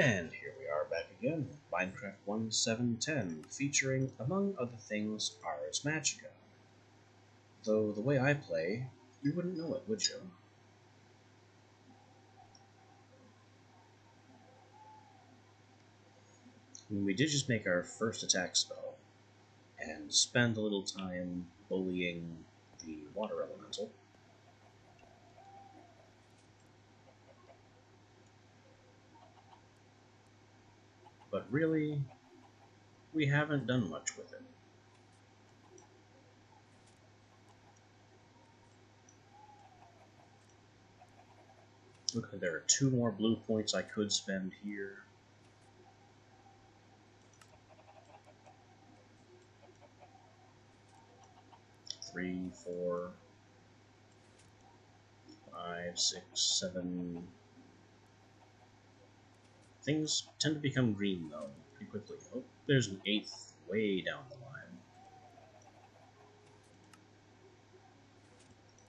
And here we are back again, Minecraft 1.7.10, featuring, among other things, Ars Magica. Though the way I play, you wouldn't know it, would you? We did just make our first attack spell, and spend a little time bullying the water elemental. But really, we haven't done much with it. Okay, there are 2 more blue points I could spend here. Three, 4, 5, 6, 7. Things tend to become green, though, pretty quickly. Oh, there's an 8th way down the line.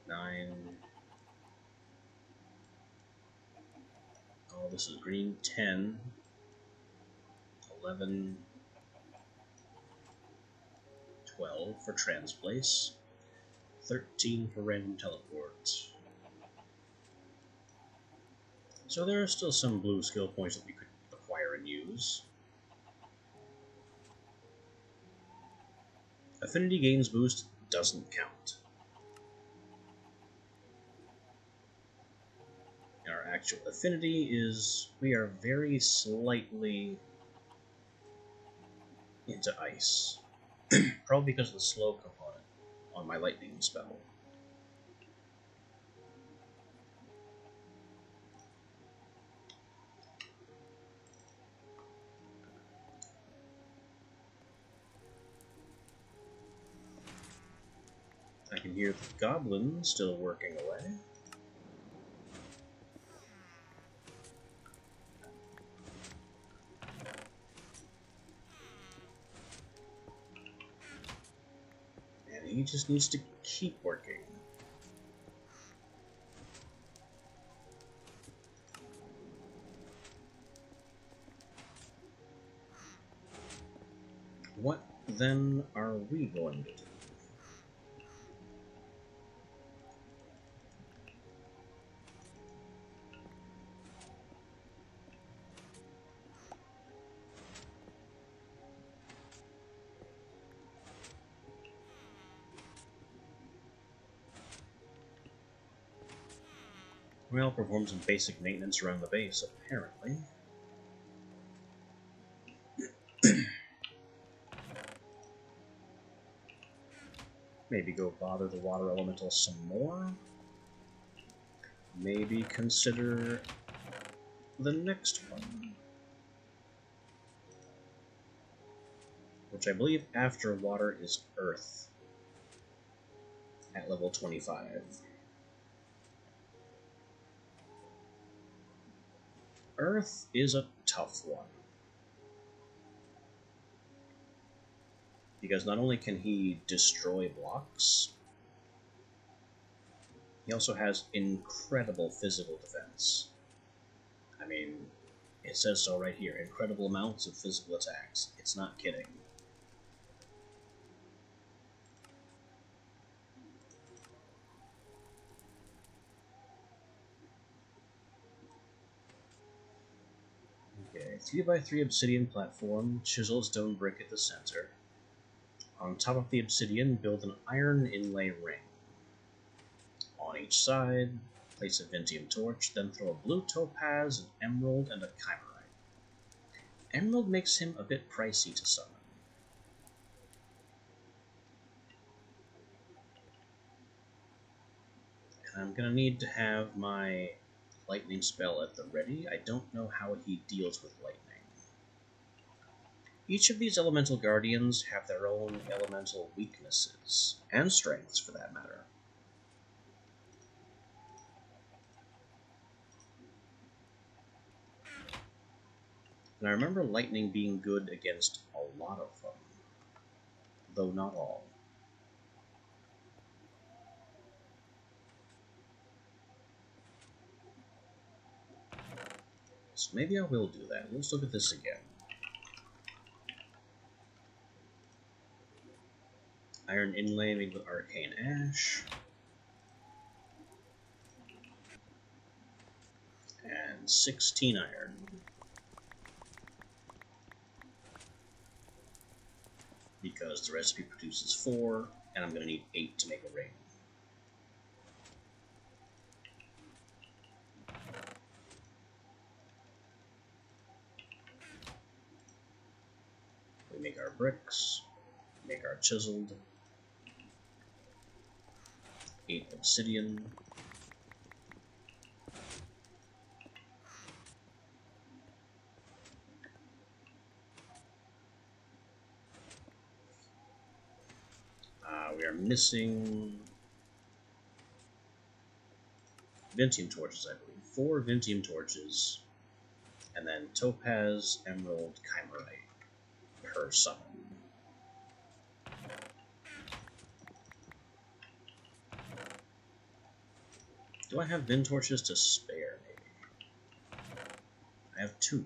9. Oh, this is green. 10. 11. 12 for Transplace. 13 for Random Teleport. So there are still some blue skill points that we could acquire and use. Affinity Gains boost doesn't count. Our actual affinity is, we are very slightly into ice. Probably because of the slow component on my lightning spell. I can hear the goblin still working away. And he just needs to keep working. What then are we going to do? Well, perform some basic maintenance around the base, apparently. Maybe go bother the water elemental some more. Maybe consider the next one. Which I believe after water is earth. At level 25. Earth is a tough one. Because not only can he destroy blocks, he also has incredible physical defense. I mean, it says so right here, incredible amounts of physical attacks. It's not kidding. Okay, 3x3 obsidian platform, chisel stone brick at the center. On top of the obsidian, build an iron inlay ring. On each side, place a Vintium torch, then throw a blue topaz, an emerald, and a chimerite. Emerald makes him a bit pricey to summon. And I'm gonna need to have my lightning spell at the ready. I don't know how he deals with lightning. Each of these elemental guardians have their own elemental weaknesses, and strengths for that matter. And I remember lightning being good against a lot of them, though not all. So maybe I will do that. Let's look at this again. Iron inlay made with arcane ash. And 16 iron. Because the recipe produces 4, and I'm going to need 8 to make a ring. We make our bricks, make our chiseled, 8 obsidian, we are missing Vintium torches, I believe. 4 Vintium torches, and then Topaz, Emerald, Chimerite per summon. Do I have Vin torches to spare, maybe? I have 2.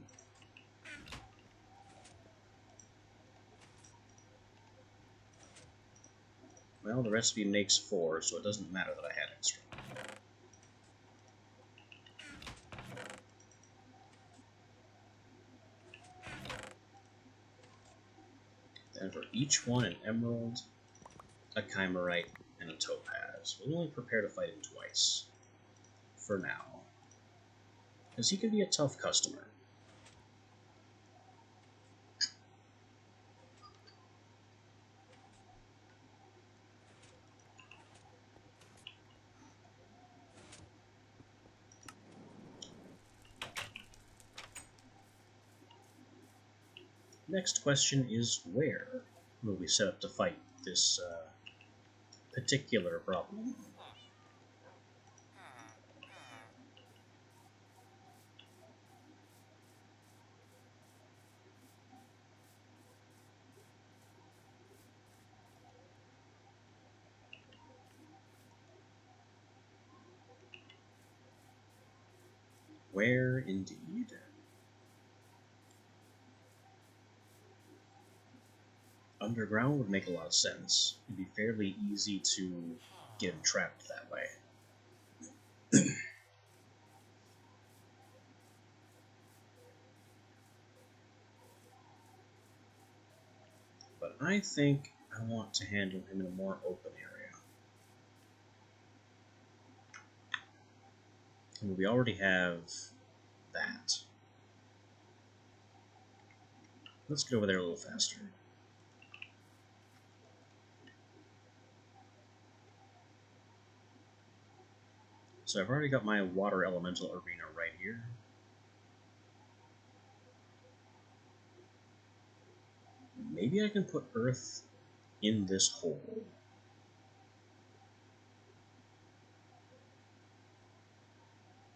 Well, the recipe makes 4, so it doesn't matter that I had extra. Then for each one, an emerald, a chimerite, and a topaz. We'll only prepare to fight him twice. For now. Because he can be a tough customer. Next question is, where will we set up to fight this particular problem? Where indeed? Underground would make a lot of sense. It'd be fairly easy to get him trapped that way. But I think I want to handle him in a more open area. And we already have that. Let's get over there a little faster. So I've already got my water elemental arena right here. Maybe I can put earth in this hole.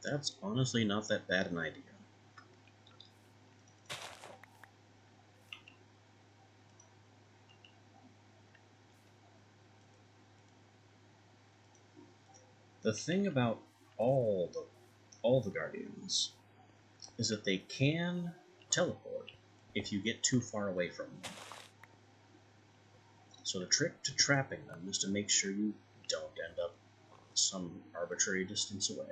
That's honestly not that bad an idea. The thing about all the Guardians is that they can teleport if you get too far away from them. So the trick to trapping them is to make sure you don't end up some arbitrary distance away.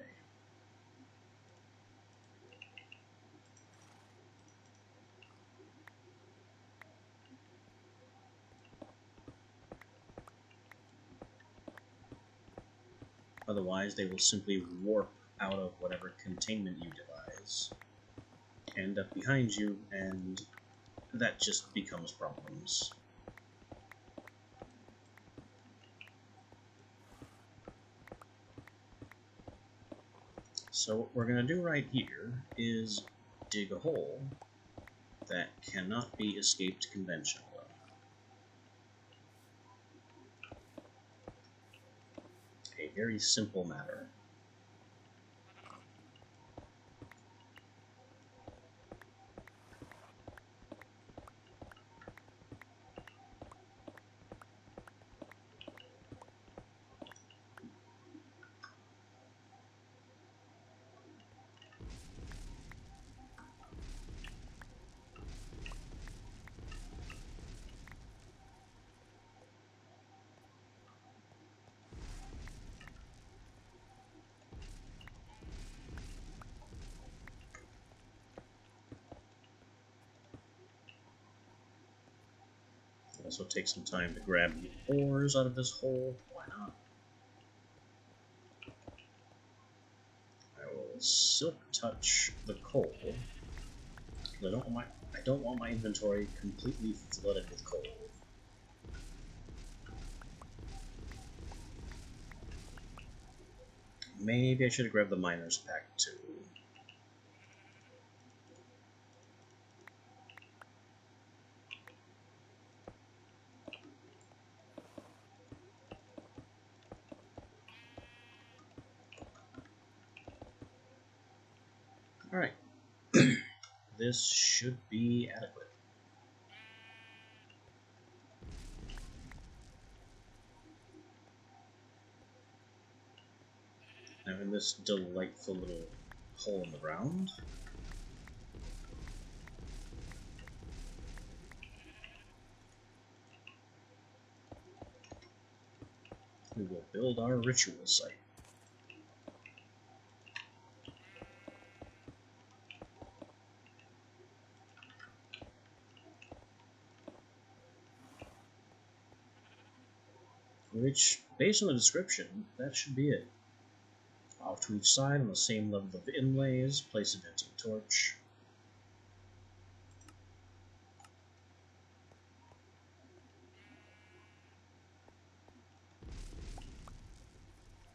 Otherwise, they will simply warp out of whatever containment you devise, end up behind you, and that just becomes problems. So what we're going to do right here is dig a hole that cannot be escaped conventionally. A very simple matter. Also take some time to grab the ores out of this hole. Why not? I will silk touch the coal. I don't want my inventory completely flooded with coal. Maybe I should have grabbed the miner's pack too. Alright. This should be adequate. Now in this delightful little hole in the ground, we will build our ritual site. Which, based on the description, that should be it. Off to each side on the same level of inlays, place a venting torch.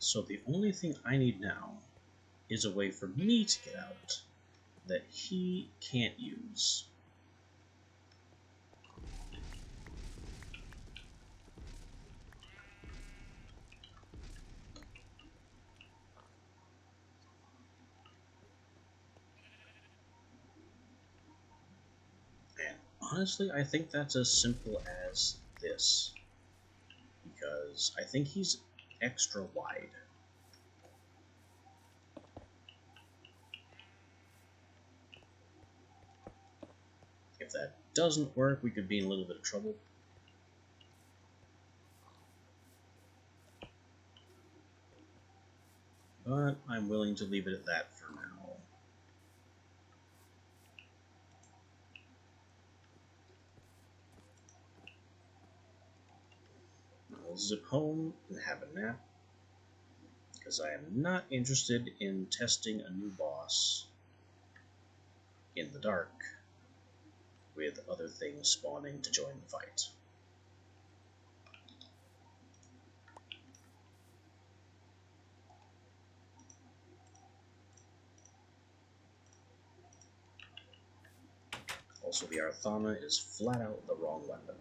So the only thing I need now is a way for me to get out that he can't use. And honestly, I think that's as simple as this. Because I think he's extra wide. If that doesn't work, we could be in a little bit of trouble. But I'm willing to leave it at that for now. I'll zip home and have a nap, because I am not interested in testing a new boss in the dark with other things spawning to join the fight. Also, the Arthana is flat out the wrong weapon.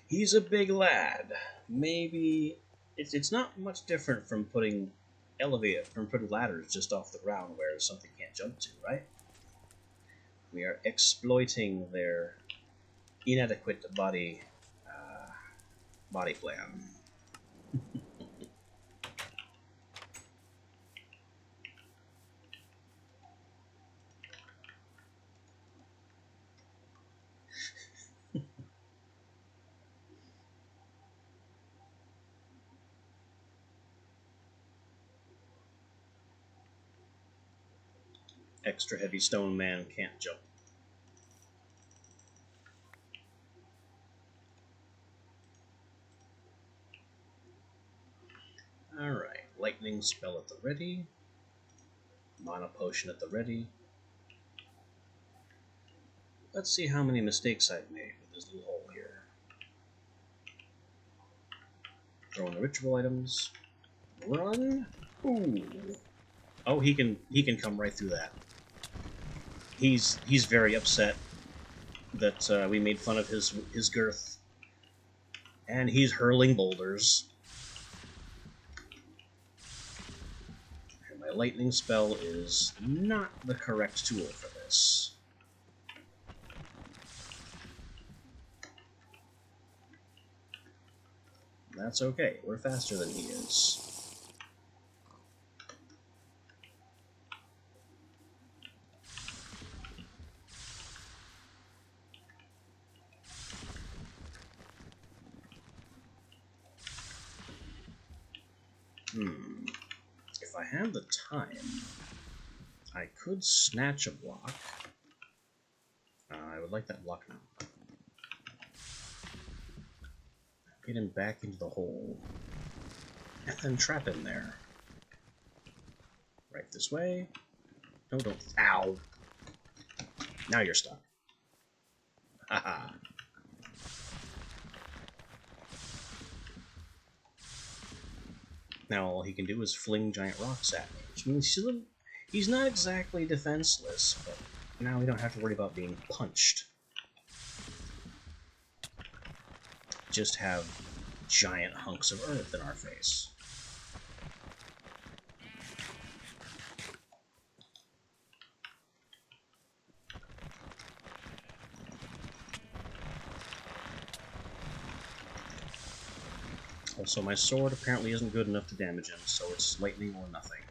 He's a big lad. Maybe it's not much different from putting ladders just off the ground where something can't jump to, right? We are exploiting their inadequate body plan. Extra heavy stone man can't jump. Alright, lightning spell at the ready. Mana potion at the ready. Let's see how many mistakes I've made with this little hole here. Throw in the ritual items. Run. Ooh. Oh, he can come right through that. He's very upset that we made fun of his girth, and he's hurling boulders. And my A lightning spell is not the correct tool for this. That's okay, we're faster than he is. If I have the time, I could snatch a block. I would like that block now. Get him back into the hole. And then trap him there. Right this way. No, don't. Ow! Now you're stuck. Haha. Now all he can do is fling giant rocks at me, which means he's not exactly defenseless, but now we don't have to worry about being punched. Just have giant hunks of earth in our face. Also, my sword apparently isn't good enough to damage him, so it's lightning or nothing.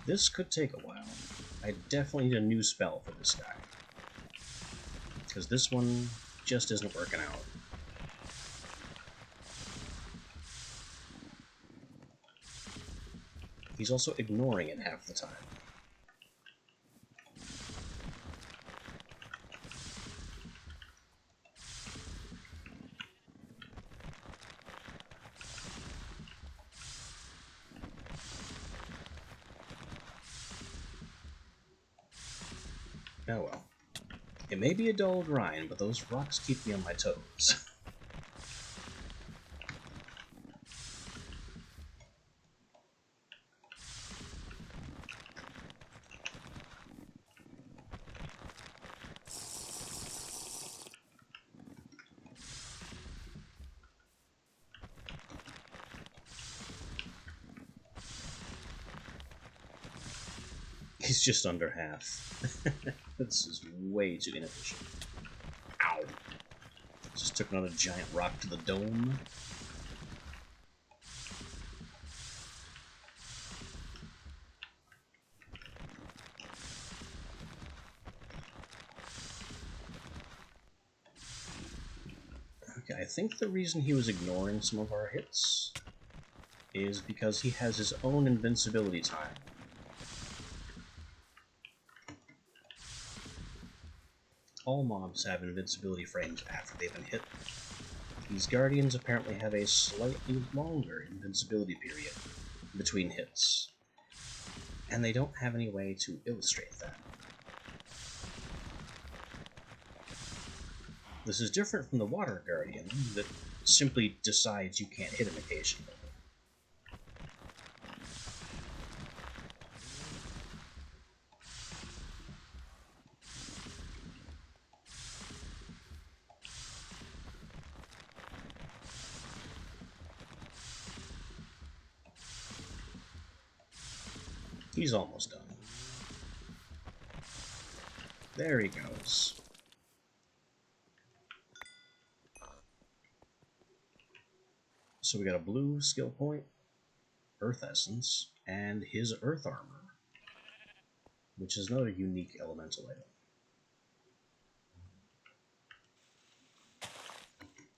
This could take a while. I definitely need a new spell for this guy. Because this one just isn't working out. He's also ignoring it half the time. Oh well. It may be a dull grind, but those rocks keep me on my toes. He's just under half. This is way too inefficient. Ow! Just took another giant rock to the dome. Okay, I think the reason he was ignoring some of our hits is because he has his own invincibility time. All mobs have invincibility frames after they've been hit. These guardians apparently have a slightly longer invincibility period between hits, and they don't have any way to illustrate that. This is different from the water guardian that simply decides you can't hit him occasionally. He's almost done. There he goes. So we got a blue skill point, Earth Essence, and his Earth Armor, which is another unique elemental item.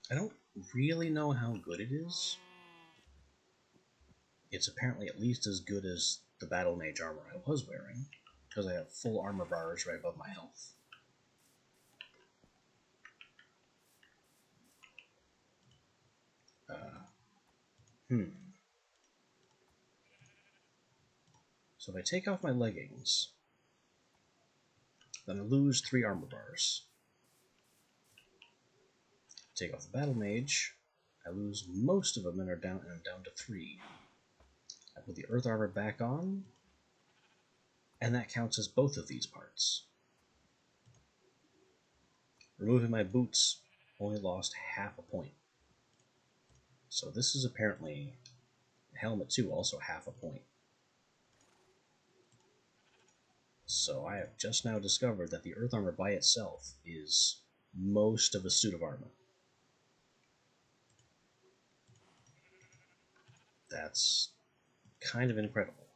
I don't really know how good it is. It's apparently at least as good as the Battle Mage armor I was wearing, because I have full armor bars right above my health. So if I take off my leggings, then I lose 3 armor bars. Take off the Battle Mage, I lose most of them and I'm down to 3. I put the Earth Armor back on, and that counts as both of these parts. Removing my boots only lost half a point. So this is apparently helmet 2, also half a point. So I have just now discovered that the earth armor by itself is most of a suit of armor. That's kind of incredible.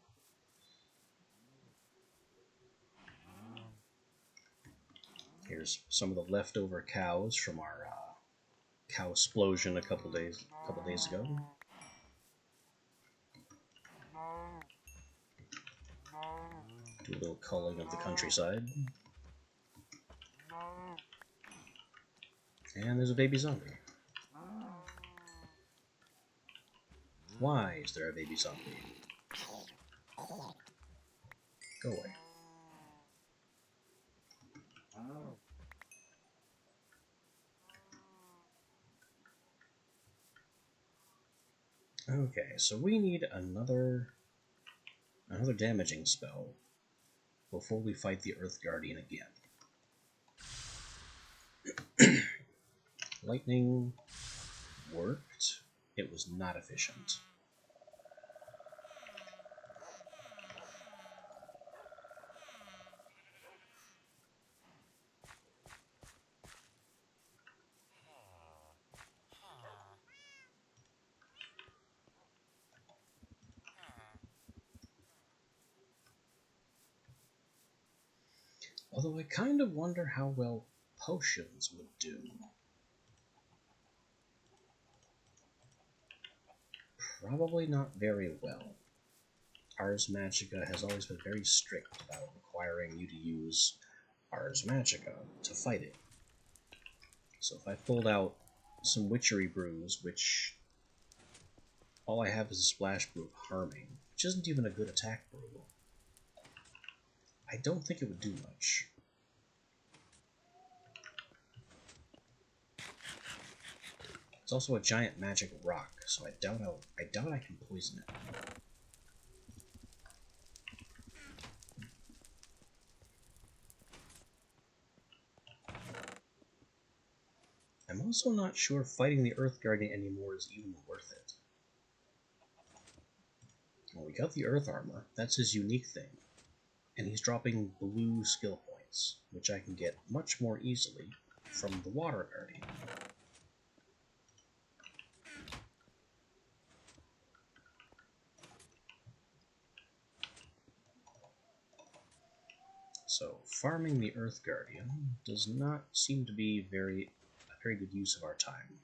Here's some of the leftover cows from our cow explosion a couple days ago. Do a little culling of the countryside. And there's a baby zombie. Why is there a baby zombie? Go away. Okay, so we need another damaging spell before we fight the Earth Guardian again. Lightning worked. It was not efficient. Although I kind of wonder how well potions would do. Probably not very well. Ars Magica has always been very strict about requiring you to use Ars Magica to fight it. So if I pulled out some Witchery Brews, which all I have is a Splash Brew of Harming, which isn't even a good attack brew, I don't think it would do much. It's also a giant magic rock, so I doubt I can poison it. I'm also not sure fighting the Earth Guardian anymore is even worth it. Well, we got the Earth Armor, that's his unique thing, and he's dropping blue skill points, which I can get much more easily from the Water Guardian. So, farming the Earth Guardian does not seem to be a very good use of our time.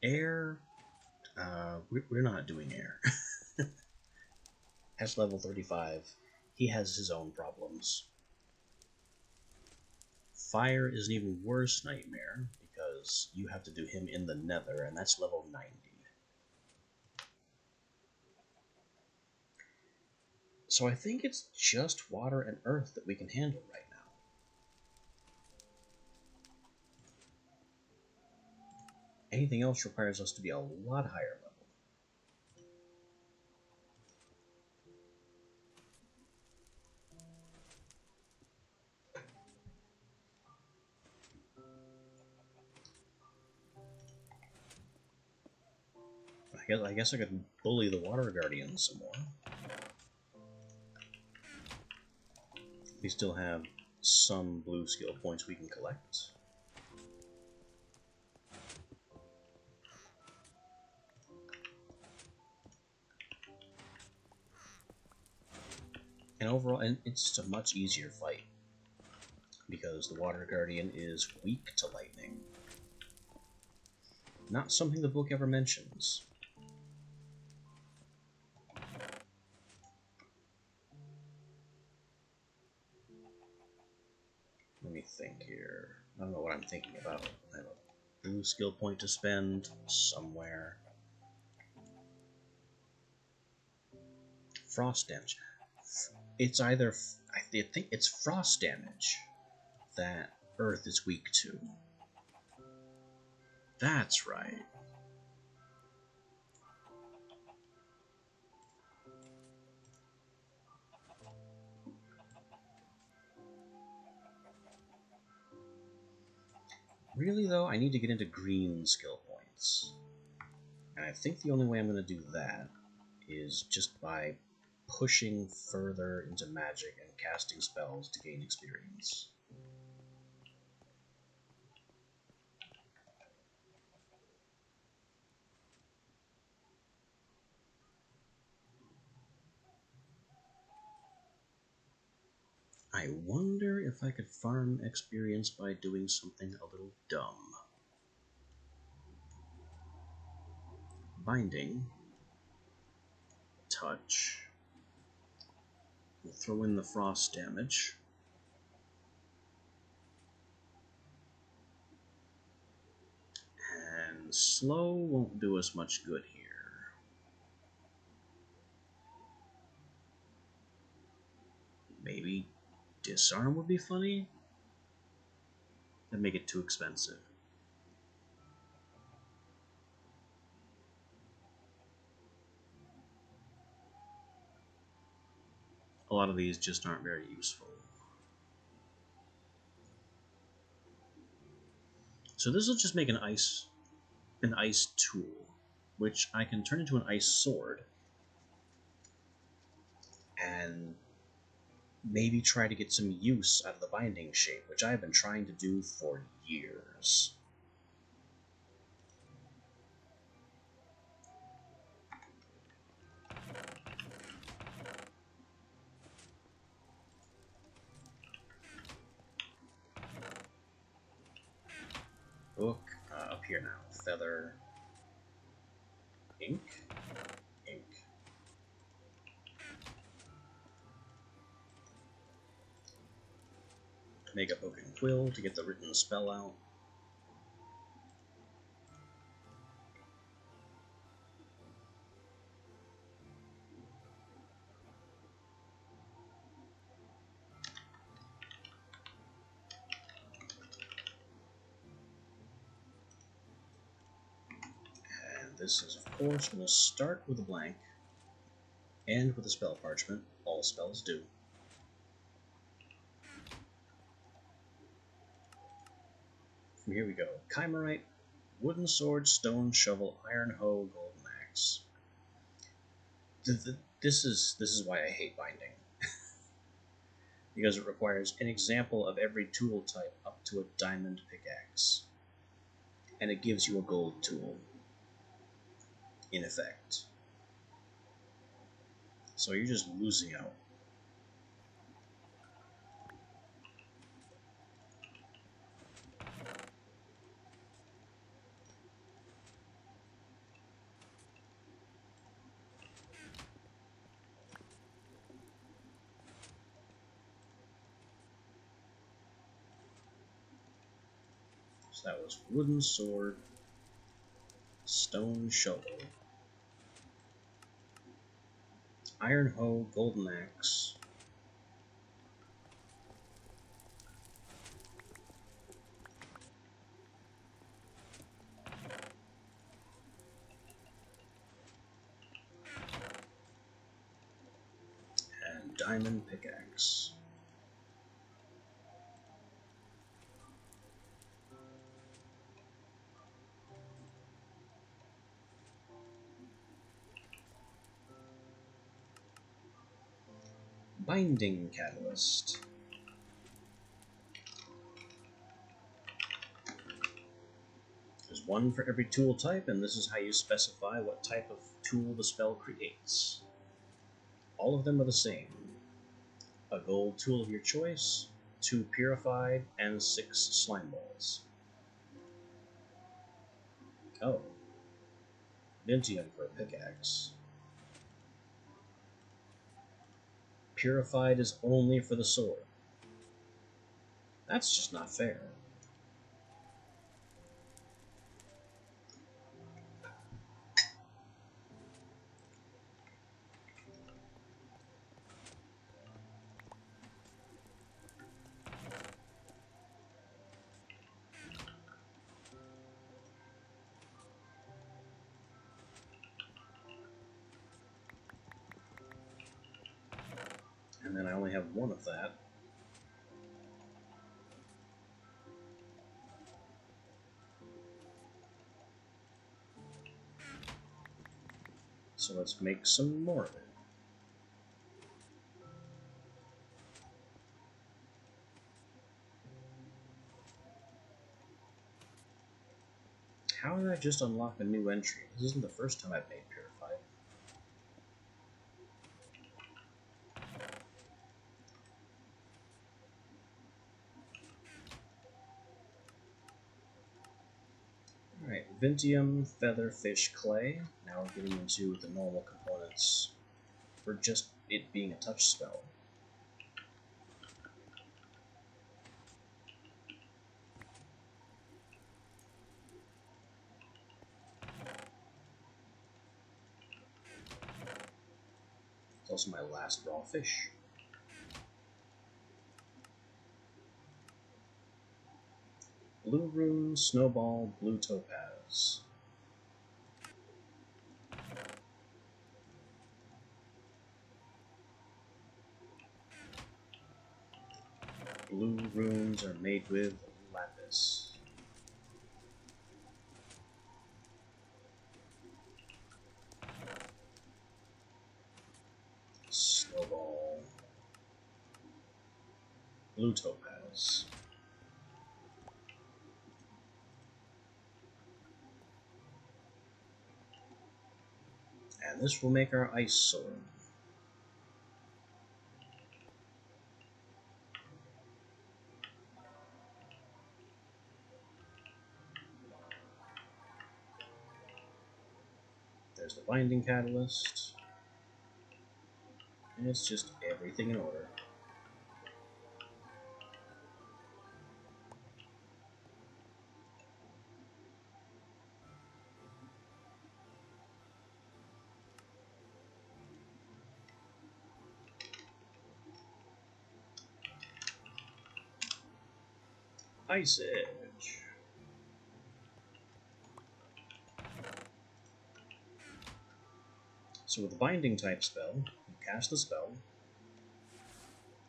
Air, we're not doing air. At level 35, he has his own problems. Fire is an even worse nightmare, because you have to do him in the Nether, and that's level 90. So I think it's just water and earth that we can handle right now. Anything else requires us to be a lot higher level. I guess I could bully the Water Guardian some more. We still have some blue skill points we can collect. And overall, it's just a much easier fight, because the Water Guardian is weak to lightning. Not something the book ever mentions. Let me think here. I don't know what I'm thinking about. I have a blue skill point to spend somewhere. Frost damage. It's either... I think it's frost damage that Earth is weak to. That's right. Really, though, I need to get into green skill points. And I think the only way I'm going to do that is just by pushing further into magic and casting spells to gain experience. I wonder if I could farm experience by doing something a little dumb. Binding. Touch. We'll throw in the frost damage. And slow won't do us much good here. Maybe disarm would be funny? That'd make it too expensive. A lot of these just aren't very useful. So this will just make an ice tool, which I can turn into an ice sword and maybe try to get some use out of the binding shape, which I've been trying to do for years. Book, up here now. Feather, ink, ink. Make a book and quill to get the written spell out. And this is, of course, going to start with a blank, end with a spell parchment. All spells do. From here we go. Chimerite, wooden sword, stone shovel, iron hoe, golden axe. This is why I hate binding. Because it requires an example of every tool type up to a diamond pickaxe. And it gives you a gold tool, in effect. So you're just losing out. So that was wooden sword, stone shovel, iron hoe, golden axe, and diamond pickaxe. Binding catalyst. There's one for every tool type, and this is how you specify what type of tool the spell creates. All of them are the same. A gold tool of your choice, 2 purified, and 6 slime balls. Oh. Vintium for a pickaxe. Purified is only for the sword. That's just not fair. And then I only have one of that. So let's make some more of it. How did I just unlock a new entry? This isn't the first time I've made Purified. Alright, Vintium, Feather, Fish, Clay. Now we're getting into the normal components for just it being a touch spell. It's also my last raw fish. Blue Rune, Snowball, Blue Topaz. Blue runes are made with lapis. Snowball. Blue Topaz. And this will make our ice sword. There's the binding catalyst. And it's just everything in order. Ice Edge. So with the binding type spell, you cast the spell,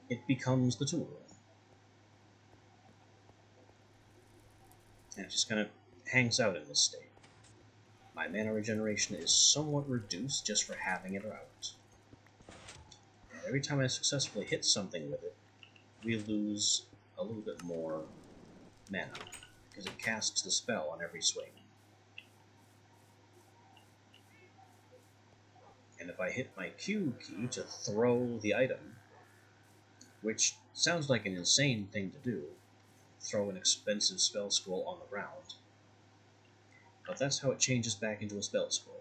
it becomes the tool. And it just kind of hangs out in this state. My mana regeneration is somewhat reduced just for having it out. And every time I successfully hit something with it, we lose a little bit more mana, because it casts the spell on every swing. And if I hit my Q key to throw the item, which sounds like an insane thing to do, throw an expensive spell scroll on the ground, but that's how it changes back into a spell scroll.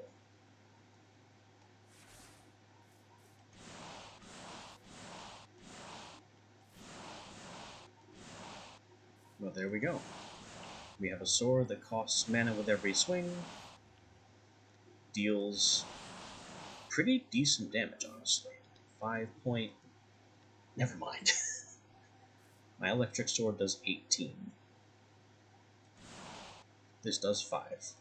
Well, there we go. We have a sword that costs mana with every swing, deals pretty decent damage, honestly. 5 point... Never mind. My electric sword does 18. This does 5.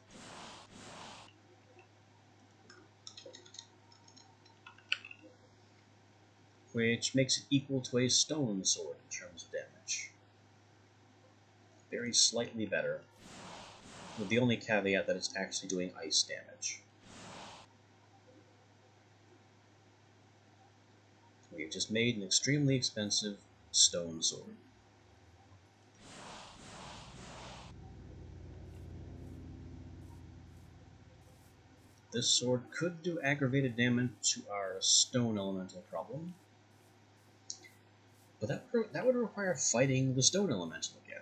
Which makes it equal to a stone sword in terms of damage. Very slightly better, with the only caveat that it's actually doing ice damage. We've just made an extremely expensive stone sword. This sword could do aggravated damage to our stone elemental problem, but that would require fighting the stone elemental again.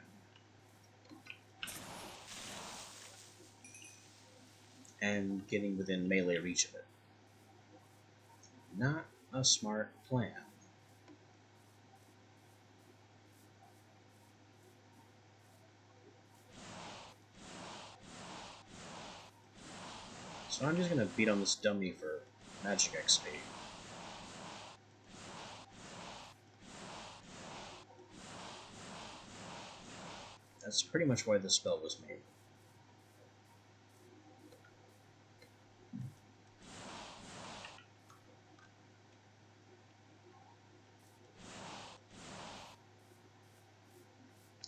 And getting within melee reach of it. Not a smart plan. So I'm just gonna beat on this dummy for magic XP. That's pretty much why this spell was made.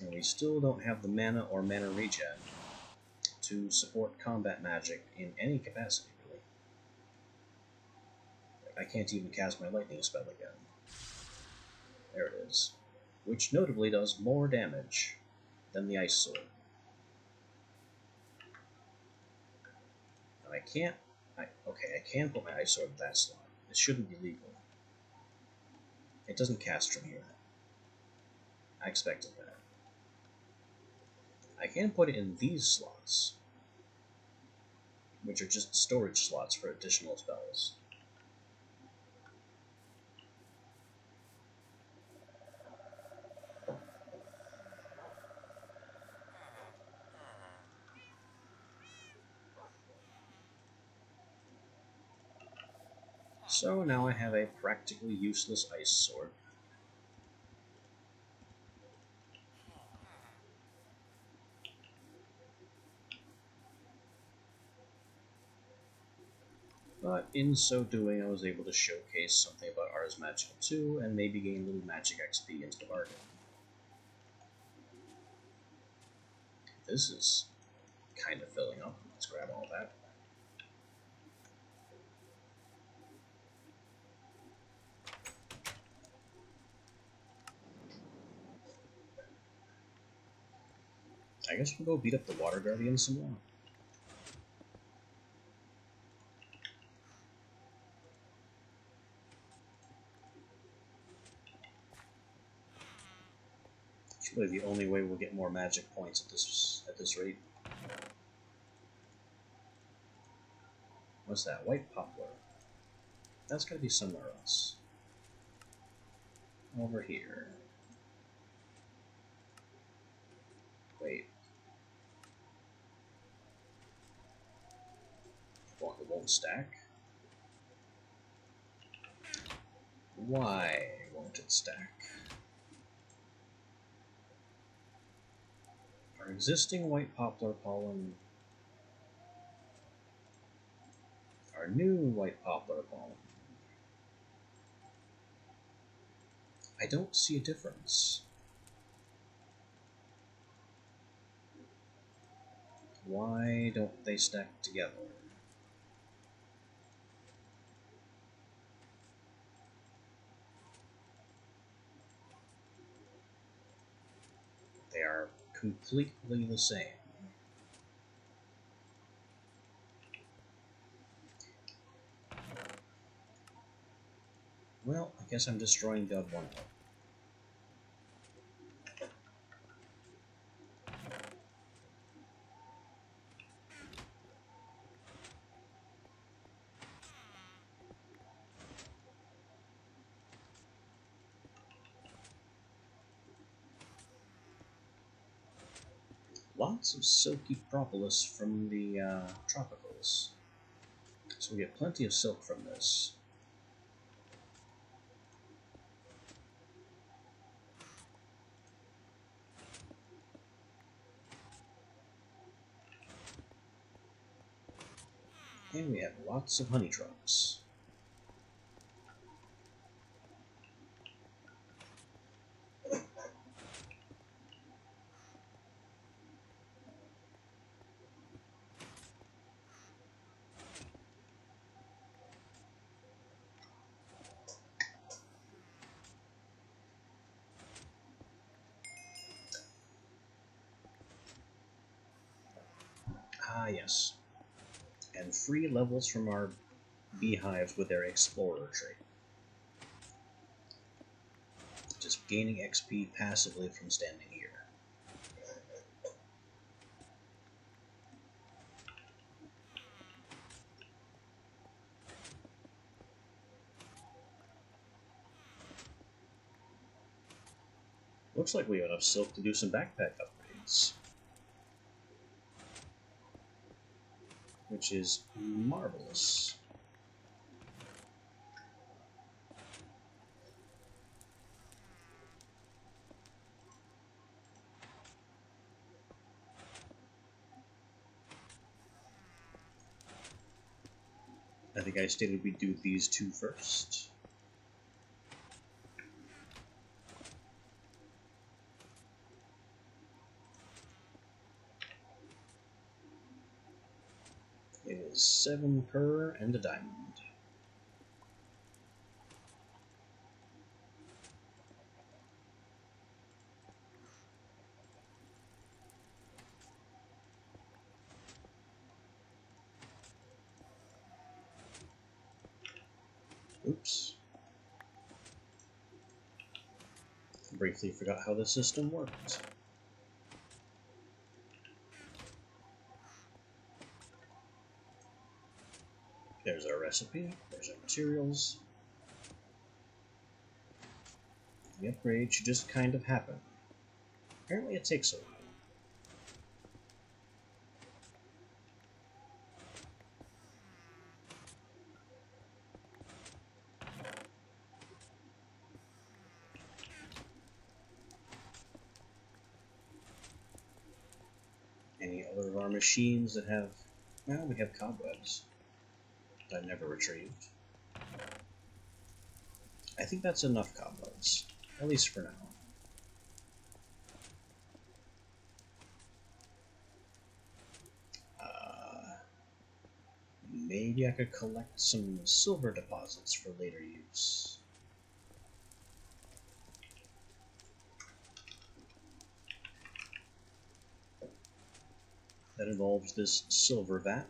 And we still don't have the mana or mana regen to support combat magic in any capacity, really. I can't even cast my lightning spell again. There it is. Which notably does more damage than the ice sword. And I can't... okay, I can put my ice sword in that slot. It shouldn't be legal. It doesn't cast from here. I expected that. I can put it in these slots, which are just storage slots for additional spells. So now I have a practically useless ice sword. But in so doing, I was able to showcase something about Ars Magica 2 and maybe gain a little magic XP into the bargain. This is kind of filling up. Let's grab all that. I guess we'll go beat up the Water Guardian some more. It's really the only way we'll get more magic points at this rate. What's that? White poplar. That's gotta be somewhere else. Over here. Wait. Well, it won't stack? Why won't it stack? Our existing white poplar pollen. Our new white poplar pollen. I don't see a difference. Why don't they stack together? They are completely the same. Well, I guess I'm destroying God 1. Lots of silky propolis from the tropicals. So we get plenty of silk from this. And we have lots of honey drops. Ah, yes. And free levels from our beehives with their explorer trait. Just gaining XP passively from standing here. Looks like we have enough silk to do some backpack upgrades. Which is marvelous. I think I stated we'd do these two first. It is 7 per and a diamond. Oops. Briefly forgot how the system worked. There's our recipe, there's our materials. The upgrade should just kind of happen. Apparently it takes a while. Any other of our machines that have... Well, we have cobwebs that I never retrieved. I think that's enough cobwebs, at least for now. Maybe I could collect some silver deposits for later use. That involves this silver vat.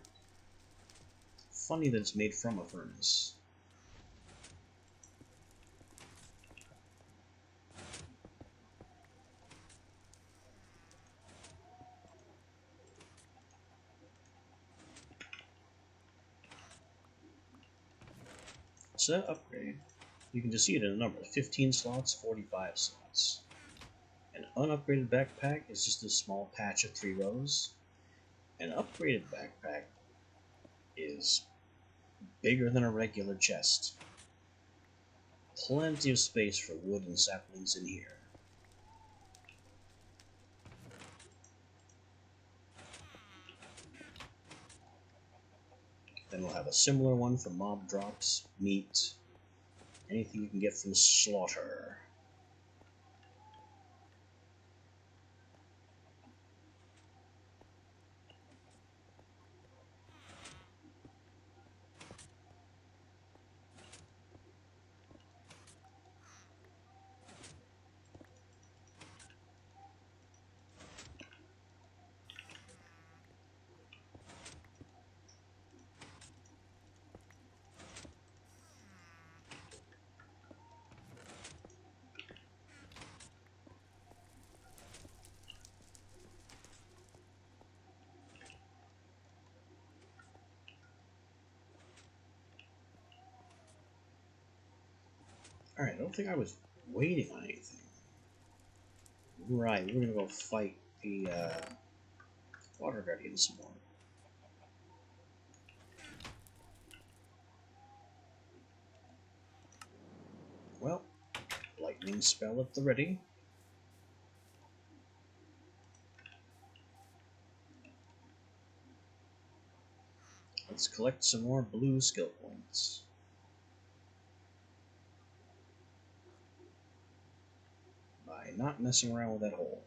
Funny that it's made from a furnace. So that upgrade, you can just see it in a number, 15 slots, 45 slots. An unupgraded backpack is just a small patch of 3 rows. An upgraded backpack is bigger than a regular chest. Plenty of space for wood and saplings in here. Then we'll have a similar one for mob drops, meat, anything you can get from slaughter. Alright, I don't think I was waiting on anything. Right, we're gonna go fight the water guardian some more. Well, lightning spell at the ready. Let's collect some more blue skill points. By not messing around with that hole.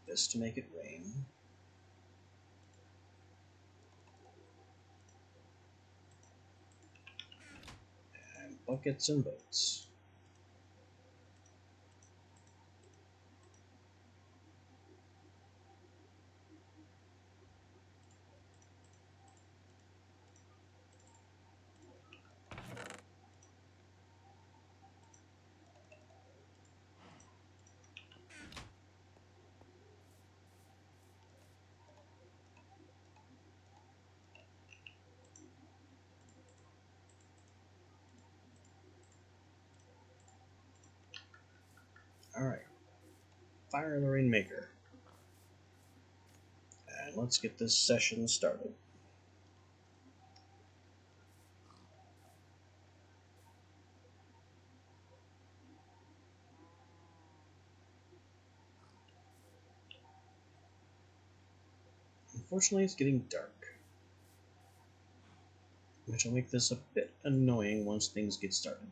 This to make it rain. And buckets and boats. Alright. Fire the Rainmaker. And let's get this session started. Unfortunately, it's getting dark, which will make this a bit annoying once things get started.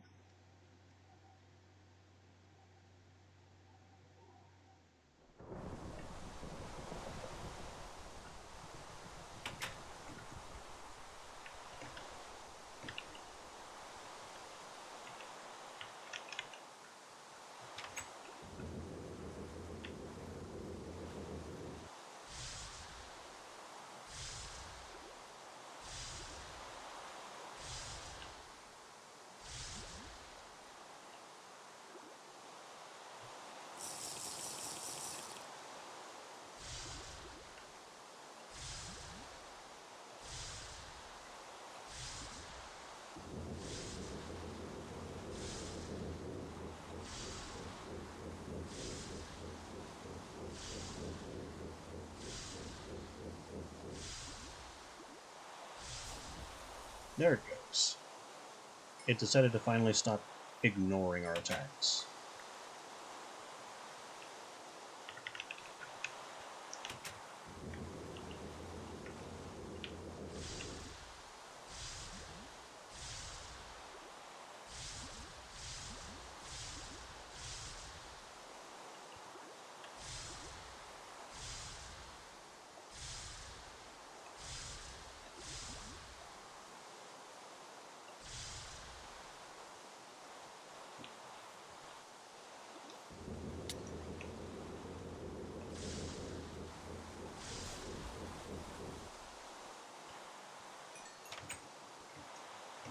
There it goes. It decided to finally stop ignoring our attacks.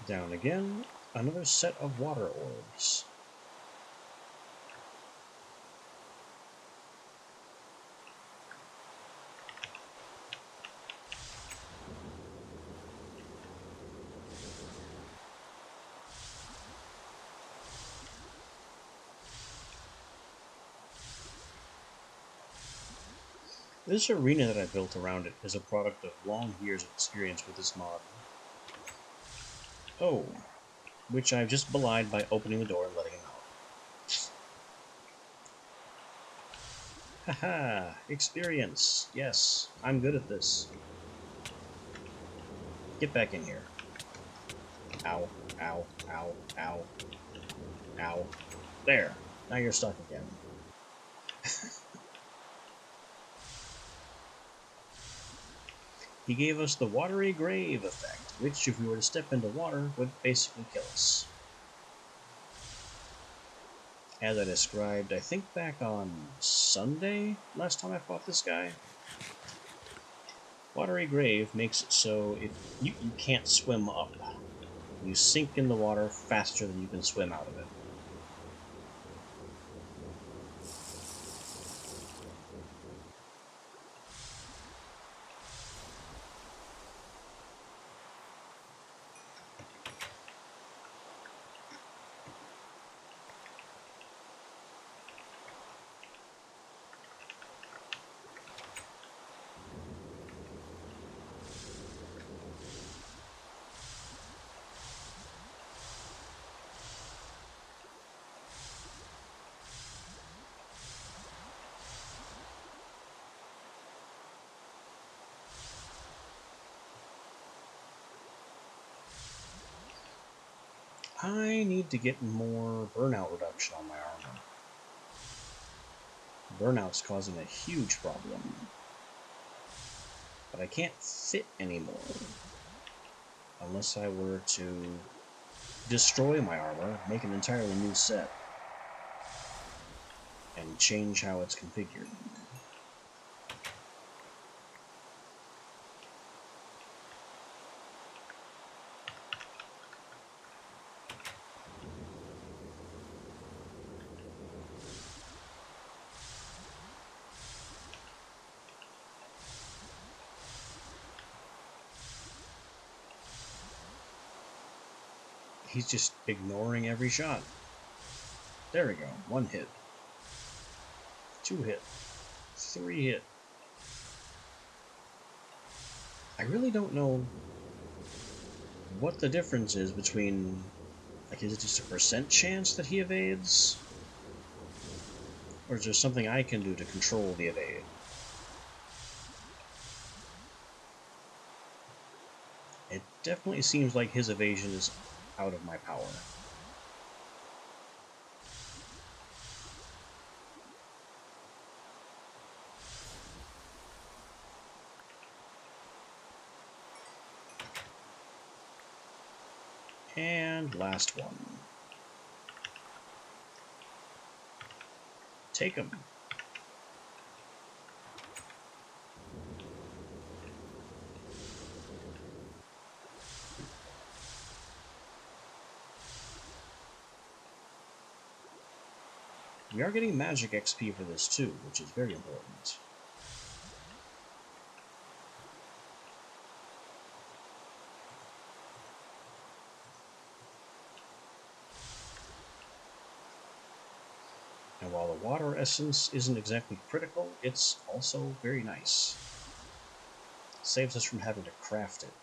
Down again, another set of water orbs. This arena that I built around it is a product of long years of experience with this mod. Oh, which I've just belied by opening the door and letting him out. Haha, experience. Yes, I'm good at this. Get back in here. Ow, ow, ow, ow, ow. There, now you're stuck again. He gave us the watery grave effect, which, if we were to step into water, would basically kill us. As I described, I think back on Sunday, last time I fought this guy. Watery grave makes it so if you can't swim up. You sink in the water faster than you can swim out of it. I need to get more burnout reduction on my armor. Burnout's causing a huge problem. But I can't fit anymore. Unless I were to destroy my armor, make an entirely new set, and change how it's configured. He's just ignoring every shot. There we go. 1 hit. 2 hit. 3 hit. I really don't know what the difference is between, like, is it just a percent chance that he evades? Or is there something I can do to control the evade? It definitely seems like his evasion is out of my power. And last one. Take him. We are getting magic XP for this too, which is very important. And while the water essence isn't exactly critical, it's also very nice. Saves us from having to craft it.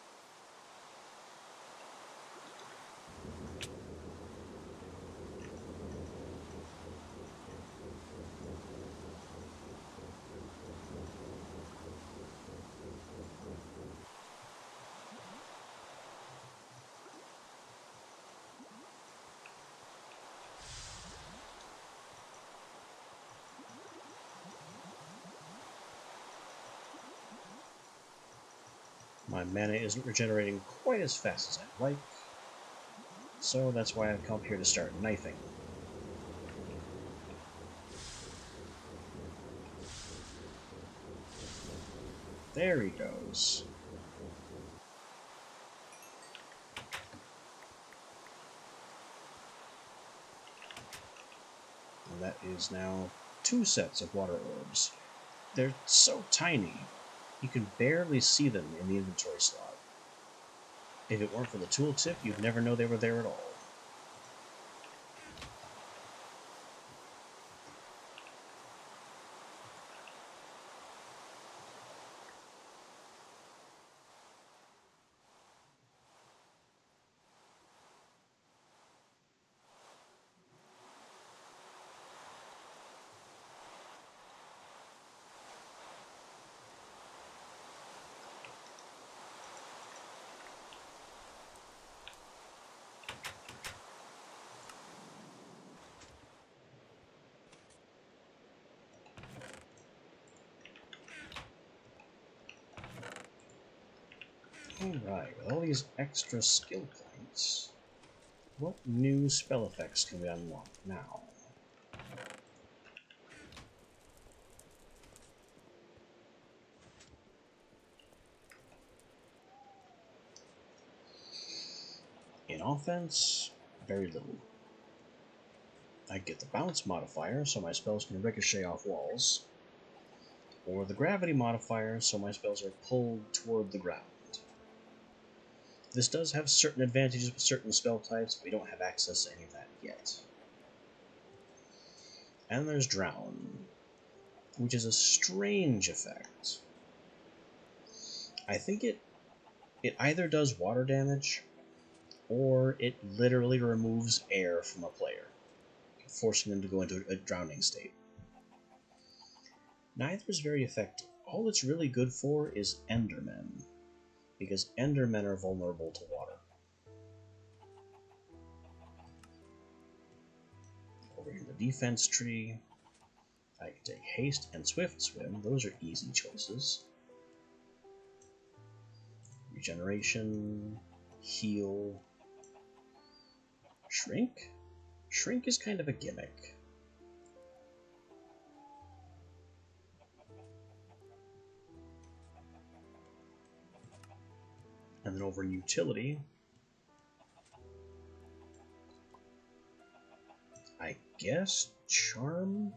My mana isn't regenerating quite as fast as I'd like, so that's why I've come here to start knifing. There he goes. And that is now 2 sets of water orbs. They're so tiny, you can barely see them in the inventory slot. If it weren't for the tooltip, you'd never know they were there at all. Alright, with all these extra skill points, what new spell effects can we unlock now? In offense, very little. I get the bounce modifier, so my spells can ricochet off walls, or the gravity modifier, so my spells are pulled toward the ground. This does have certain advantages with certain spell types, but we don't have access to any of that yet. And there's Drown, which is a strange effect. I think it either does water damage, or it literally removes air from a player, forcing them to go into a drowning state. Neither is very effective. All it's really good for is Endermen, because Endermen are vulnerable to water. Over in the defense tree, I can take Haste and Swift Swim. Those are easy choices. Regeneration, Heal, Shrink? Shrink is kind of a gimmick. And then over in Utility, I guess Charm?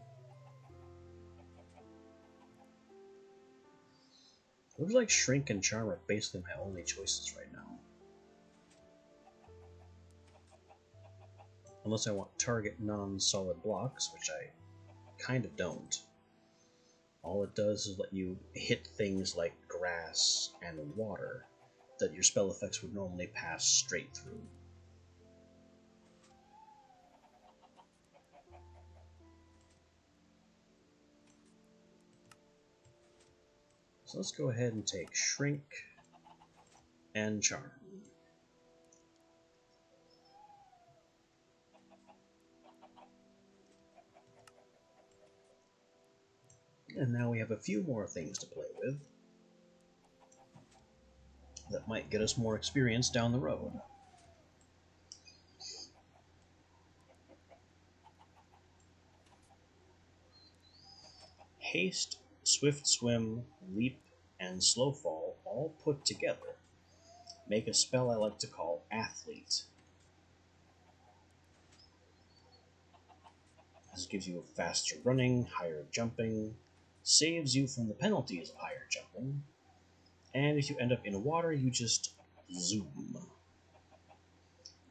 Looks like Shrink and Charm are basically my only choices right now. Unless I want target non-solid blocks, which I kind of don't. All it does is let you hit things like grass and water that your spell effects would normally pass straight through. So let's go ahead and take Shrink and Charm. And now we have a few more things to play with that might get us more experience down the road. Haste, Swift Swim, Leap, and Slow Fall all put together make a spell I like to call Athlete. This gives you faster running, higher jumping, saves you from the penalties of higher jumping, and if you end up in water, you just zoom.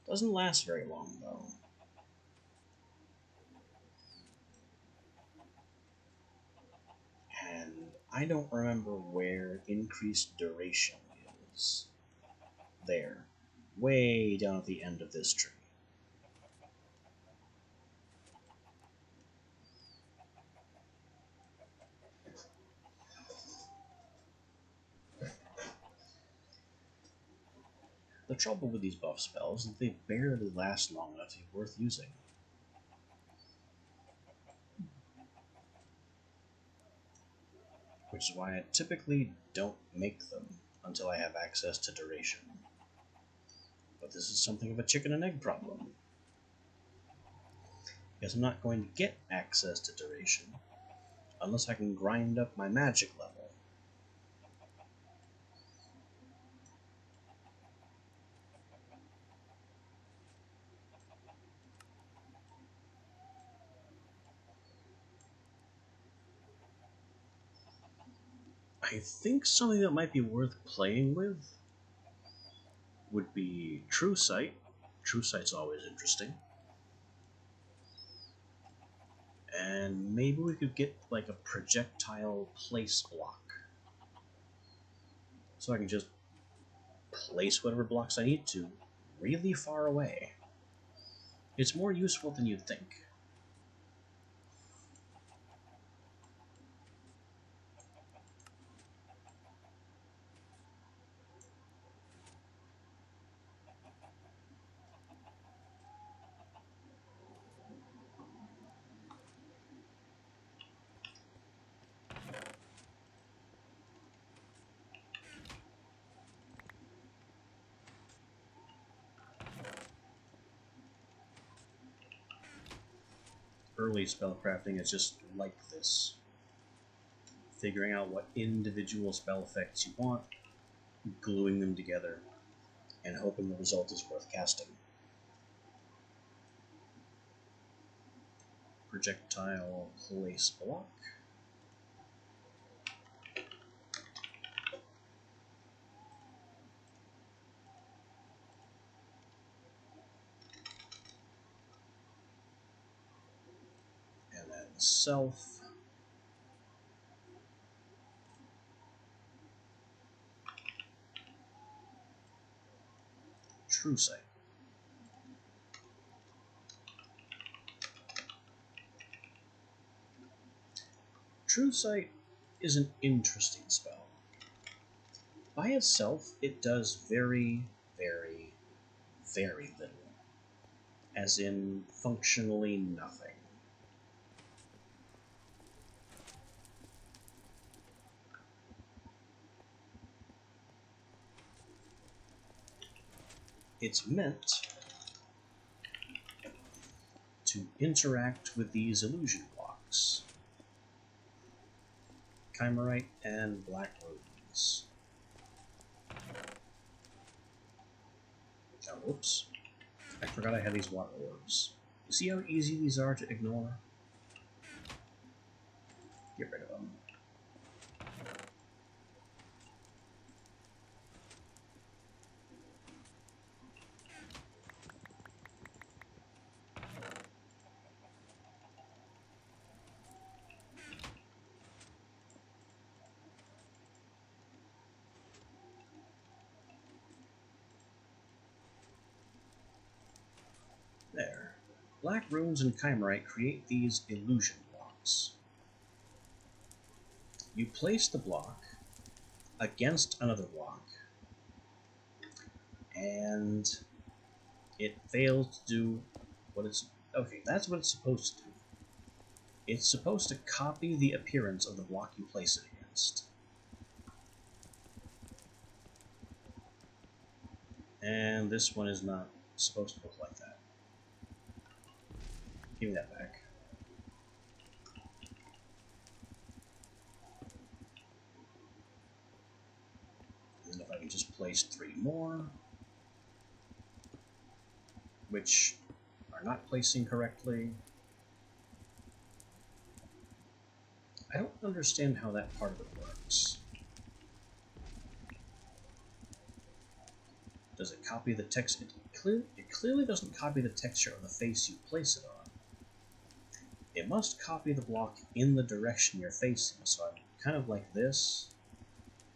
Doesn't last very long, though. And I don't remember where increased duration is. There. Way down at the end of this tree. The trouble with these buff spells is that they barely last long enough to be worth using. Which is why I typically don't make them until I have access to duration. But this is something of a chicken and egg problem, because I'm not going to get access to duration unless I can grind up my magic level. I think something that might be worth playing with would be True Sight. True Sight's always interesting. And maybe we could get like a projectile place block. So I can just place whatever blocks I need to really far away. It's more useful than you'd think. Early spellcrafting is just like this. Figuring out what individual spell effects you want, gluing them together, and hoping the result is worth casting. Projectile place block. And then self. True Sight. True Sight is an interesting spell. By itself, it does very, very, very little. As in, functionally nothing. It's meant to interact with these illusion blocks. Chimerite and Black Runes. Oh, whoops. I forgot I had these water orbs. You see how easy these are to ignore? Get rid of them. There. Black Runes and Chimerite create these illusion blocks. You place the block against another block, and it fails to do what it's... Okay, that's what it's supposed to do. It's supposed to copy the appearance of the block you place it against. And this one is not supposed to look like that. Give me that back. And then if I can just place 3 more, which are not placing correctly. I don't understand how that part of it works. Does it copy the text? It clearly doesn't copy the texture of the face you place it on. It must copy the block in the direction you're facing, so I'm kind of like this,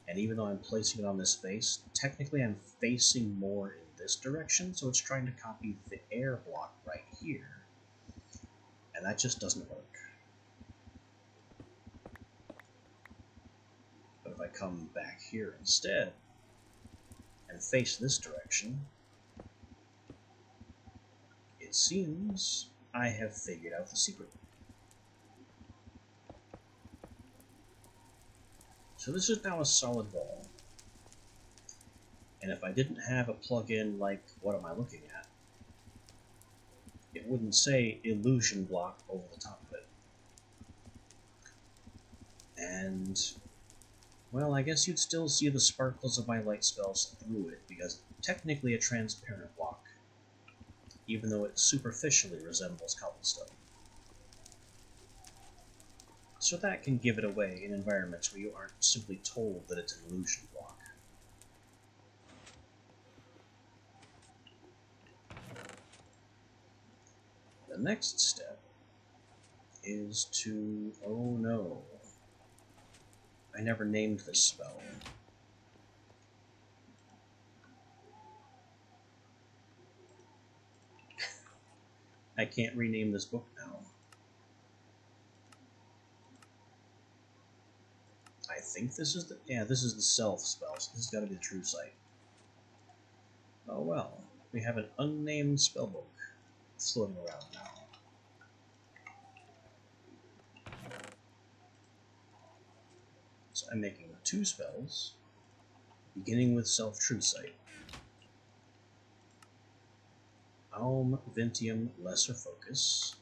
and even though I'm placing it on this face, technically I'm facing more in this direction, so it's trying to copy the air block right here. And that just doesn't work. But if I come back here instead, and face this direction, it seems I have figured out the secret. So this is now a solid wall. And if I didn't have a plugin like what am I looking at, it wouldn't say illusion block over the top of it. And, well, I guess you'd still see the sparkles of my light spells through it, because it's technically a transparent block, even though it superficially resembles cobblestone. So that can give it away in environments where you aren't simply told that it's an illusion block. The next step is to... oh no. I never named this spell. I can't rename this book now. I think this is the... yeah, this is the self spell, so this has got to be the true sight. Oh well, we have an unnamed spellbook floating around now. So I'm making 2 spells, beginning with self true sight. Alm Vintium Lesser Focus.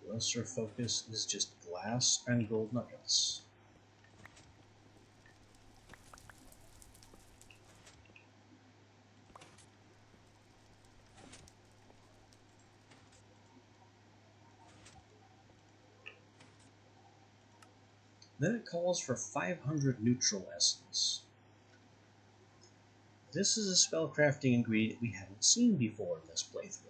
Lesser Focus is just glass and gold nuggets. Then it calls for 500 neutral essence. This is a spellcrafting ingredient we haven't seen before in this playthrough.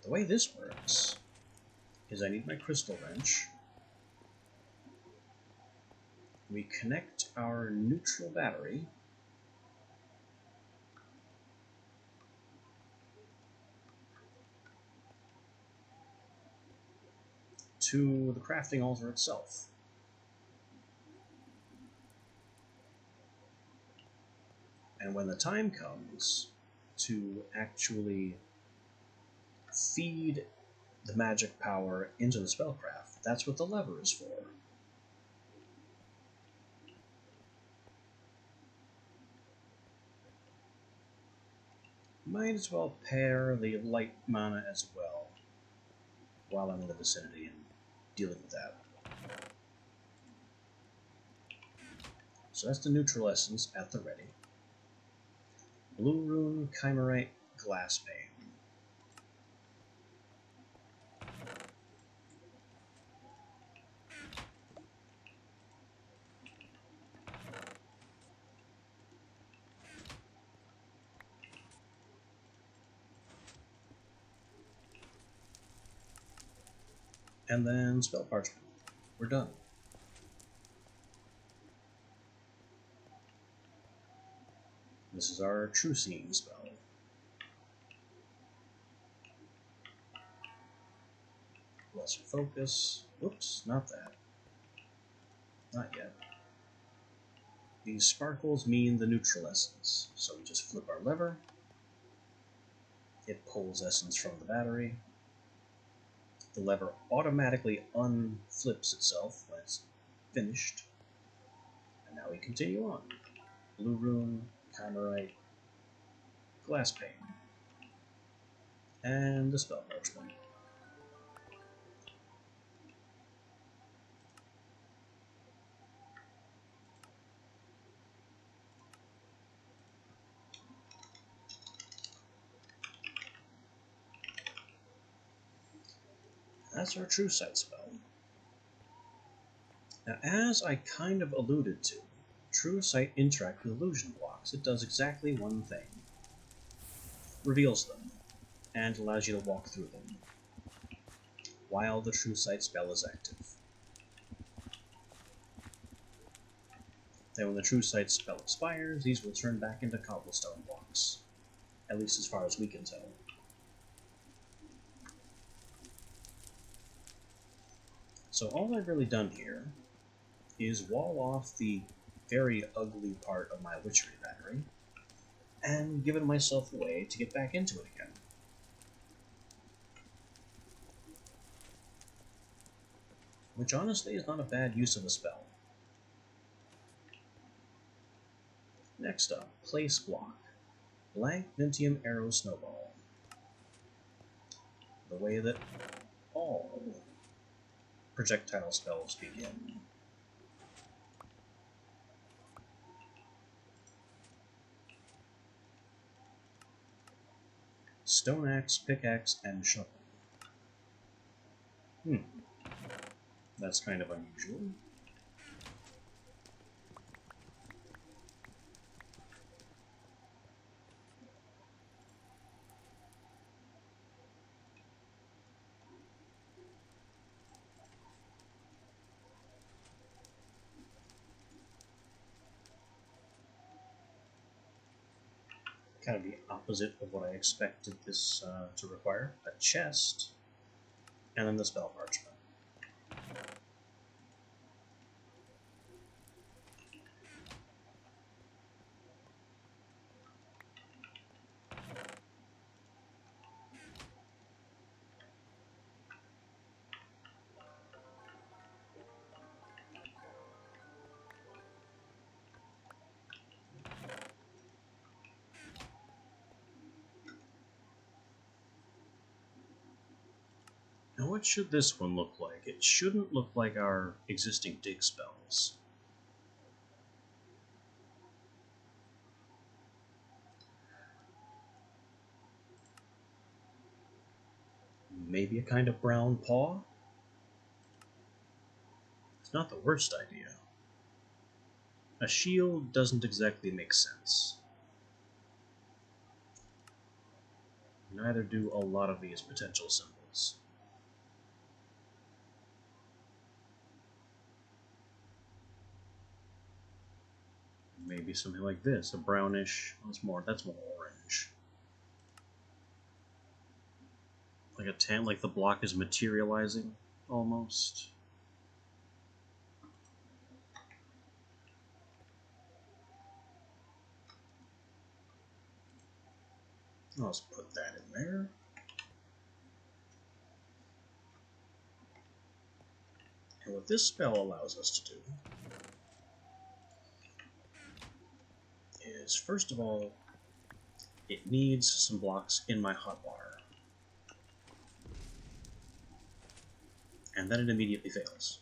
The way this works is I need my crystal wrench. We connect our neutral battery to the crafting altar itself. And when the time comes to actually feed the magic power into the spellcraft, that's what the lever is for. Might as well pair the light mana as well while I'm in the vicinity and dealing with that. So that's the neutral essence at the ready. Blue Rune, Chimerite, Glassbane. And then Spell Parchment. We're done. This is our True Seeing spell. Lesser Focus. Oops, not that. Not yet. These sparkles mean the neutral essence. So we just flip our lever. It pulls essence from the battery. The lever automatically unflips itself when it's finished. And now we continue on. Blue Rune, Chimerite, Glassbane, and the Spell Parchment. That's our True Sight spell. Now, as I kind of alluded to, True Sight interacts with illusion blocks. It does exactly one thing. Reveals them, and allows you to walk through them, while the True Sight spell is active. Then when the True Sight spell expires, these will turn back into cobblestone blocks, at least as far as we can tell. So all I've really done here is wall off the very ugly part of my witchery battery and given myself a way to get back into it again. which honestly is not a bad use of a spell. Next up, Place Block. Blank Vintium Arrow Snowball. The way that all projectile spells begin. Stone Axe, Pickaxe, and Shovel. That's kind of unusual. Kind of the opposite of what I expected this to require. A chest, and then the spell parchment. Now what should this one look like? It shouldn't look like our existing dig spells. Maybe a kind of brown paw? It's not the worst idea. A shield doesn't exactly make sense. Neither do a lot of these potential symbols. Maybe something like this, a brownish. That's more orange. Like a tan, like the block is materializing almost. Let's put that in there. And what this spell allows us to do is, first of all, it needs some blocks in my hot water. And then it immediately fails.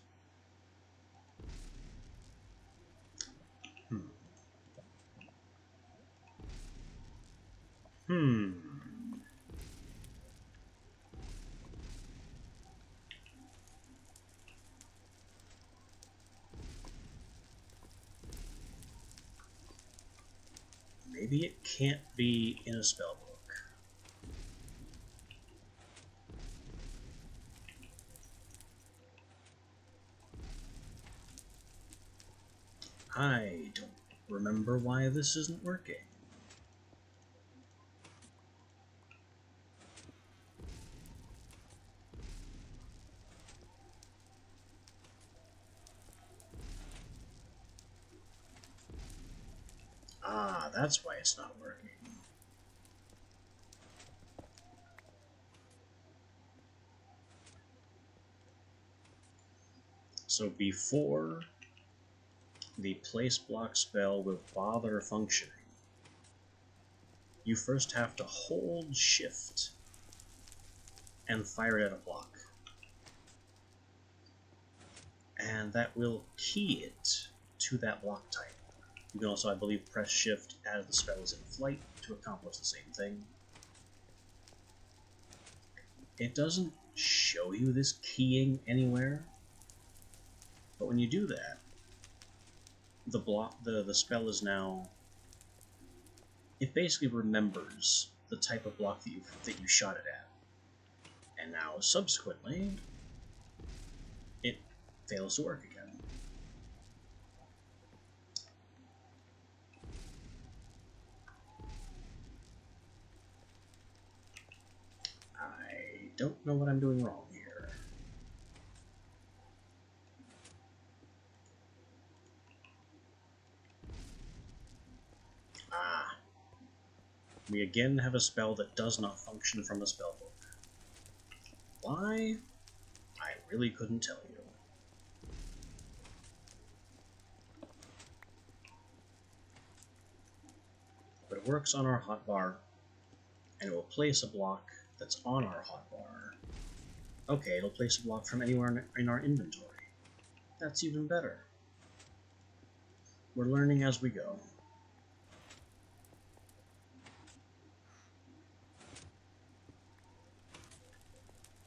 Maybe it can't be in a spellbook. I don't remember why this isn't working. Ah, that's why it's not working. So before the place block spell will bother functioning, you first have to hold shift and fire it at a block. And that will key it to that block type. You can also, I believe, press shift as the spell is in flight to accomplish the same thing. It doesn't show you this keying anywhere, but when you do that, the spell is now, it basically remembers the type of block that you shot it at, and now subsequently it fails to work again. I don't know what I'm doing wrong here. We again have a spell that does not function from the spellbook. Why? I really couldn't tell you. but it works on our hotbar, and it will place a block that's on our hotbar. Okay, it'll place a block from anywhere in our inventory. That's even better. We're learning as we go.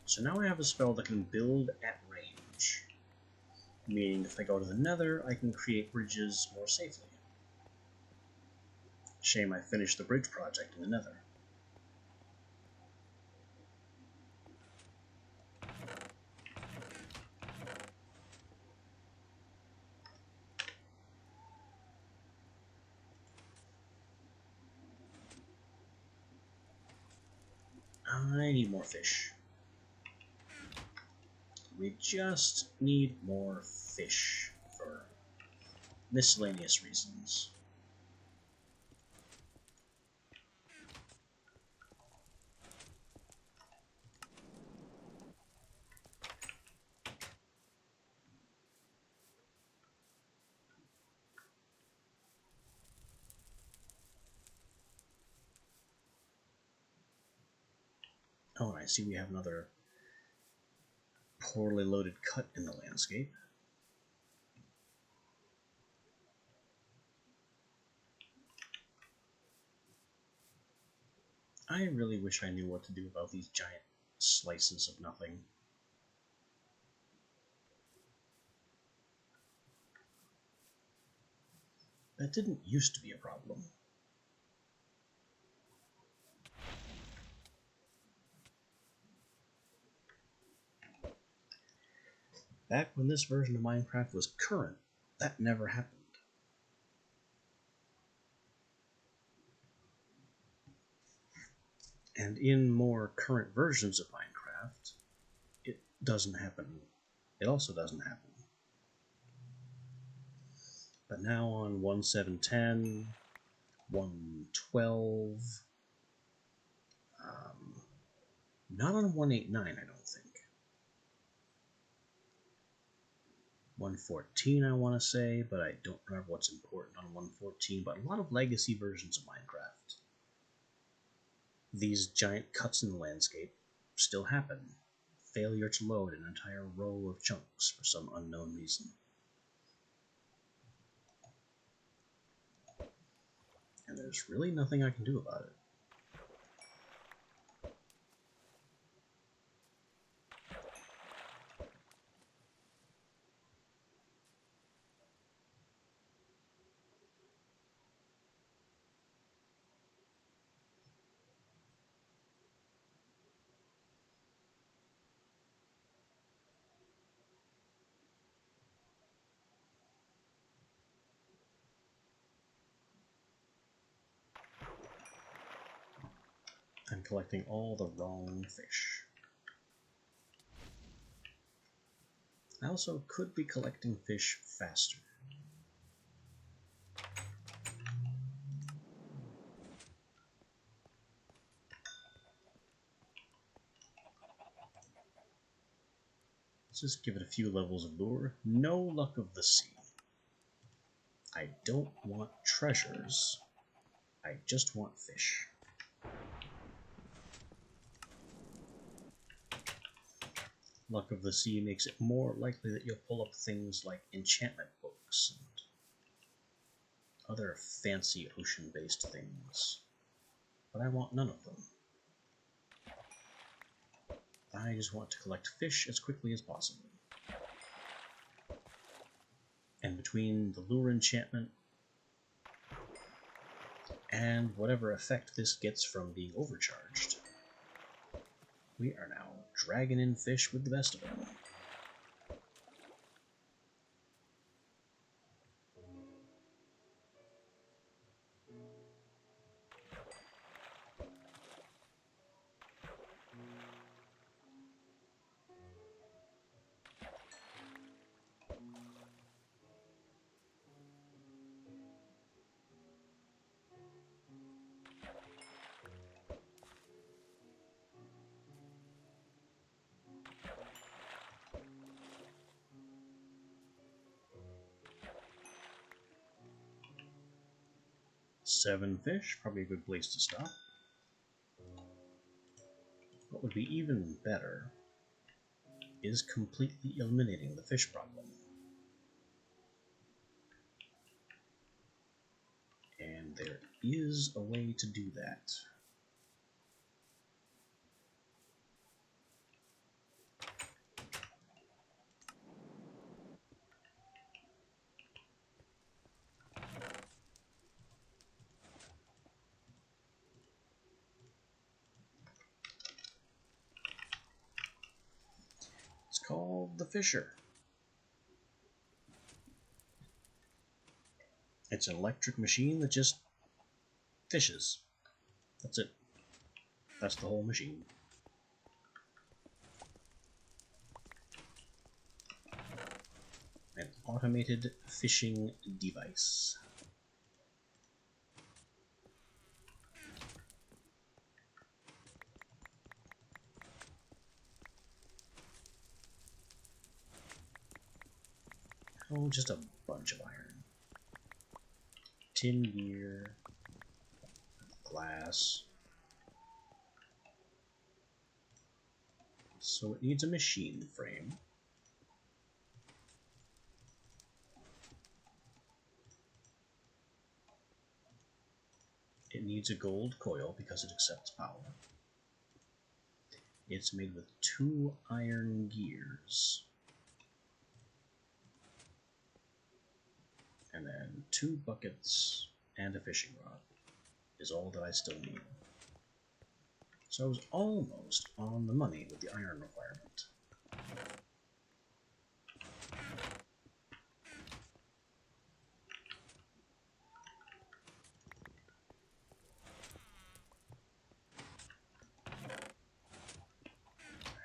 So now I have a spell that can build at range, meaning if I go to the Nether, I can create bridges more safely. Shame I finished the bridge project in the Nether. I need more fish. We just need more fish for miscellaneous reasons. Oh, and I see we have another poorly loaded cut in the landscape. I really wish I knew what to do about these giant slices of nothing. That didn't used to be a problem. Back when this version of Minecraft was current, that never happened. And in more current versions of Minecraft, it doesn't happen. It also doesn't happen. But now on 1.7.10, 1.12, not on 1.8.9, I don't think. 1.14, I want to say, but I don't remember what's important on 1.14, but a lot of legacy versions of Minecraft. These giant cuts in the landscape still happen. Failure to load an entire row of chunks for some unknown reason. And there's really nothing I can do about it. I'm collecting all the wrong fish. I also could be collecting fish faster. Let's just give it a few levels of lure. No luck of the sea. I don't want treasures. I just want fish. Luck of the sea makes it more likely that you'll pull up things like enchantment books and other fancy ocean-based things. But I want none of them. I just want to collect fish as quickly as possible. And between the lure enchantment and whatever effect this gets from being overcharged, we are now dragging in fish with the best of them. 7 fish, probably a good place to stop. What would be even better is completely eliminating the fish problem. And there is a way to do that. It's called the Fisher. It's an electric machine that just fishes. That's it. That's the whole machine. An automated fishing device. Oh, just a bunch of iron. Tin gear. Glass. So it needs a machine frame. It needs a gold coil because it accepts power. It's made with 2 iron gears. And then 2 buckets and a fishing rod is all that I still need. So I was almost on the money with the iron requirement.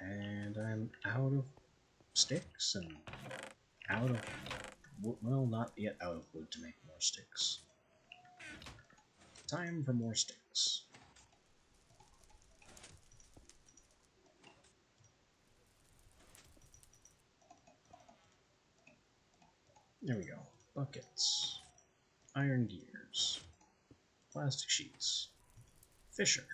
And I'm out of sticks and out of wood. Well, not yet out of wood to make more sticks. Time for more sticks. There we go. Buckets. Iron gears. Plastic sheets. Fisher.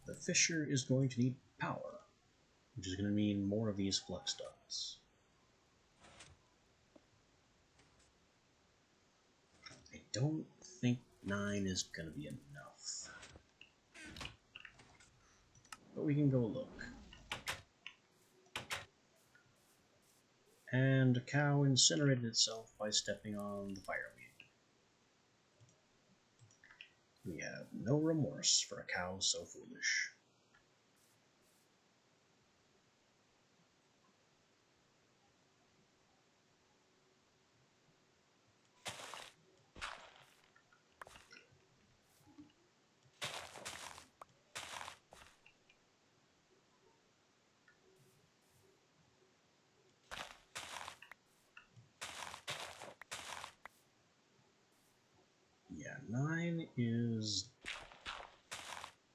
The Fisher is going to need power, which is going to mean more of these flux ducts. I don't think 9 is going to be enough. But we can go look. And a cow incinerated itself by stepping on the fireweed. We have no remorse for a cow so foolish. Yeah, 9 is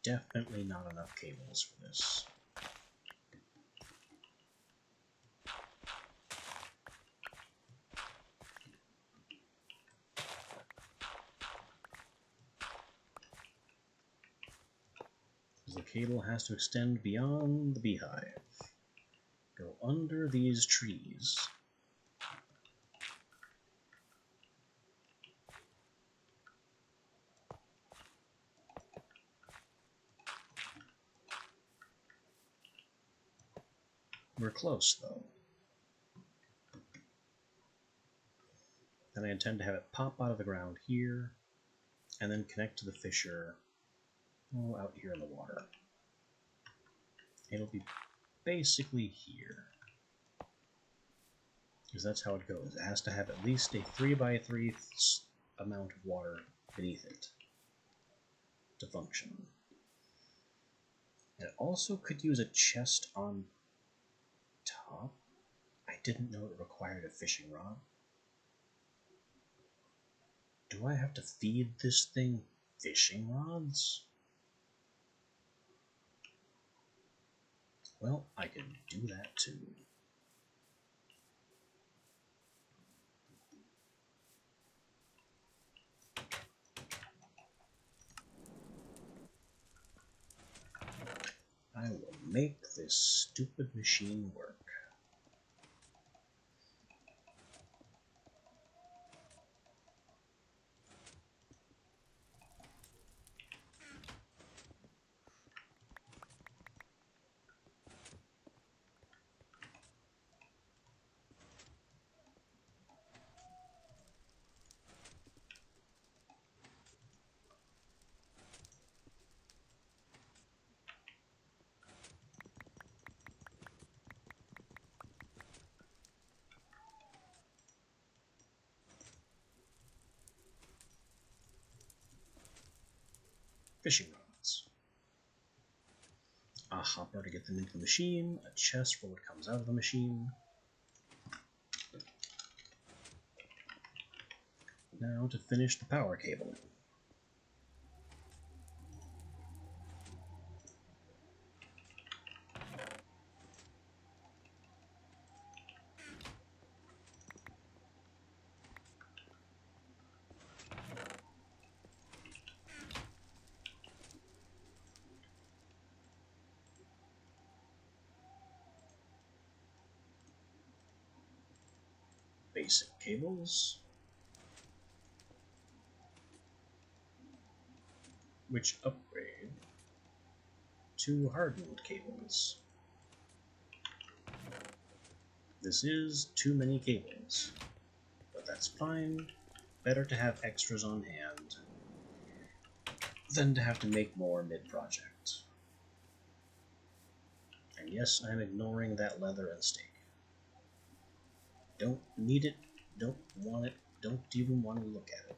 definitely not enough cables for this. The cable has to extend beyond the beehive. Go under these trees. We're close, though. And I intend to have it pop out of the ground here, and then connect to the Fisher, out here in the water. It'll be basically here. Because that's how it goes. It has to have at least a 3x3 amount of water beneath it to function. It also could use a chest on top. I didn't know it required a fishing rod. Do I have to feed this thing fishing rods? Well, I can do that too. make this stupid machine work. Fishing rods. A hopper to get them into the machine, a chest for what comes out of the machine. Now to finish the power cable. Basic cables, which upgrade to hardened cables. This is too many cables, but that's fine. Better to have extras on hand than to have to make more mid-project. And yes, I'm ignoring that leather and steak. Don't need it, don't want it, don't even want to look at it.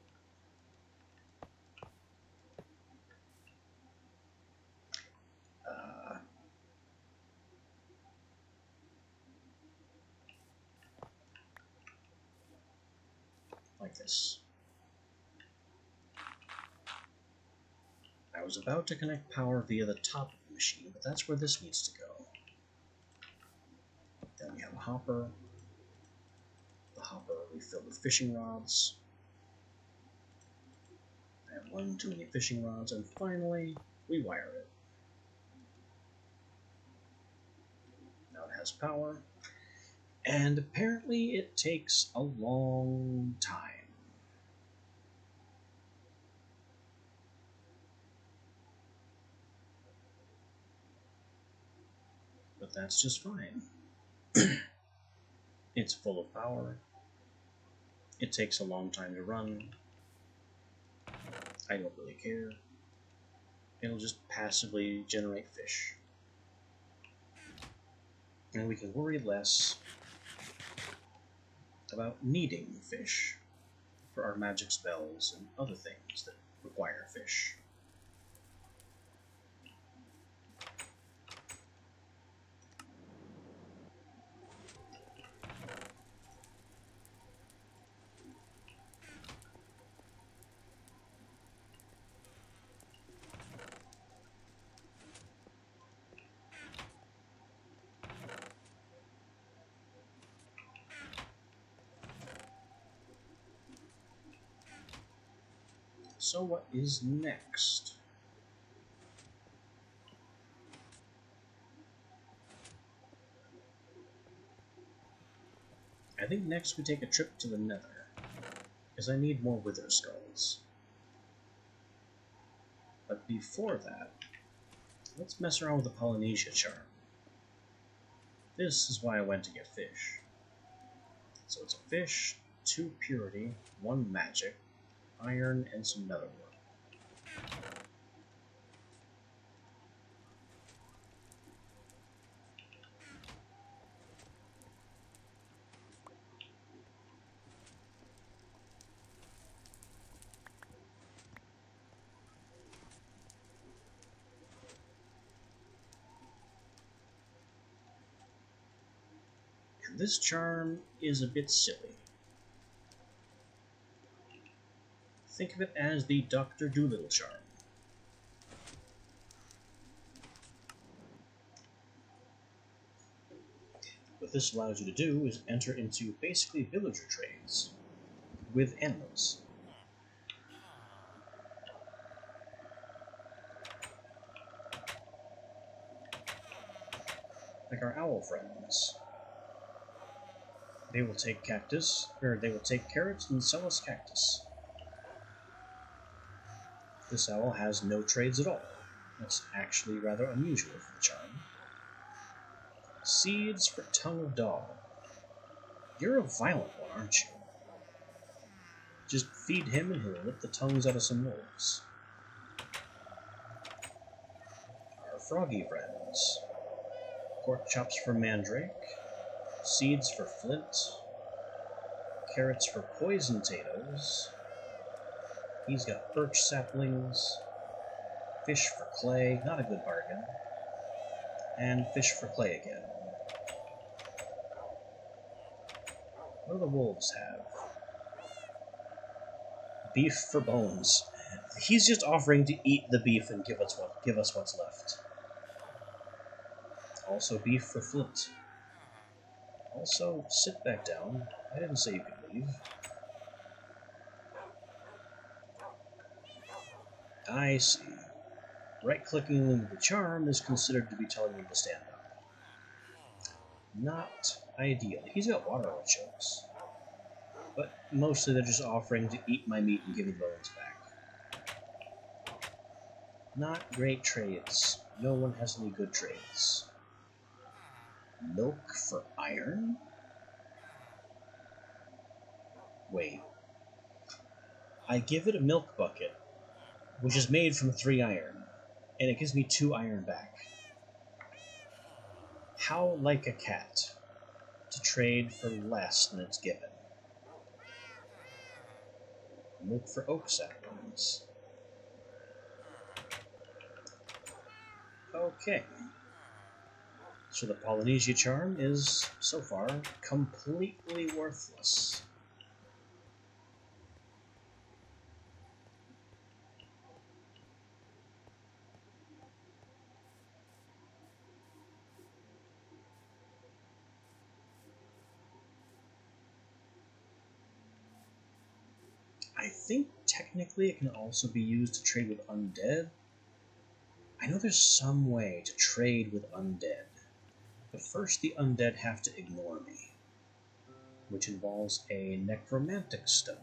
Like this. I was about to connect power via the top of the machine, but that's where this needs to go. Then we have a hopper. The hopper we fill with fishing rods. I have one too many fishing rods, and finally, we wire it. Now it has power, and apparently it takes a long time. But that's just fine. It's full of power. It takes a long time to run. I don't really care. It'll just passively generate fish. And we can worry less about needing fish for our magic spells and other things that require fish. So what is next? I think next we take a trip to the Nether, because I need more Wither Skulls. But before that, let's mess around with the Polynesia charm. This is why I went to get fish. So it's a fish, 2 purity, 1 magic, iron, and some netherwork. And this charm is a bit silly. Think of it as the Dr. Dolittle charm. What this allows you to do is enter into basically villager trades with animals. like our owl friends. They will take they will take carrots and sell us cactus. This owl has no trades at all. That's actually rather unusual for the charm. Seeds for Tongue of Dog. You're a violent one, aren't you? Just feed him and he'll rip the tongues out of some wolves. Our froggy friends. Pork chops for Mandrake. Seeds for Flint. Carrots for Poison Potatoes. He's got birch saplings. Fish for Clay, not a good bargain. And fish for Clay again. What do the wolves have? Beef for Bones. He's just offering to eat the beef and give us what's left. Also beef for Flint. Also, sit back down. I didn't say you could leave. I see. Right-clicking with the charm is considered to be telling him to stand up. Not ideal. He's got water artichokes. But mostly they're just offering to eat my meat and give me bones back. Not great trades. No one has any good trades. Milk for iron? Wait. I give it a milk bucket, which is made from 3 iron, and it gives me 2 iron back. How like a cat to trade for less than it's given. Milk for oak saplings. Okay. So the Polynesia charm is, so far, completely worthless. I think technically it can also be used to trade with undead. I know there's some way to trade with undead, but first the undead have to ignore me, which involves a necromantic stone.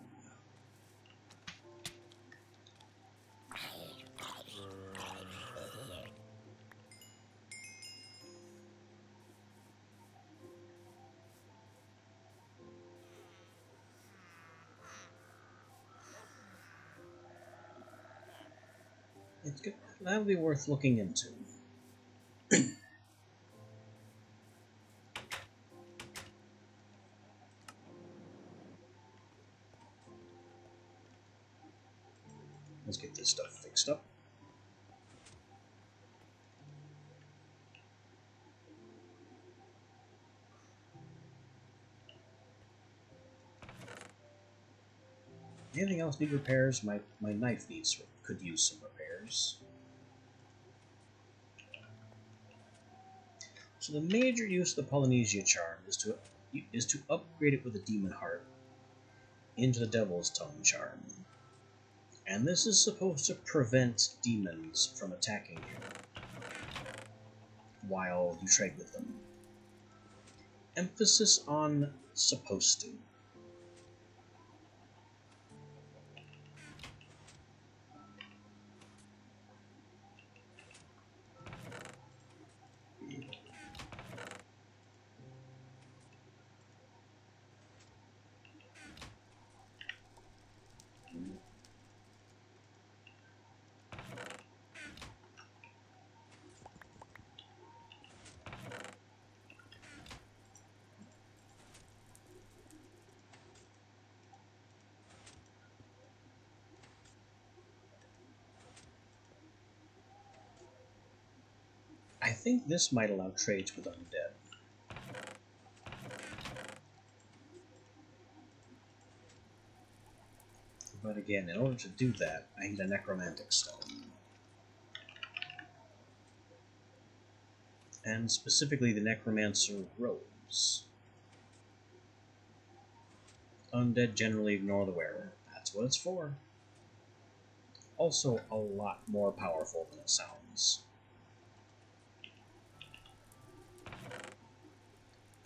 It's good. That'll be worth looking into. Let's get this stuff fixed up. Anything else need repairs? My knife could use some repairs. So the major use of the Polynesia charm is to upgrade it with a demon heart into the Devil's Tongue charm. And this is supposed to prevent demons from attacking you while you trade with them. Emphasis on supposed to. I think this might allow trades with undead. But again, in order to do that, I need a necromantic stone. And specifically the necromancer robes. Undead generally ignore the wearer. That's what it's for. Also, a lot more powerful than it sounds.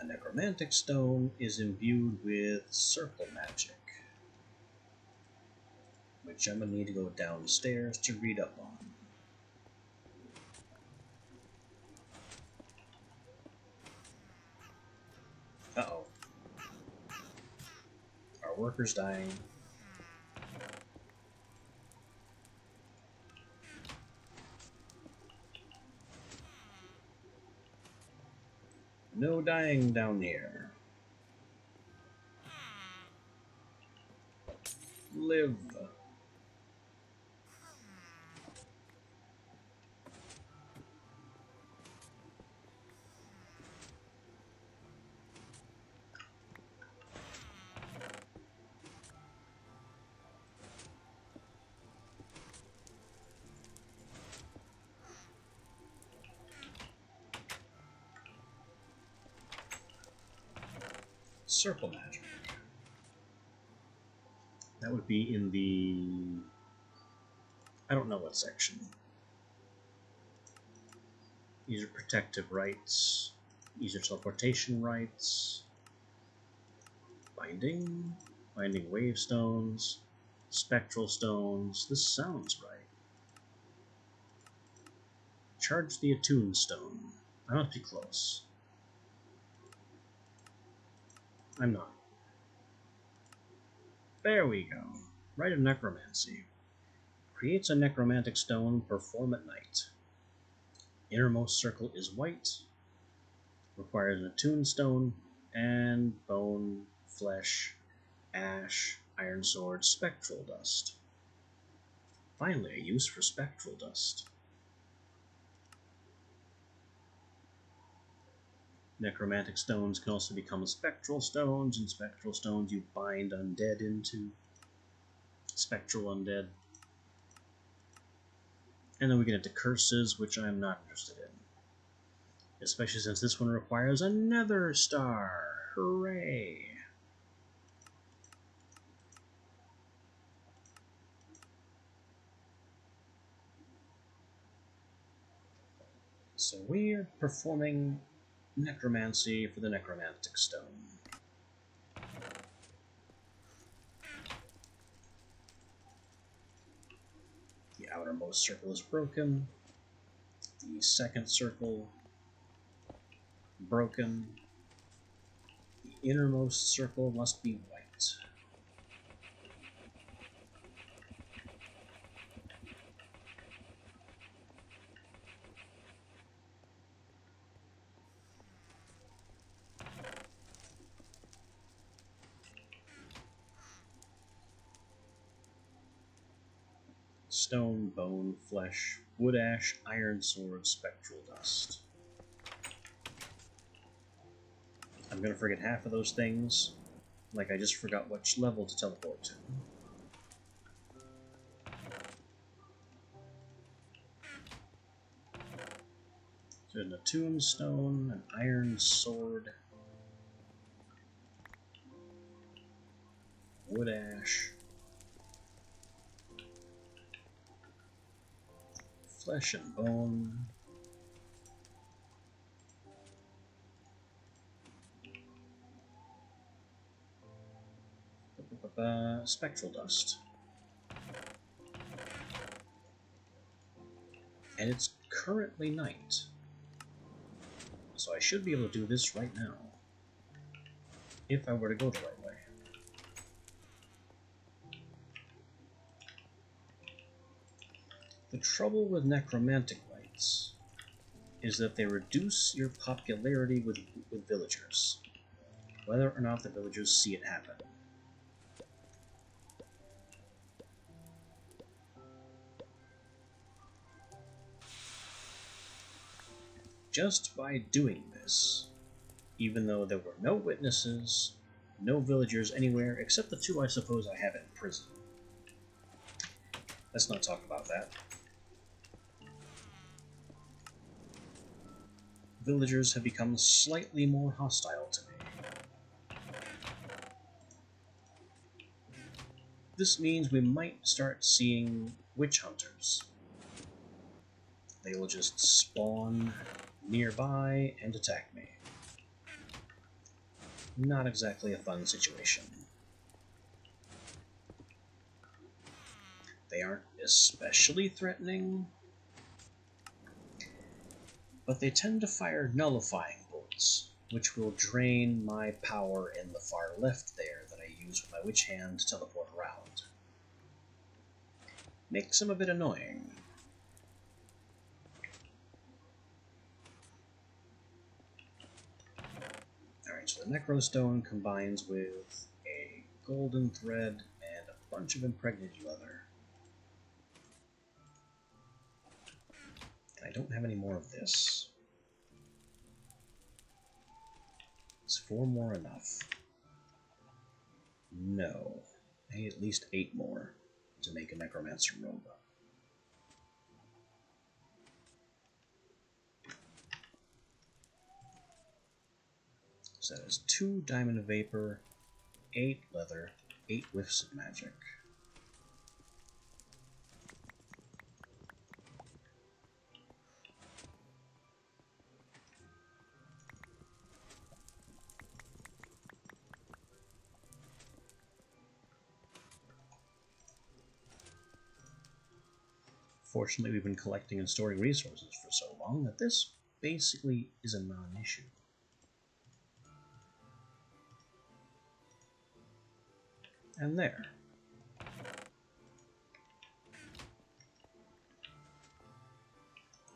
A necromantic stone is imbued with circle magic, which I'm going to need to go downstairs to read up on. Uh-oh. Our worker's dying. No dying down here. Live. Circle magic. That would be in the... I don't know what section. These are protective rights. These are teleportation rights. Binding. Binding wave stones. Spectral stones. This sounds right. Charge the Attune Stone. I must be close. I'm not. There we go. Rite of Necromancy. Creates a necromantic stone, perform at night. Innermost circle is white. Requires an Attune Stone, and bone, flesh, ash, iron sword, spectral dust. Finally, a use for spectral dust. Necromantic stones can also become spectral stones, and spectral stones you bind undead into. Spectral undead. And then we get into curses, which I'm not interested in. Especially since this one requires a nether star. Hooray! So we're performing necromancy for the necromantic stone. The outermost circle is broken. The second circle broken. The innermost circle must be white. Stone, bone, flesh, wood ash, iron sword, spectral dust. I'm gonna forget half of those things, like I just forgot which level to teleport to. There's an Attune Stone, an iron sword, wood ash, flesh and bone, spectral dust. And it's currently night, so I should be able to do this right now, if I were to go the right way. The trouble with necromantic rites is that they reduce your popularity with villagers, whether or not the villagers see it happen. Just by doing this, even though there were no witnesses, no villagers anywhere, except the two I suppose I have in prison. Let's not talk about that. Villagers have become slightly more hostile to me. This means we might start seeing witch hunters. They will just spawn nearby and attack me. Not exactly a fun situation. They aren't especially threatening, but they tend to fire nullifying bolts, which will drain my power in the far left there that I use with my witch hand to teleport around. Makes them a bit annoying. Alright, so the Necrostone combines with a golden thread and a bunch of impregnated leather. And I don't have any more of this. Is 4 more enough? No. I need at least 8 more to make a Necromancer robe. So that is 2 diamond vapor, 8 leather, 8 whiffs of magic. Fortunately, we've been collecting and storing resources for so long that this basically is a non-issue. And there.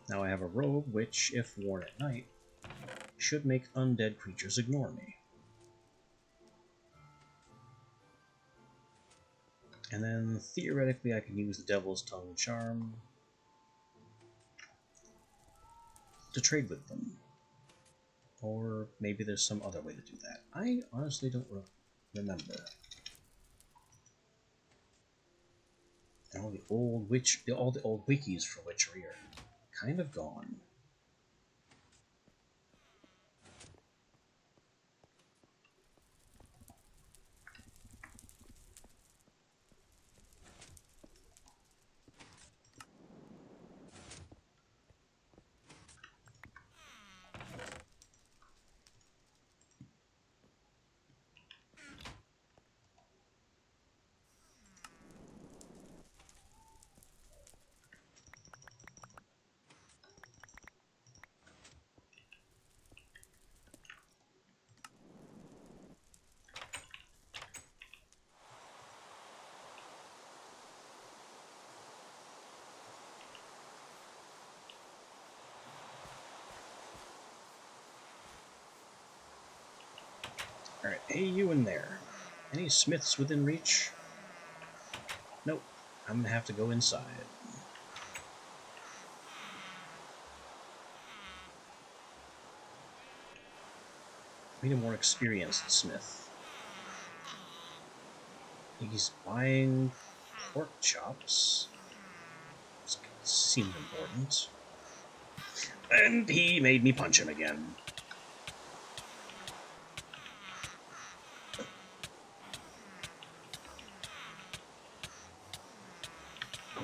Now I have a robe which, if worn at night, should make undead creatures ignore me. And then, theoretically, I can use the Devil's Tongue charm to trade with them. Or maybe there's some other way to do that. I honestly don't remember. And all the old wikis for witchery are kind of gone. Alright, hey you in there. Any smiths within reach? Nope. I'm gonna have to go inside. We need a more experienced smith. He's buying pork chops. Seemed important. And he made me punch him again.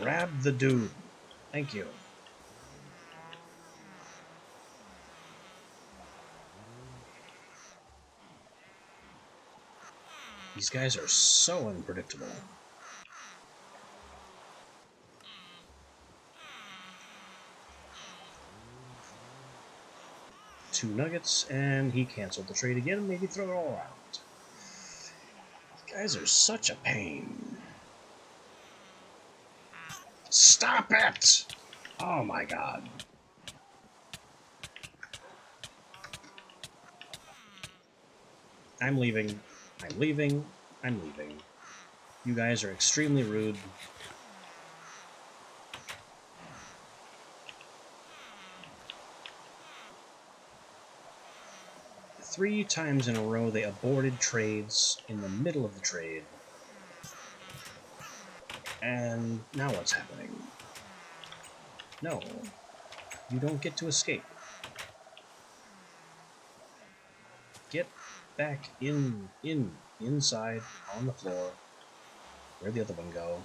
Grab the dude. Thank you. These guys are so unpredictable. Two nuggets, and he canceled the trade again, maybe throw it all around. These guys are such a pain. Stop it! Oh my god. I'm leaving. I'm leaving. I'm leaving. You guys are extremely rude. Three times in a row they aborted trades in the middle of the trade. And now what's happening? No. You don't get to escape. Get back inside, on the floor. Where'd the other one go?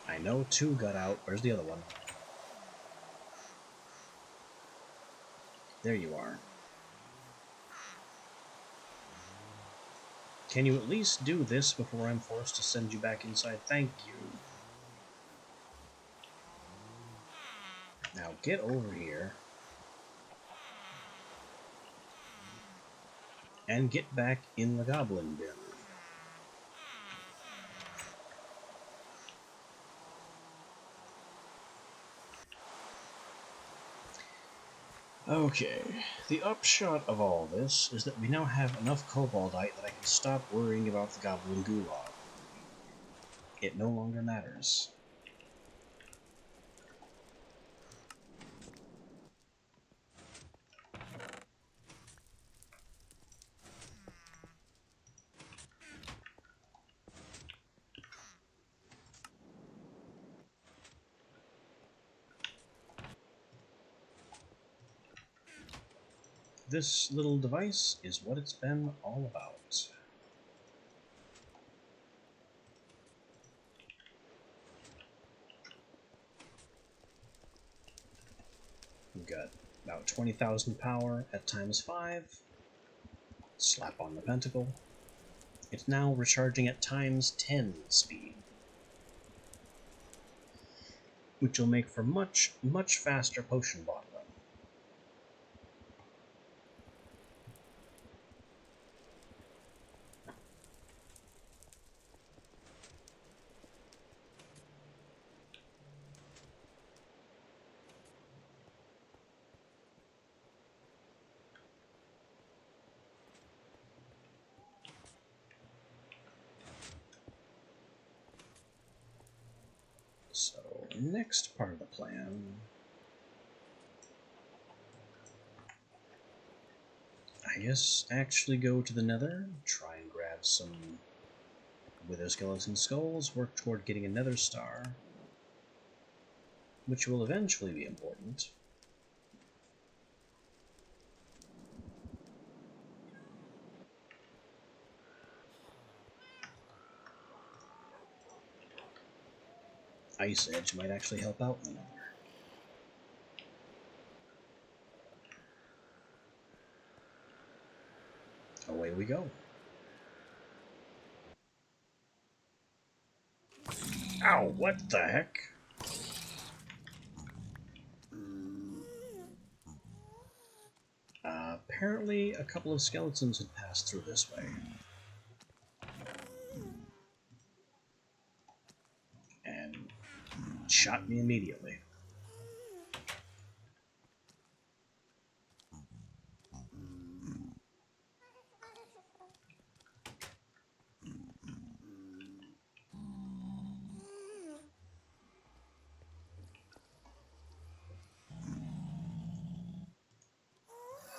I know 2 got out. Where's the other one? There you are. Can you at least do this before I'm forced to send you back inside? Thank you. Now get over here. And get back in the goblin bin. Okay, the upshot of all this is that we now have enough cobaldite that I can stop worrying about the goblin gulag. It no longer matters. This little device is what it's been all about. We've got about 20,000 power at times 5. Slap on the pentacle. It's now recharging at times 10 speed, which will make for much, much faster potion bottling. So, next part of the plan, I guess actually go to the Nether, try and grab some Wither Skeleton Skulls, work toward getting a Nether Star, which will eventually be important. Ice Edge might actually help out in the Nether. Away we go. Ow, what the heck? Apparently a couple of skeletons had passed through this way. And shot me immediately.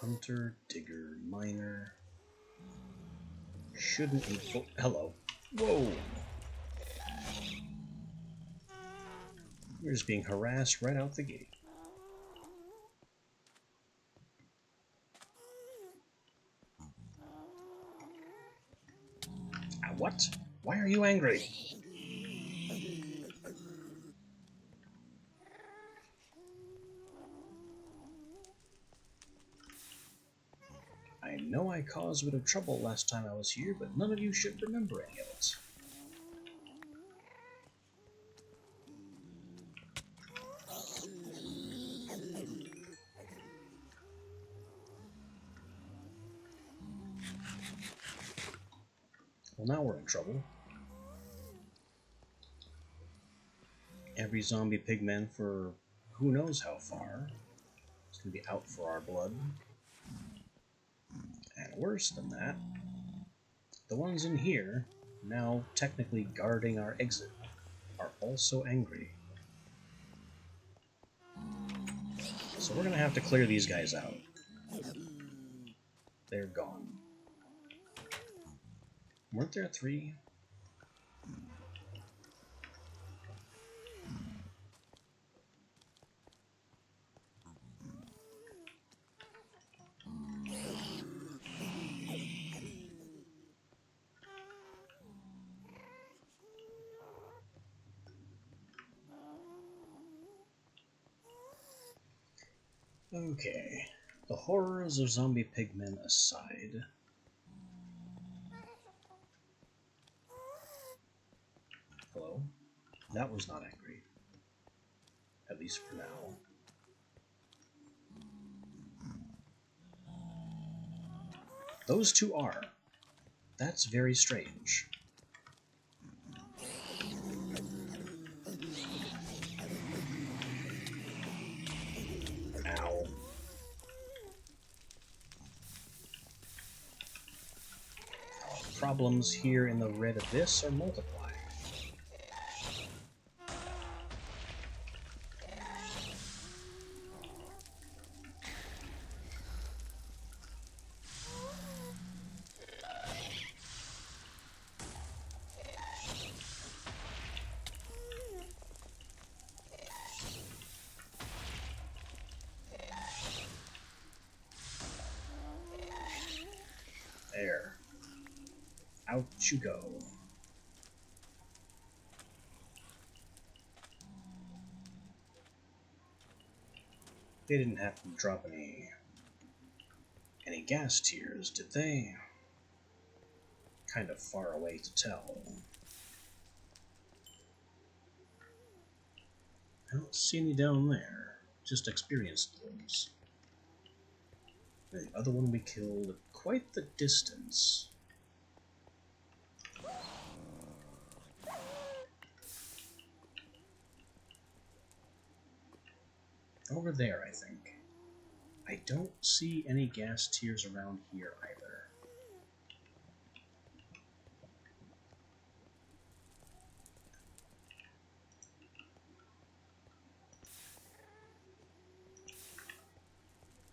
Hunter, digger, miner. Shouldn't equal. Hello. Whoa! We're just being harassed right out the gate. What? Why are you angry? I know I caused a bit of trouble last time I was here, but none of you should remember any of it. Well, now we're in trouble. Every zombie pigman for who knows how far is going to be out for our blood. And worse than that, the ones in here, now technically guarding our exit, are also angry. So we're going to have to clear these guys out. They're gone. Weren't there 3? Okay, the horrors of zombie pigmen aside, That was not angry. At least for now. Those two are. That's very strange. Ow. Problems here in the red abyss are multiplying. There. Out you go. They didn't have to drop any gas tiers, did they? Kind of far away to tell. I don't see any down there. Just experienced ones. The other one we killed at quite the distance. Over there, I think. I don't see any gas tiers around here either.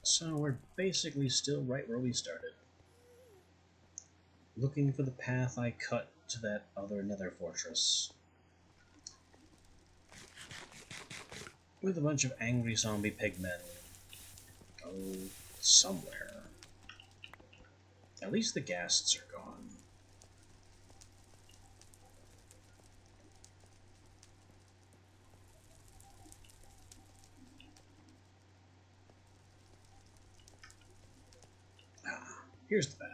So we're basically still right where we started. Looking for the path I cut to that other nether fortress. With a bunch of angry zombie pigmen. Oh, somewhere. At least the ghasts are gone. Ah, here's the path.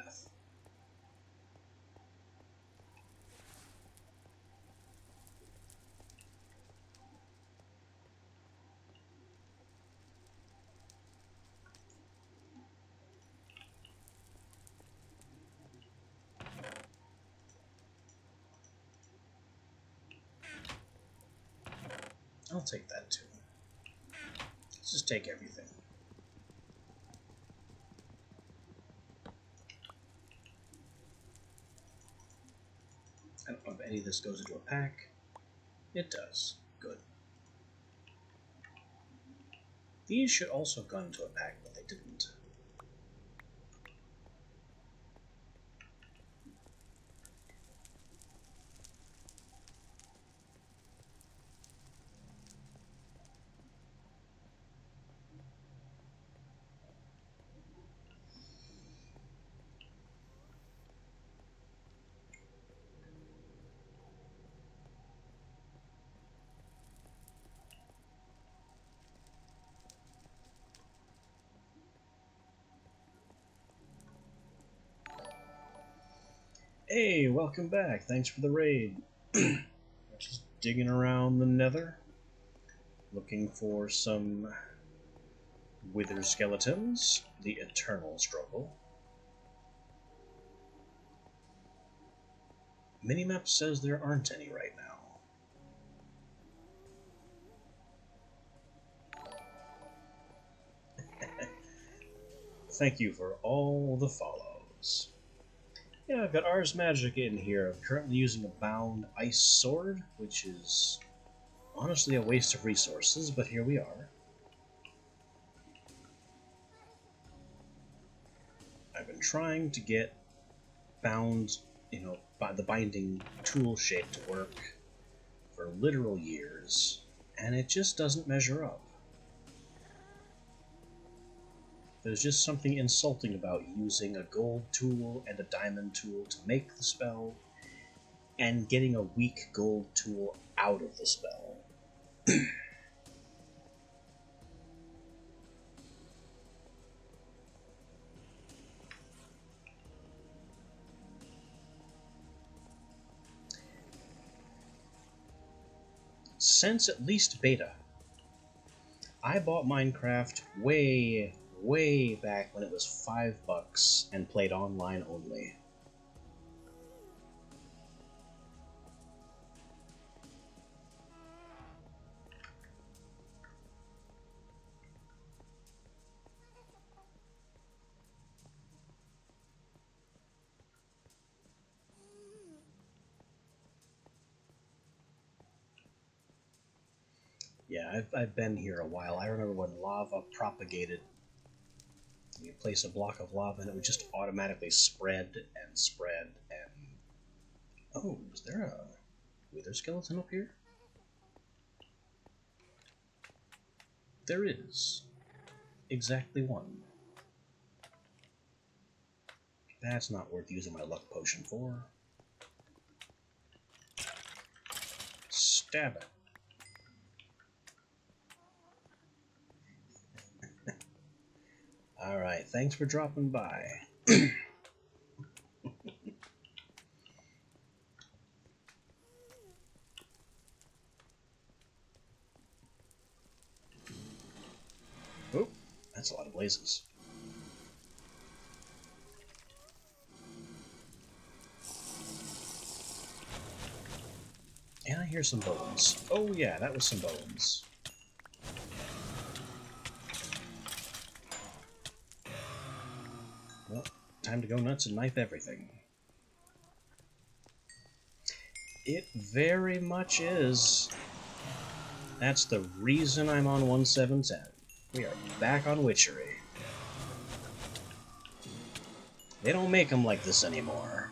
I'll take that too. Let's just take everything. I don't know if any of this goes into a pack. It does. Good. These should also have gone into a pack, but they didn't. Hey, welcome back. Thanks for the raid. Just digging around the nether. Looking for some wither skeletons. The eternal struggle. Minimap says there aren't any right now. Thank you for all the follows. Yeah, I've got Ars Magica in here. I'm currently using a bound ice sword, which is honestly a waste of resources, but here we are. I've been trying to get bound, by the binding tool shape to work for literal years, and it just doesn't measure up. There's just something insulting about using a gold tool and a diamond tool to make the spell, and getting a weak gold tool out of the spell. since at least beta. I bought Minecraft way, way back when it was $5 and played online only. Yeah, I've been here a while. I remember when lava propagated. You place a block of lava and it would just automatically spread and spread and... Oh, is there a wither skeleton up here? There is. Exactly one. That's not worth using my luck potion for. Stab it. Alright, thanks for dropping by. Oh, that's a lot of blazes. And I hear some bones. Oh yeah, that was some bones. Well, time to go nuts and knife everything. It very much is. That's the reason I'm on 1710. We are back on Witchery. They don't make them like this anymore.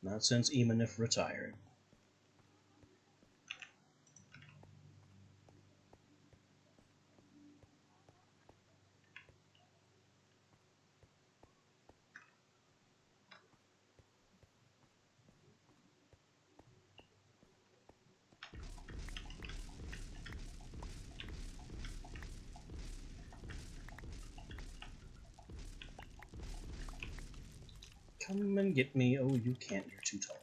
Not since Emanif retired. Come and get me. Oh, you can't. You're too tall.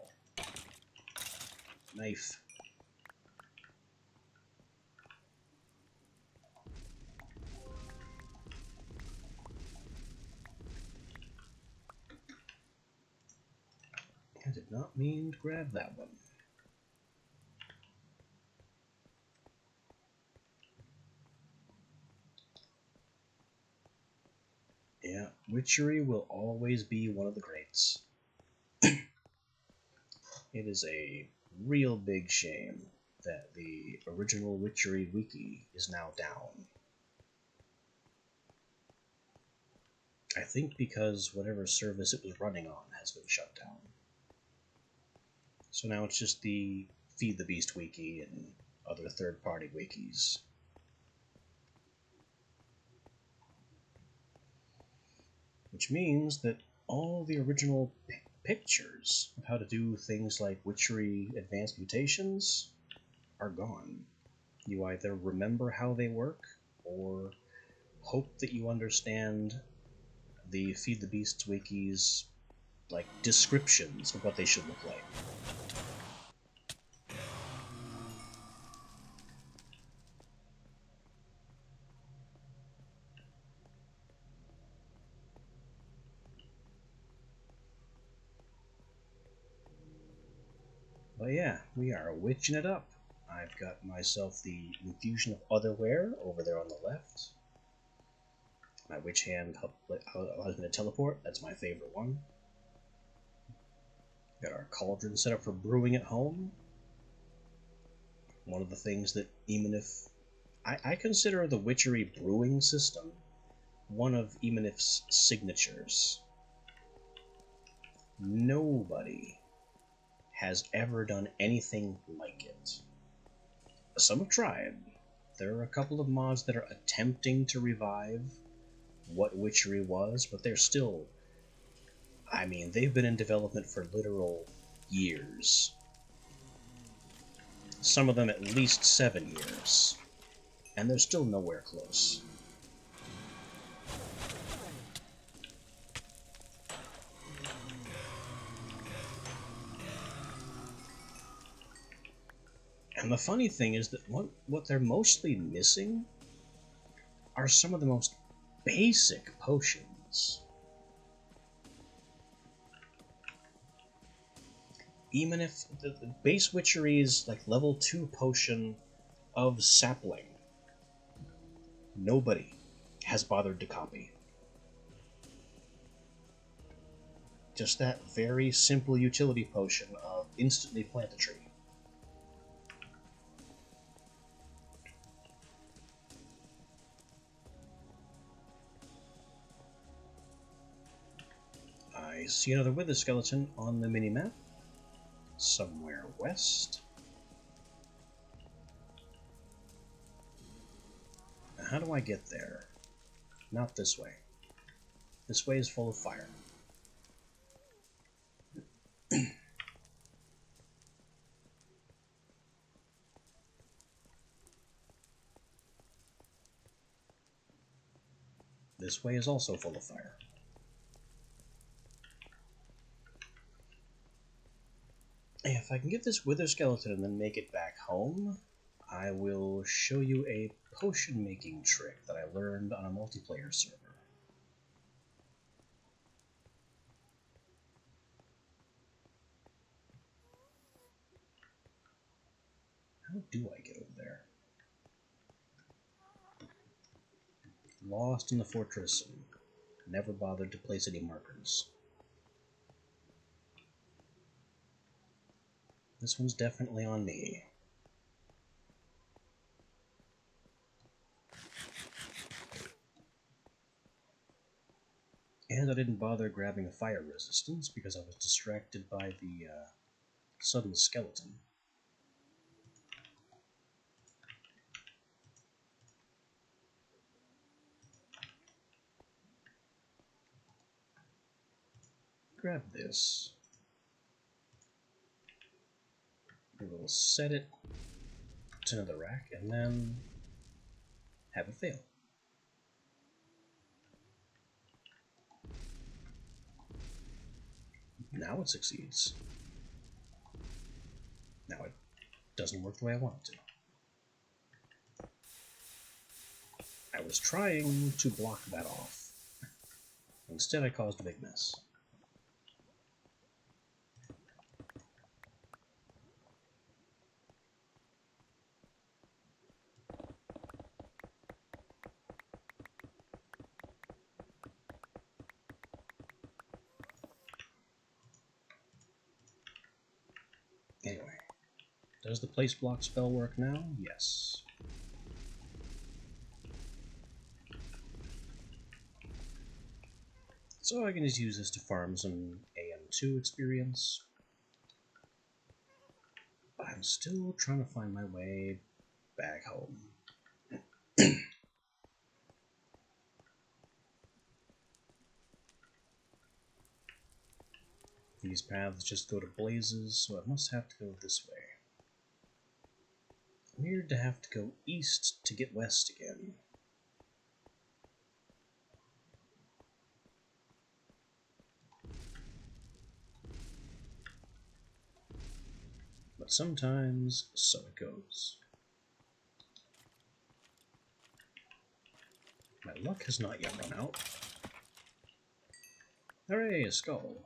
Knife. I did not mean to grab that one. Yeah, Witchery will always be one of the greats. It is a real big shame that the original Witchery wiki is now down. I think because whatever service it was running on has been shut down. So now it's just the Feed the Beast wiki and other third-party wikis. Which means that all the original pictures of how to do things like Witchery Advanced Mutations are gone. You either remember how they work, or hope that you understand the Feed the Beasts wiki's like descriptions of what they should look like. But yeah, we are witching it up. I've got myself the Infusion of Otherware over there on the left. My Witch Hand allows me to teleport. That's my favorite one. Got our cauldron set up for brewing at home. One of the things that Emanif... I consider the Witchery brewing system one of Emanif's signatures. Nobody has ever done anything like it. Some have tried. There are a couple of mods that are attempting to revive what Witchery was, but they're still... I mean, they've been in development for literal years. Some of them at least 7 years. And they're still nowhere close. And the funny thing is that what they're mostly missing are some of the most basic potions. Even if the base witchery is like level 2 potion of sapling, nobody has bothered to copy. Just that very simple utility potion of instantly plant a tree. I see another wither skeleton on the minimap. Somewhere west. Now, how do I get there? Not this way. This way is full of fire. This way is also full of fire. If I can get this wither skeleton and then make it back home, I will show you a potion making trick that I learned on a multiplayer server. How do I get over there? Lost in the fortress and never bothered to place any markers. This one's definitely on me. And I didn't bother grabbing a fire resistance because I was distracted by the sudden skeleton. Grab this. We will set it to another rack and then have it fail. Now it succeeds. Now it doesn't work the way I want it to. I was trying to block that off. Instead, I caused a big mess. Anyway, does the place block spell work now? Yes. So I can just use this to farm some AM2 experience. But I'm still trying to find my way back home. These paths just go to blazes, so I must have to go this way. Weird to have to go east to get west again. But sometimes, so it goes. My luck has not yet run out. Hooray, a skull.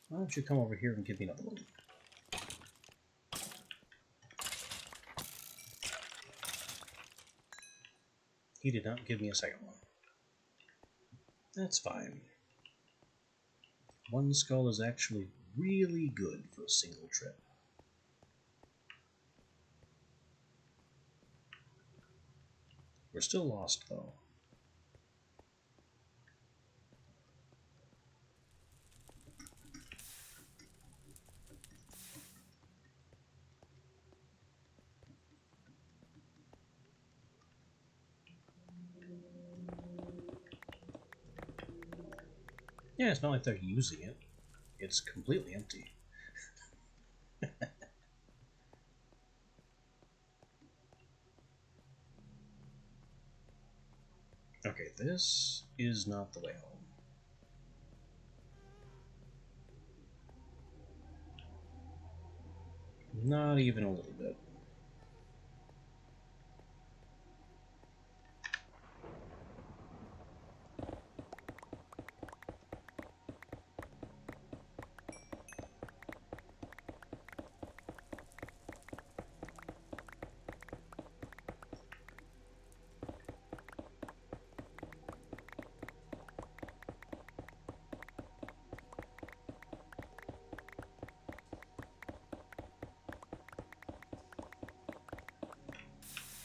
Why don't you come over here and give me another one? He did not give me a second one. That's fine. One skull is actually really good for a single trip. We're still lost, though. Yeah, it's not like they're using it. It's completely empty. Okay. Okay, this is not the way home. Not even a little bit.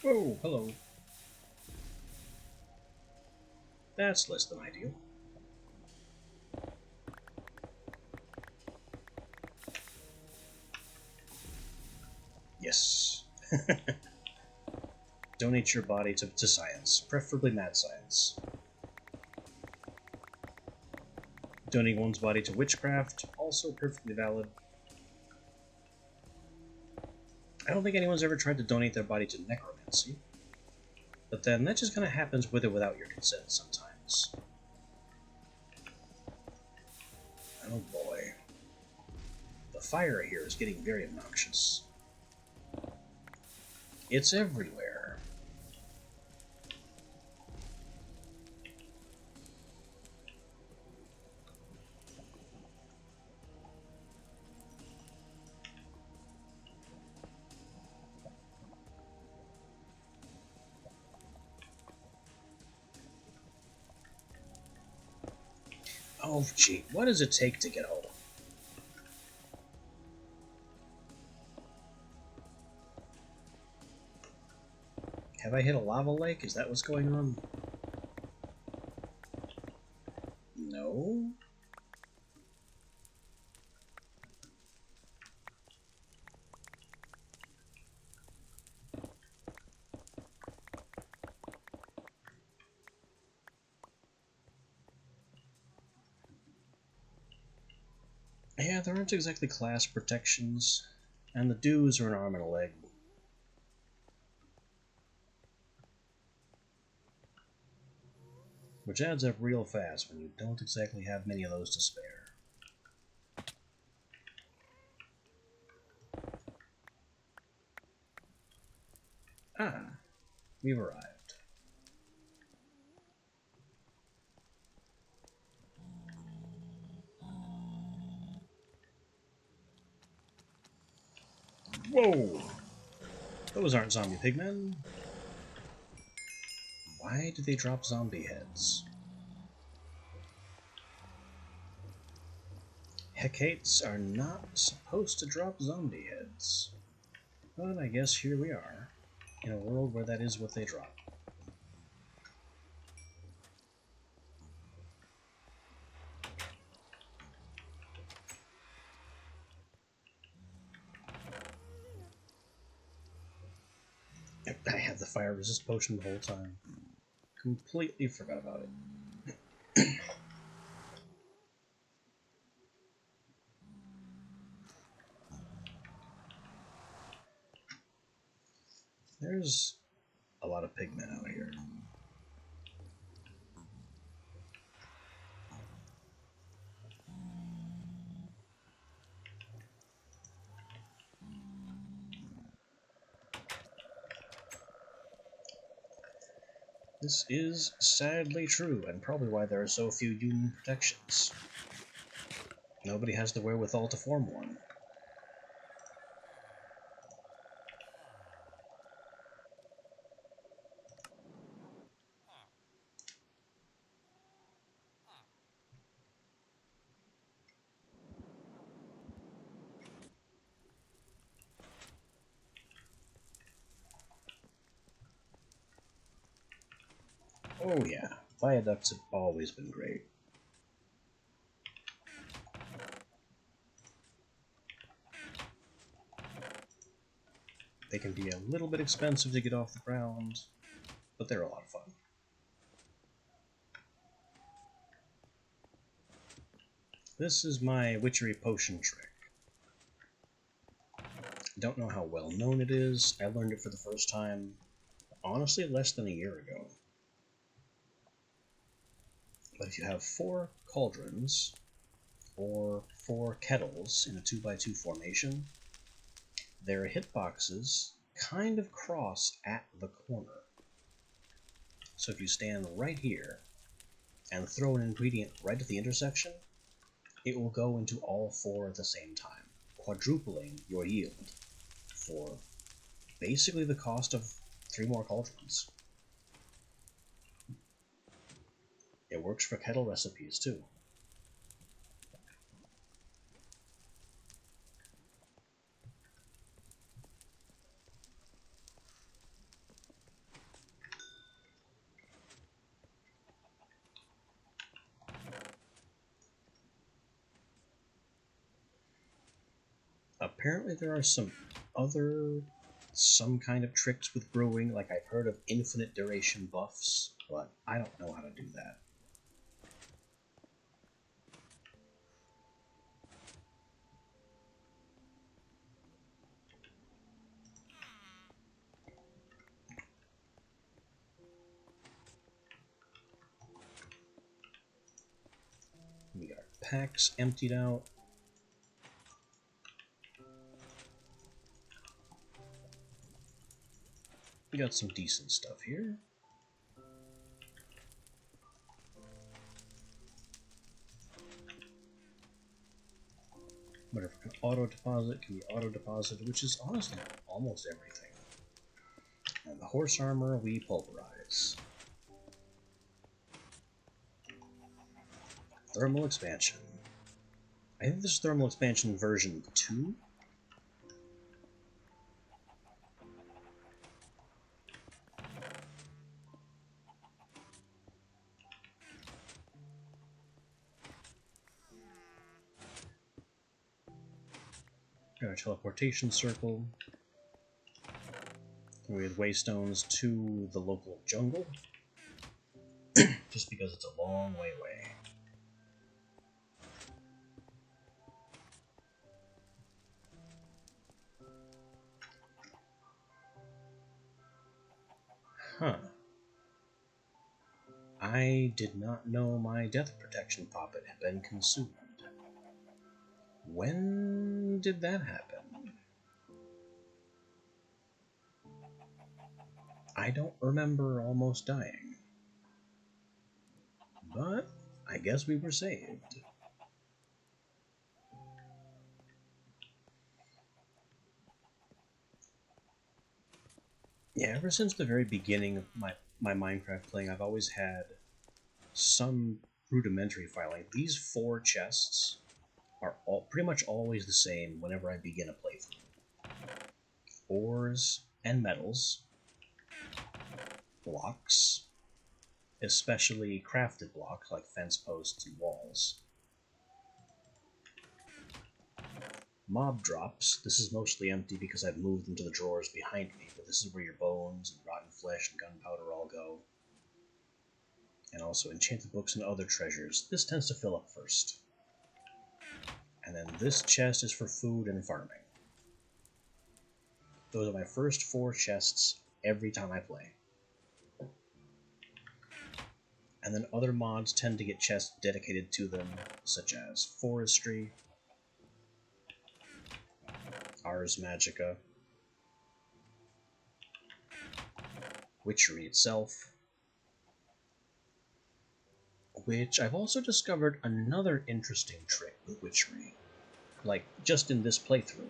Oh, hello. That's less than ideal. Yes. Donate your body to science, preferably mad science. Donating one's body to witchcraft, also perfectly valid. I don't think anyone's ever tried to donate their body to necromancy. But then that just kind of happens with or without your consent sometimes. Oh boy. The fire here is getting very obnoxious. It's everywhere. Oh gee, what does it take to get home? Have I hit a lava lake? Is that what's going on? No? Yeah, there aren't exactly class protections, and the dues are an arm and a leg. Which adds up real fast when you don't exactly have many of those to spare. Ah, we've arrived. Whoa! Those aren't zombie pigmen. Why do they drop zombie heads? Hecates are not supposed to drop zombie heads. But I guess here we are, in a world where that is what they drop. I had the fire resist potion the whole time. Completely forgot about it. There's a lot of pigmen out here. This is sadly true, and probably why there are so few human protections. Nobody has the wherewithal to form one. Oh yeah, viaducts have always been great. They can be a little bit expensive to get off the ground, but they're a lot of fun. This is my witchery potion trick. Don't know how well known it is. I learned it for the first time, honestly, less than a year ago. But if you have 4 cauldrons, or 4 kettles in a 2x2 formation, their hitboxes kind of cross at the corner. So if you stand right here and throw an ingredient right at the intersection, it will go into all 4 at the same time, quadrupling your yield for basically the cost of 3 more cauldrons. It works for kettle recipes too. Apparently there are some kind of tricks with brewing, like I've heard of infinite duration buffs, but I don't know how to do that. We got our packs emptied out. We got some decent stuff here. Whatever can auto-deposit can be auto-deposited, which is honestly almost everything. And the horse armor we pulverize. Thermal expansion. I think this is thermal expansion version 2. Got our teleportation circle. With waystones to the local jungle. Just because it's a long way away. Huh. I did not know my death protection poppet had been consumed. When did that happen? I don't remember almost dying. But I guess we were saved. Yeah, ever since the very beginning of my Minecraft playing, I've always had some rudimentary filing. These 4 chests are all pretty much always the same whenever I begin a playthrough. Ores and metals, blocks, especially crafted blocks like fence posts and walls. Mob drops. This is mostly empty because I've moved them to the drawers behind me, but this is where your bones and rotten flesh and gunpowder all go. And also enchanted books and other treasures. This tends to fill up first. And then this chest is for food and farming. Those are my first 4 chests every time I play. And then other mods tend to get chests dedicated to them, such as Forestry, Ars Magica, Witchery itself, which I've also discovered another interesting trick with Witchery, like just in this playthrough,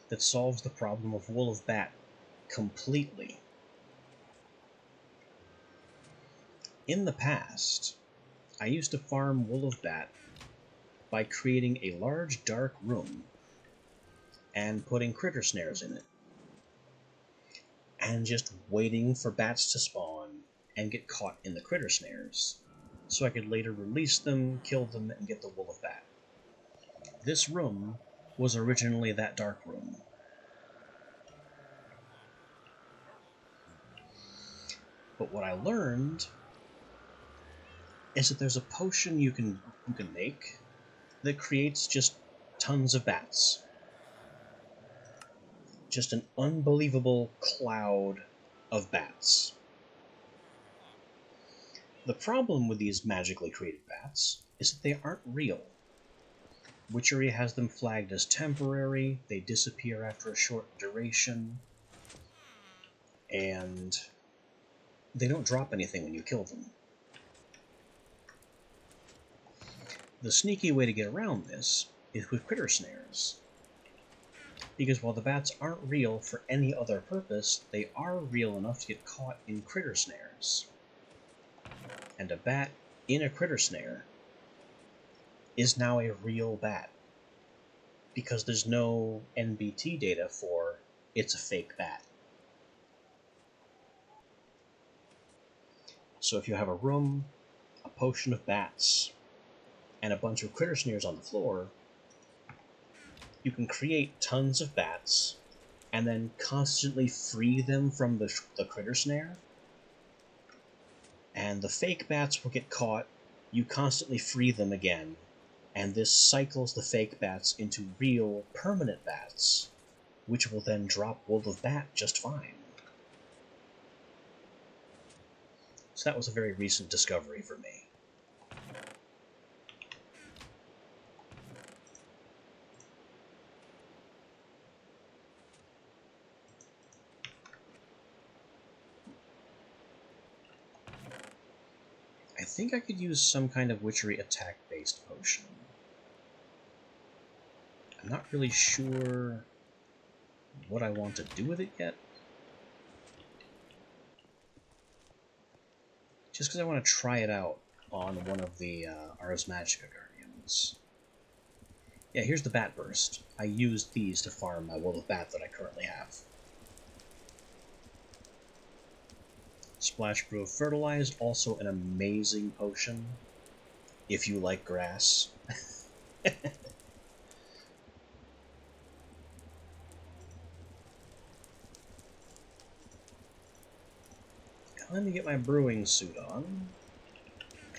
that solves the problem of Wool of Bat completely. In the past, I used to farm Wool of Bat by creating a large dark room and putting critter snares in it, and just waiting for bats to spawn and get caught in the critter snares, so I could later release them, kill them, and get the Wool of Bat. This room was originally that dark room. But what I learned is that there's a potion you can make that creates just tons of bats. Just an unbelievable cloud of bats. The problem with these magically created bats is that they aren't real. Witchery has them flagged as temporary, they disappear after a short duration, and they don't drop anything when you kill them. The sneaky way to get around this is with critter snares. Because while the bats aren't real for any other purpose, they are real enough to get caught in critter snares. And a bat in a critter snare is now a real bat, because there's no NBT data for it's a fake bat. So if you have a room, a potion of bats, and a bunch of critter snares on the floor, you can create tons of bats and then constantly free them from the critter snare. And the fake bats will get caught, you constantly free them again, and this cycles the fake bats into real, permanent bats, which will then drop Wool of Bat just fine. So that was a very recent discovery for me. I think I could use some kind of witchery attack-based potion. I'm not really sure what I want to do with it yet. Just because I want to try it out on one of the Ars Magica Guardians. Yeah, here's the Bat Burst. I used these to farm my Wool of Bat that I currently have. Splash Brew of Fertilized, also an amazing potion, if you like grass. Let me get my brewing suit on,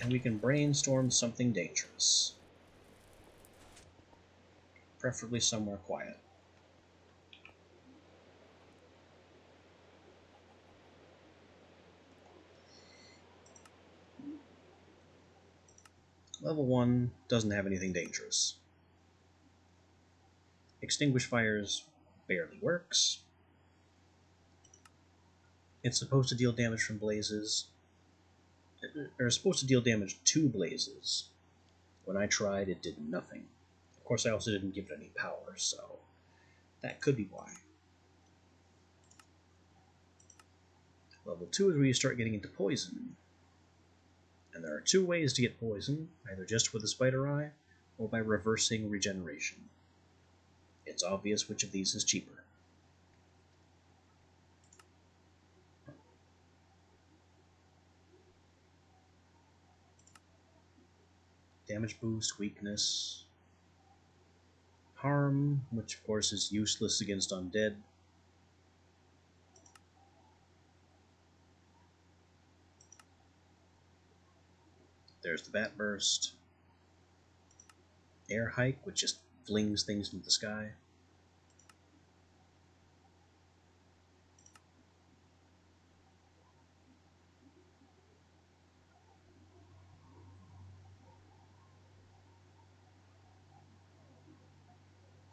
and we can brainstorm something dangerous. Preferably somewhere quiet. Level 1 doesn't have anything dangerous. Extinguish Fires barely works. It's supposed to deal damage from blazes, or supposed to deal damage to blazes. When I tried, it did nothing. Of course, I also didn't give it any power, so that could be why. Level 2 is where you start getting into poison. And there are two ways to get poison, either just with a spider eye, or by reversing regeneration. It's obvious which of these is cheaper. Damage boost, weakness, harm, which of course is useless against undead. There's the Bat Burst. Air Hike, which just flings things into the sky.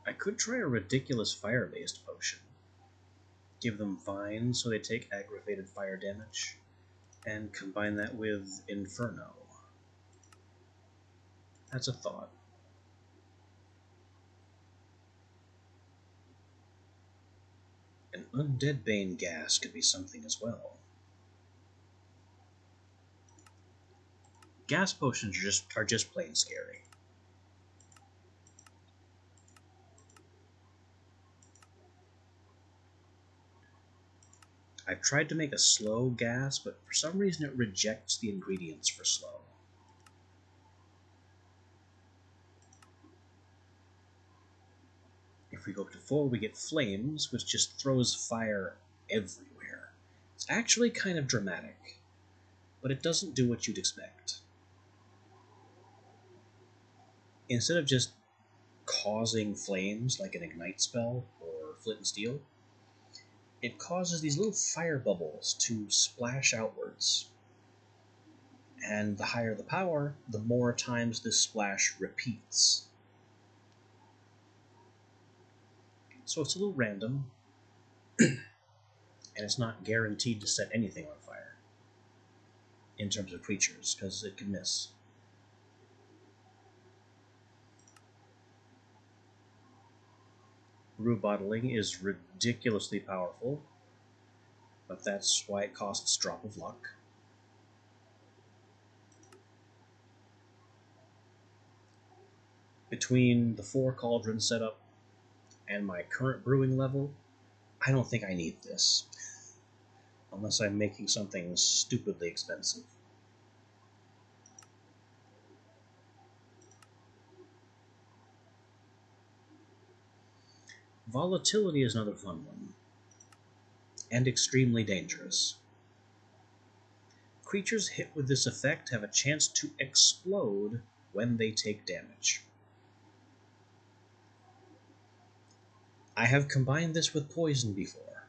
I could try a ridiculous fire-based potion. Give them vines so they take aggravated fire damage, and combine that with Inferno. That's a thought. An Undead Bane gas could be something as well. Gas potions are just plain scary. I've tried to make a slow gas, but for some reason it rejects the ingredients for slow. If we go up to 4, we get Flames, which just throws fire everywhere. It's actually kind of dramatic, but it doesn't do what you'd expect. Instead of just causing flames like an Ignite spell or Flint and Steel, it causes these little fire bubbles to splash outwards. And the higher the power, the more times this splash repeats. So it's a little random, and it's not guaranteed to set anything on fire in terms of creatures, because it can miss. Brew bottling is ridiculously powerful, but that's why it costs Drop of Luck. Between the 4 cauldron setup and my current brewing level, I don't think I need this. Unless I'm making something stupidly expensive. Volatility is another fun one, and extremely dangerous. Creatures hit with this effect have a chance to explode when they take damage. I have combined this with poison before.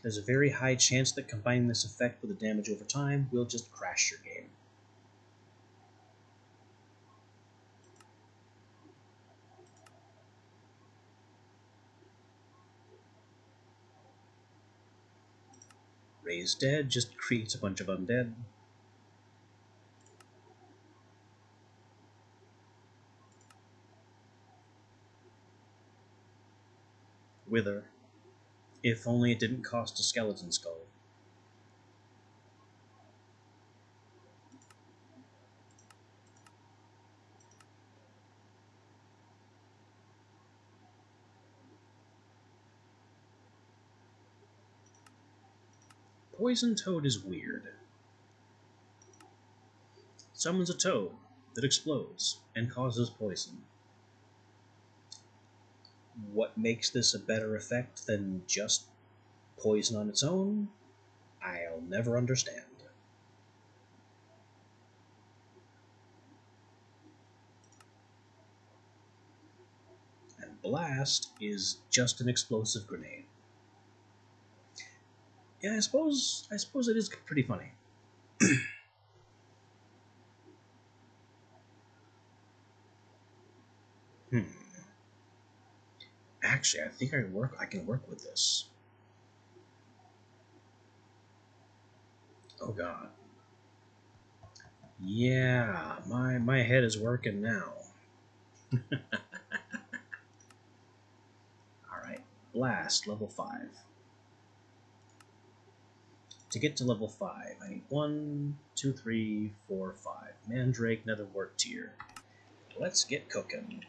There's a very high chance that combining this effect with the damage over time will just crash your game. Raise Dead just creates a bunch of undead. Wither. If only it didn't cost a skeleton skull. Poison Toad is weird. Summons a toad that explodes and causes poison. What makes this a better effect than just poison on its own? I'll never understand. And Blast is just an explosive grenade. Yeah, I suppose it is pretty funny. Actually, I think I can work with this. Oh god. Yeah, my head is working now. Alright, Blast, level 5. To get to level 5, I need 1, 2, 3, 4, 5. Mandrake, Netherwort, Tear. Let's get cooking.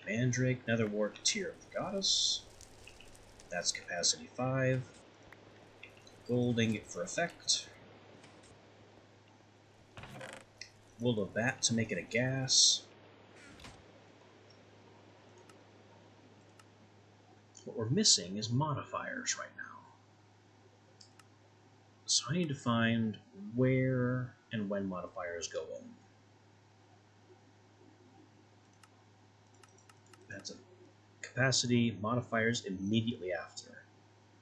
Mandrake, Netherwort, Tear of the Goddess. That's capacity 5. Gold ingot for effect. Wool of Bat to make it a gas. What we're missing is modifiers right now. So I need to find where and when modifiers go in. That's a capacity, modifiers immediately after.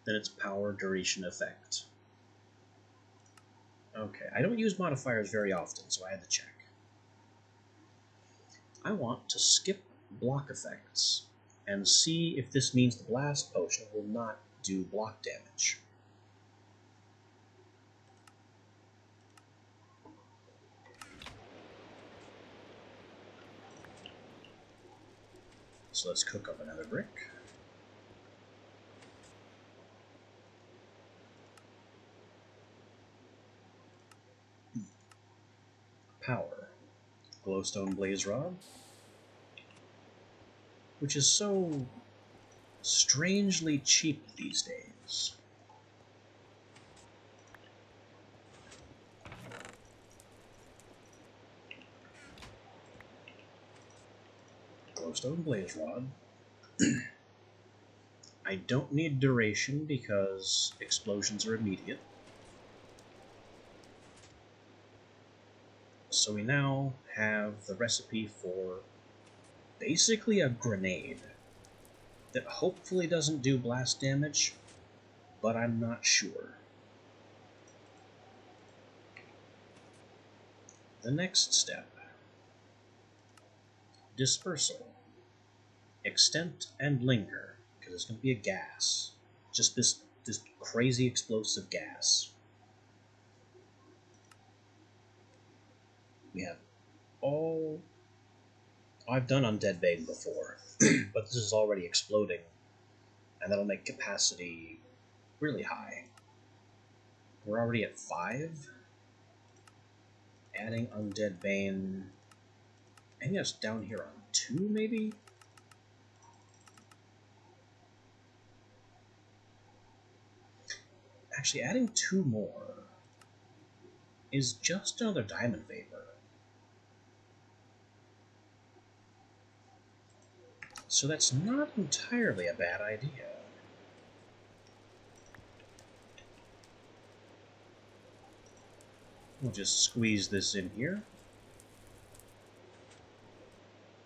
Then it's power, duration, effect. Okay, I don't use modifiers very often, so I had to check. I want to skip block effects and see if this means the Blast Potion will not do block damage. So let's cook up another brick. Power. Glowstone Blaze Rod. Which is so strangely cheap these days. Glowstone Blaze Rod. I don't need duration because explosions are immediate. So we now have the recipe for basically a grenade that hopefully doesn't do blast damage, but I'm not sure. The next step. Dispersal. Extent and linger, because it's going to be a gas. Just this crazy explosive gas. We have all... I've done Undead Bane before, but this is already exploding, and that'll make capacity really high. We're already at 5. Adding Undead Bane... I think that's down here on 2, maybe? Actually, adding 2 more is just another Diamond Vapor. So that's not entirely a bad idea. We'll just squeeze this in here.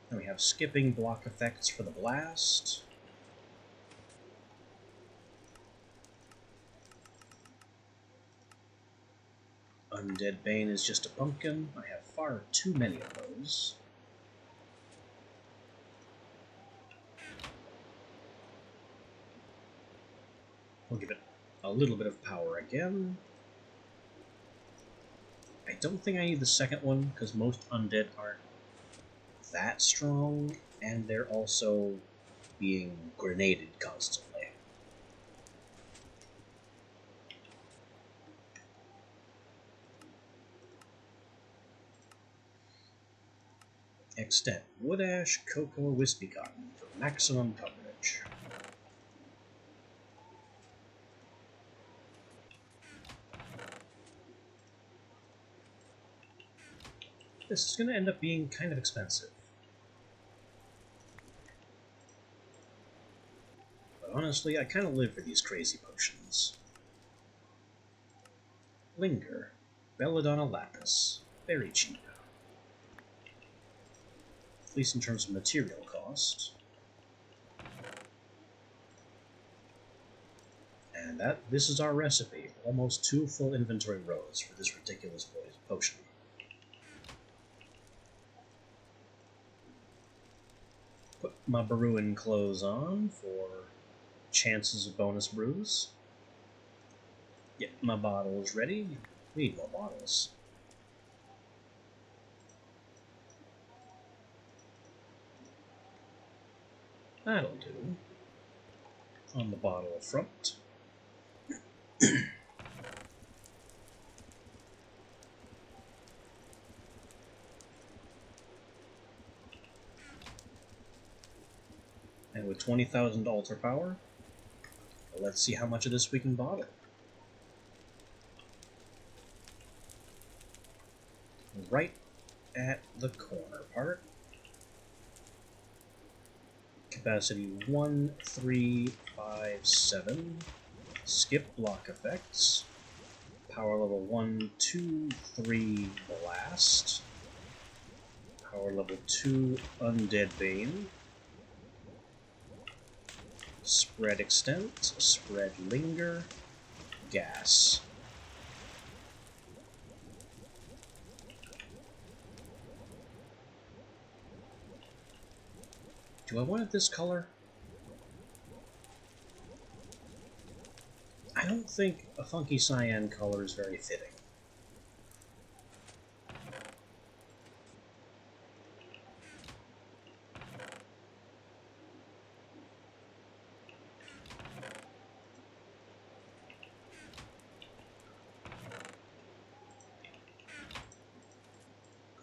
Then we have skipping block effects for the blast. Undead Bane is just a pumpkin. I have far too many of those. We'll give it a little bit of power again. I don't think I need the second one, because most undead aren't that strong, and they're also being grenaded constantly. Extent Wood Ash, Cocoa, Wispy Cotton for maximum coverage. This is going to end up being kind of expensive. But honestly, I kind of live for these crazy potions. Linger. Belladonna Lapis. Very cheap. At least in terms of material cost. And this is our recipe. Almost 2 full inventory rows for this ridiculous potion. Put my brewing clothes on for chances of bonus brews. Get my bottles ready. We need more bottles. That'll do. On the bottle front. And with 20,000 altar power, let's see how much of this we can bottle. Right at the corner part. Capacity 1, 3, 5, 7. Skip block effects. Power level 1, 2, 3, blast. Power level 2, Undead Bane. Spread extent, spread linger, gas. Do I want it this color? I don't think a funky cyan color is very fitting.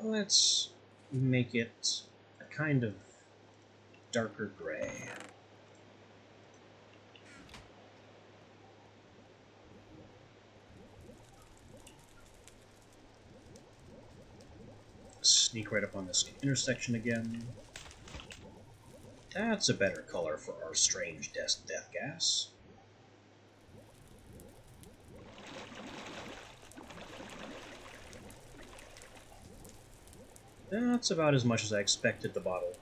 Let's make it a kind of darker gray. Sneak right up on this intersection again. That's a better color for our strange death gas. That's about as much as I expected the bottle.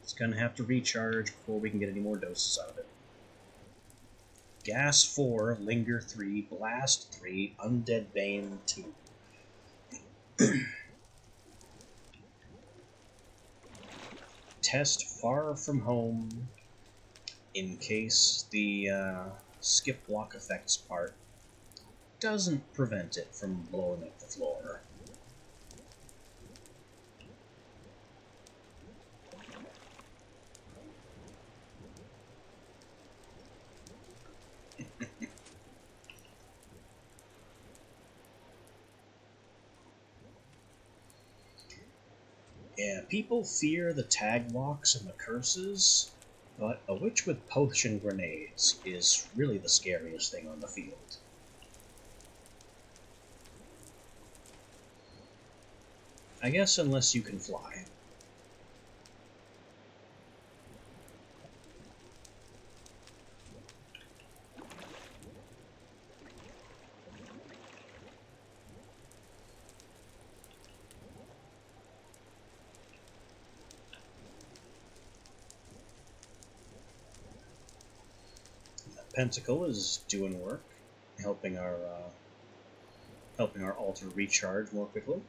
It's gonna have to recharge before we can get any more doses out of it. Gas 4, Linger 3, Blast 3, Undead Bane 2. Test Far From Home in case the skip block effects part doesn't prevent it from blowing up the floor. Yeah, people fear the tag locks and the curses, but a witch with potion grenades is really the scariest thing on the field. I guess unless you can fly. Pentacle is doing work, helping our altar recharge more quickly.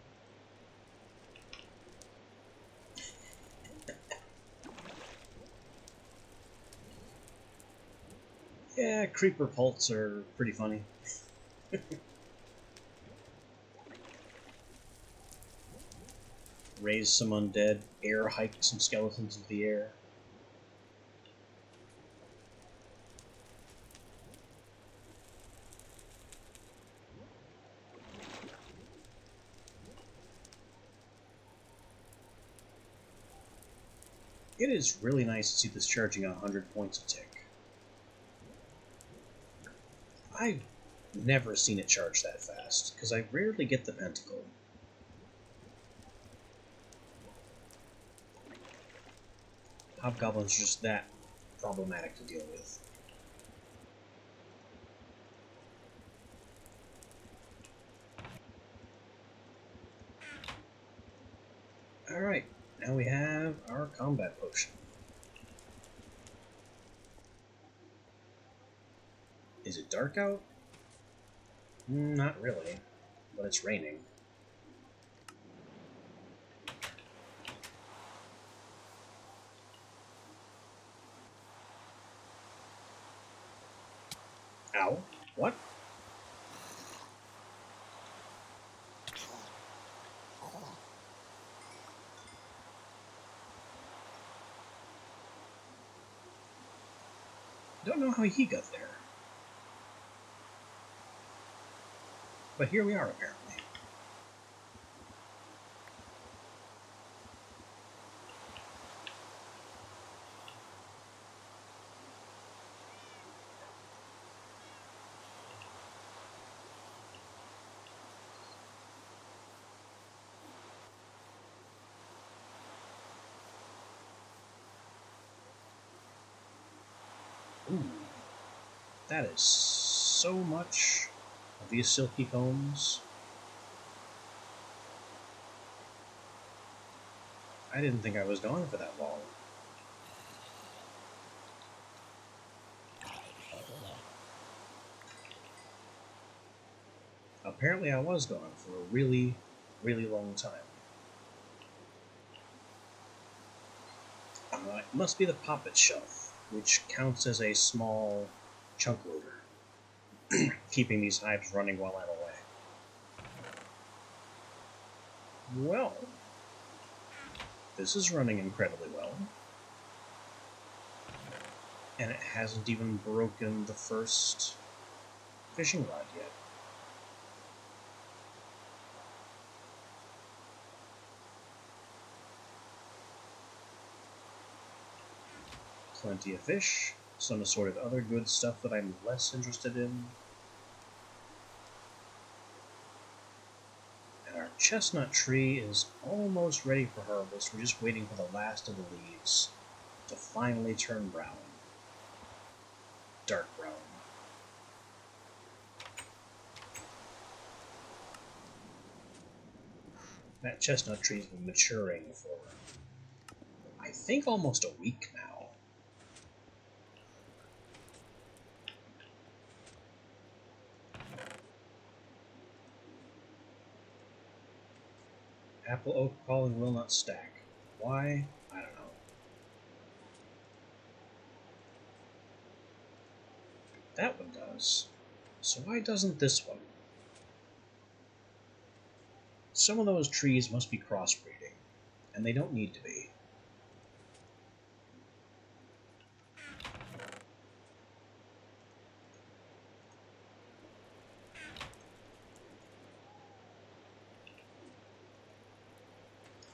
Yeah, creeper pults are pretty funny. Raise some undead, air hike some skeletons into the air. It is really nice to see this charging 100 points a tick. I've never seen it charge that fast, because I rarely get the pentacle. Hobgoblins are just that problematic to deal with. Alright, now we have our combat potion. Is it dark out? Not really, but it's raining. Ow. What? Don't know how he got there. But here we are, apparently. Ooh. That is so much of these silky combs. I didn't think I was gone for that long. Apparently I was gone for a really, really long time. It must be the poppet shelf, which counts as a small chunk loader, keeping these hives running while I'm away. Well, this is running incredibly well. And it hasn't even broken the first fishing rod yet. Plenty of fish, some assorted other good stuff that I'm less interested in. And our chestnut tree is almost ready for harvest. We're just waiting for the last of the leaves to finally turn brown. Dark brown. That chestnut tree's been maturing for, I think, almost a week now. Apple, oak, pollen will not stack. Why? I don't know. That one does. So why doesn't this one? Some of those trees must be crossbreeding, and they don't need to be.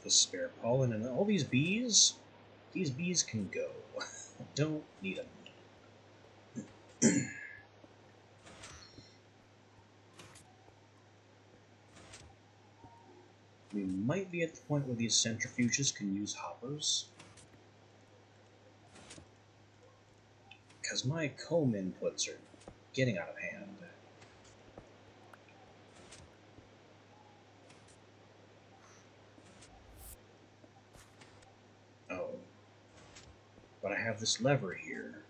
The spare pollen and all these bees can go. Don't need them. We might be at the point where these centrifuges can use hoppers. Because my comb inputs are getting out of hand. Oh. But I have this lever here.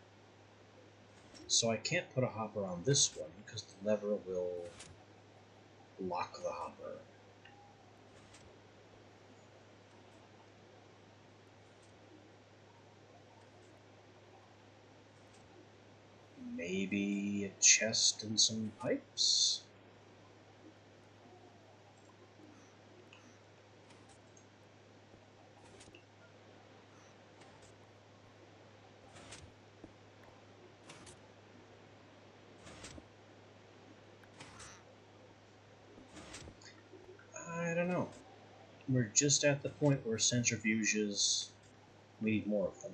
So I can't put a hopper on this one because the lever will lock the hopper. Maybe a chest and some pipes? I don't know. We're just at the point where centrifuges, we need more of them.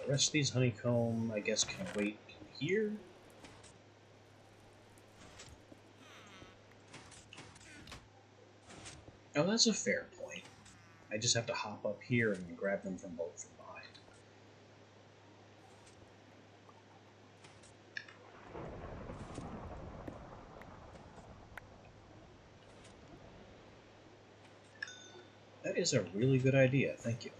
The rest of these honeycomb, I guess, can wait here. Oh, that's a fair point. I just have to hop up here and grab them from both from behind. That is a really good idea, thank you.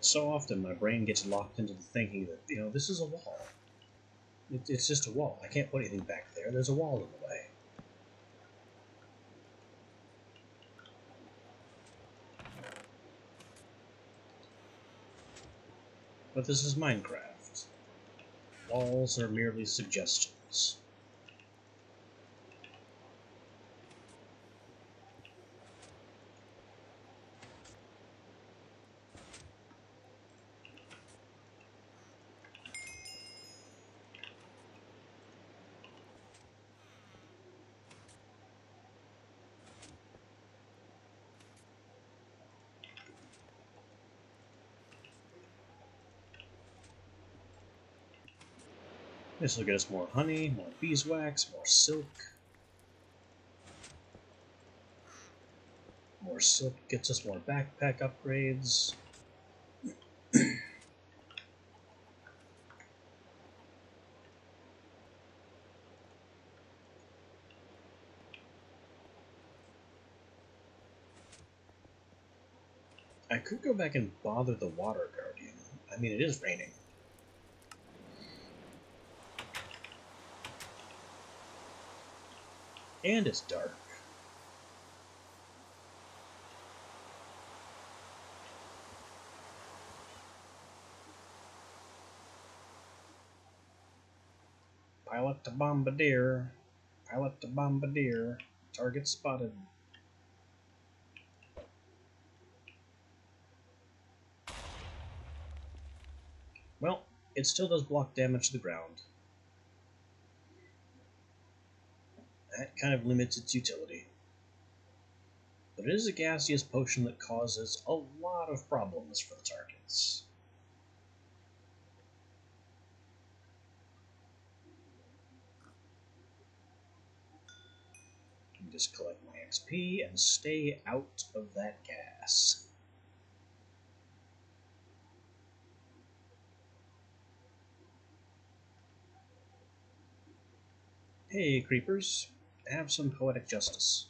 So often my brain gets locked into the thinking that, this is a wall. It's just a wall. I can't put anything back there. There's a wall in the way. But this is Minecraft. Walls are merely suggestions. This will get us more honey, more beeswax, more silk. More silk gets us more backpack upgrades. I could go back and bother the water guardian. I mean, it is raining. And it's dark. Pilot to bombardier. Pilot to bombardier. Target spotted. Well, it still does block damage to the ground. That kind of limits its utility. But it is a gaseous potion that causes a lot of problems for the targets. Just collect my XP and stay out of that gas. Hey, creepers. Have some poetic justice.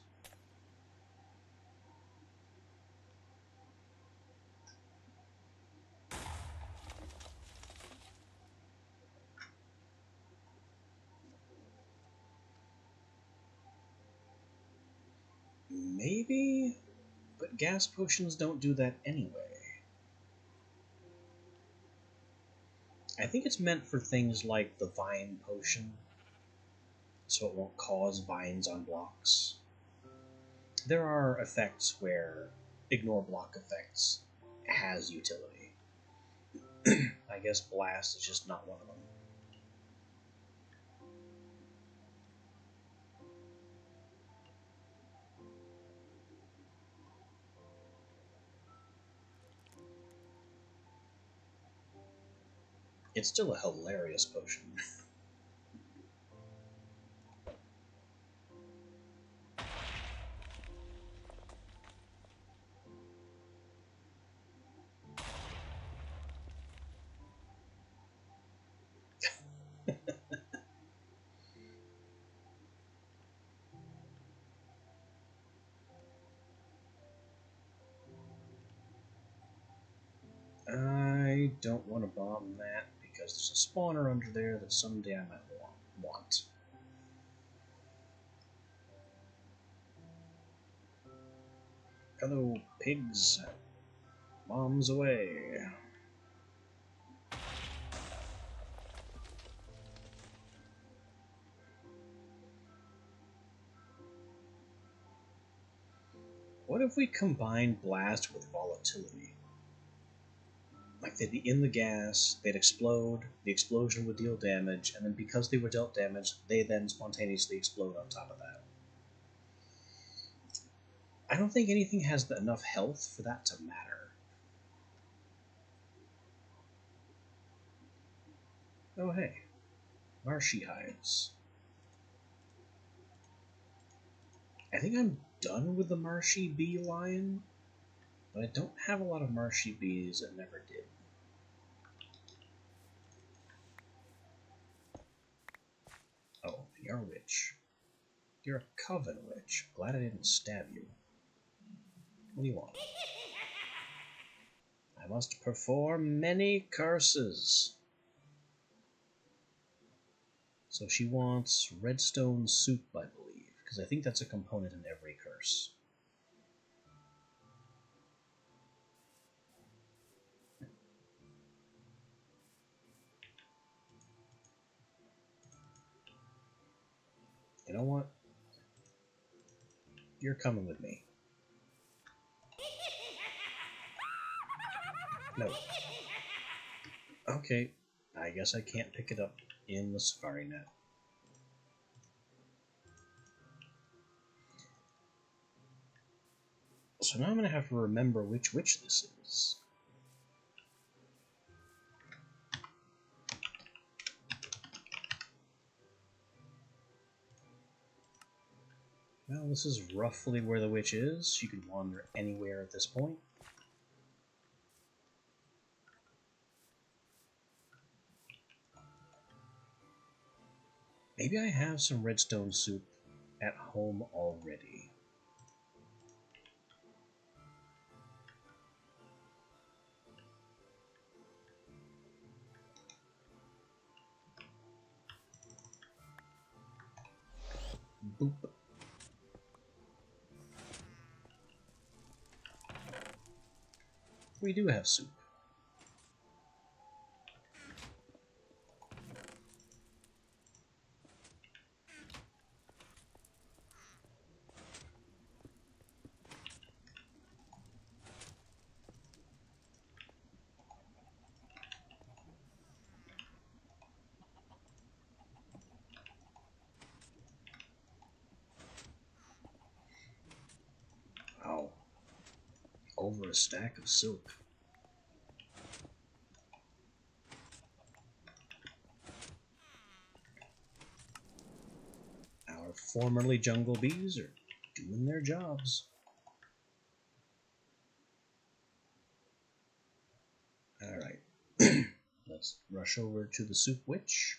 Maybe? But gas potions don't do that anyway. I think it's meant for things like the vine potion, so it won't cause vines on blocks. There are effects where ignore block effects has utility. I guess blast is just not one of them. It's still a hilarious potion. I don't want to bomb that because there's a spawner under there that someday I might want. Hello, pigs. Bombs away. What if we combine blast with volatility? Like, they'd be in the gas, they'd explode, the explosion would deal damage, and then because they were dealt damage, they then spontaneously explode on top of that. I don't think anything has enough health for that to matter. Oh hey, marshy hives. I think I'm done with the marshy bee lion, but I don't have a lot of marshy bees and never did. Oh, you're a witch. You're a coven witch. Glad I didn't stab you. What do you want? I must perform many curses. So she wants redstone soup, I believe, because I think that's a component in every curse. You know what? You're coming with me. No. Okay, I guess I can't pick it up in the Safari Net. So now I'm going to have to remember which witch this is. Well, this is roughly where the witch is. She could wander anywhere at this point. Maybe I have some redstone soup at home already. Boop. We do have soup. Wow. Over a stack of silk. Our formerly jungle bees are doing their jobs. Alright. Let's rush over to the soup witch.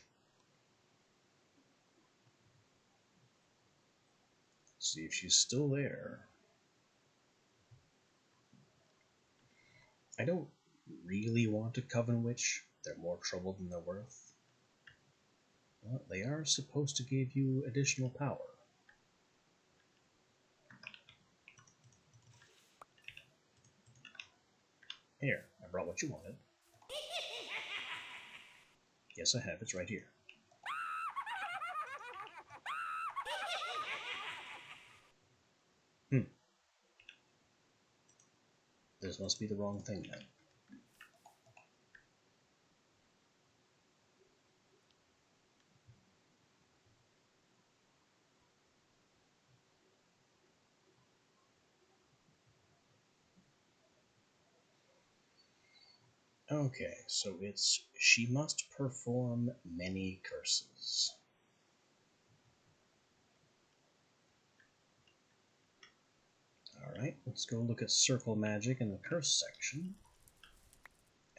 See if she's still there. I don't really want a coven witch. They're more trouble than they're worth. But they are supposed to give you additional power. Here, I brought what you wanted. Yes, I have. It's right here. This must be the wrong thing then. Okay, so it's she must perform many curses. Alright, let's go look at circle magic in the curse section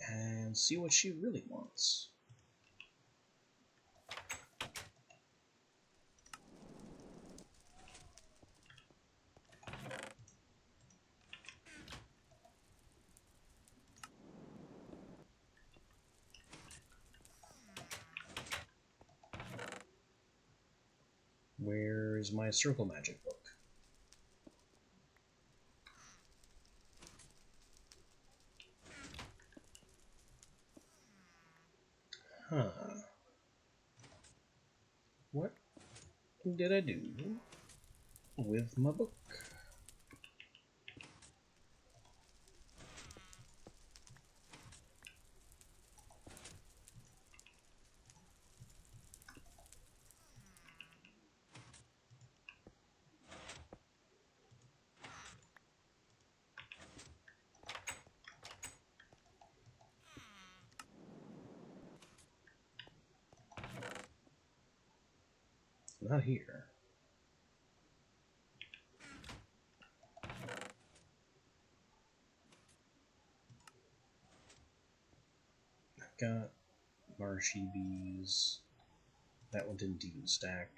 and see what she really wants. Where is my circle magic book? Huh. What did I do with my book? Not here. I've got marshy bees. That one didn't even stack.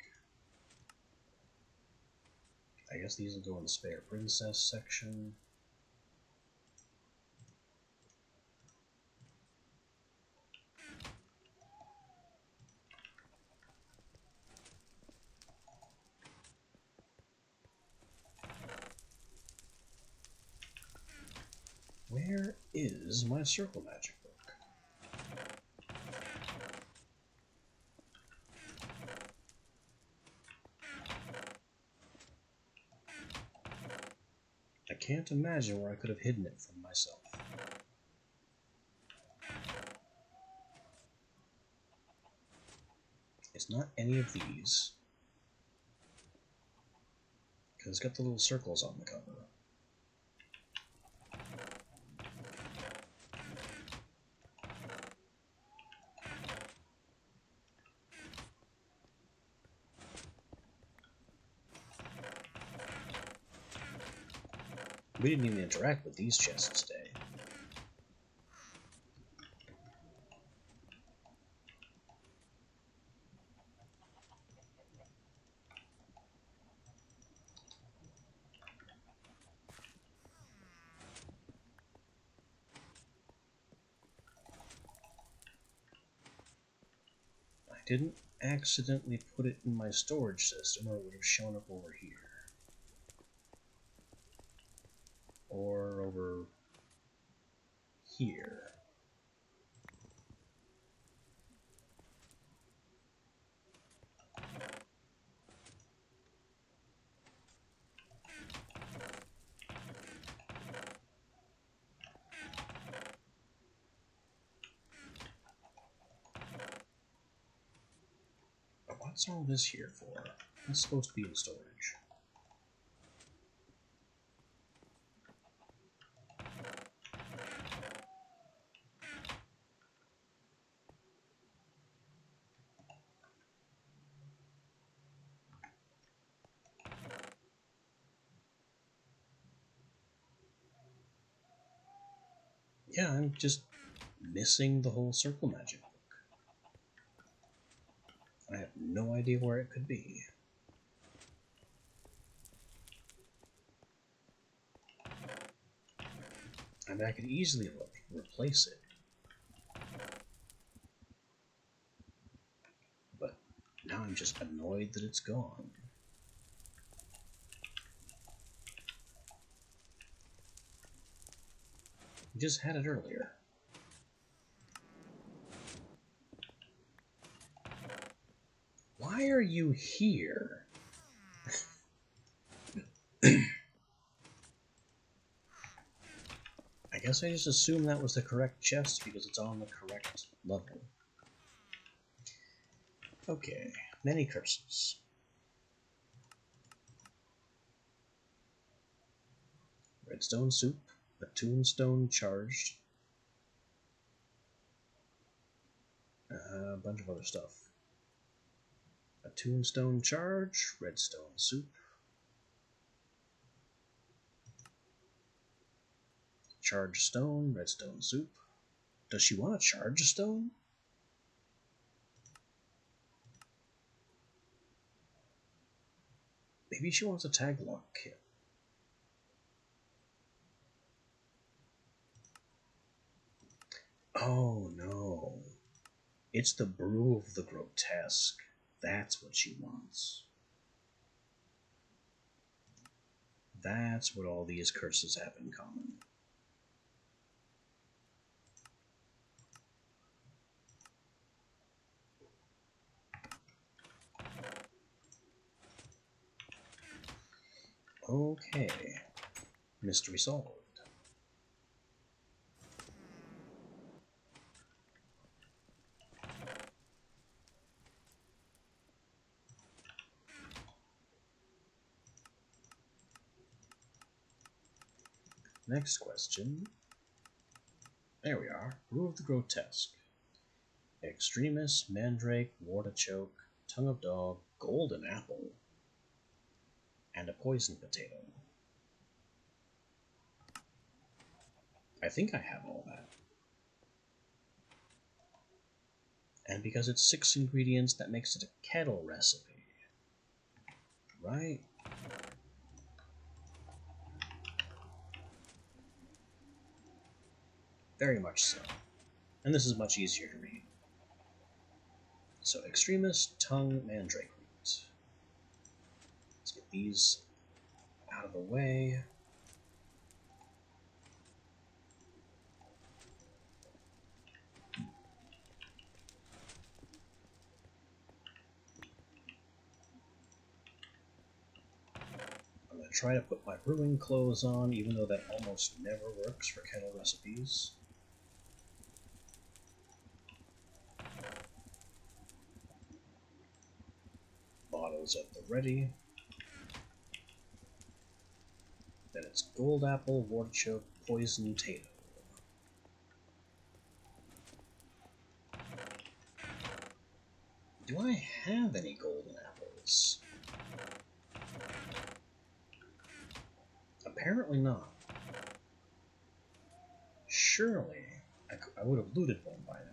I guess these will go in the spare princess section. Where is my circle magic book? I can't imagine where I could have hidden it from myself. It's not any of these, because it's got the little circles on the cover. We didn't even interact with these chests today. I didn't accidentally put it in my storage system, or it would have shown up over here. Or over here. What's all this here for? It's supposed to be in storage. Yeah, I'm just missing the whole circle magic book. I have no idea where it could be. I mean, I could easily replace it. But now I'm just annoyed that it's gone. I just had it earlier. Why are you here? I guess I just assumed that was the correct chest because it's on the correct level. Okay, many curses. Redstone soup, a tombstone charged, a bunch of other stuff. A tombstone charge, redstone soup, charged stone, redstone soup. Does she want a charged stone? Maybe she wants a tag lock kit. Oh no. It's the brew of the grotesque. That's what she wants. That's what all these curses have in common. Okay. Mystery solved. Next question. There we are. Brew of the grotesque. Extremis, mandrake, wartichoke, tongue of dog, golden apple, and a poison potato. I think I have all that. And because it's 6 ingredients, that makes it a kettle recipe. Right? Very much so. And this is much easier to read. So, extremis, tongue, mandrake root. Let's get these out of the way. I'm going to try to put my brewing clothes on, even though that almost never works for kettle recipes. Bottles at the ready. Then it's gold apple, wartichoke, poison potato. Do I have any golden apples? Apparently not. Surely, I would have looted one by now.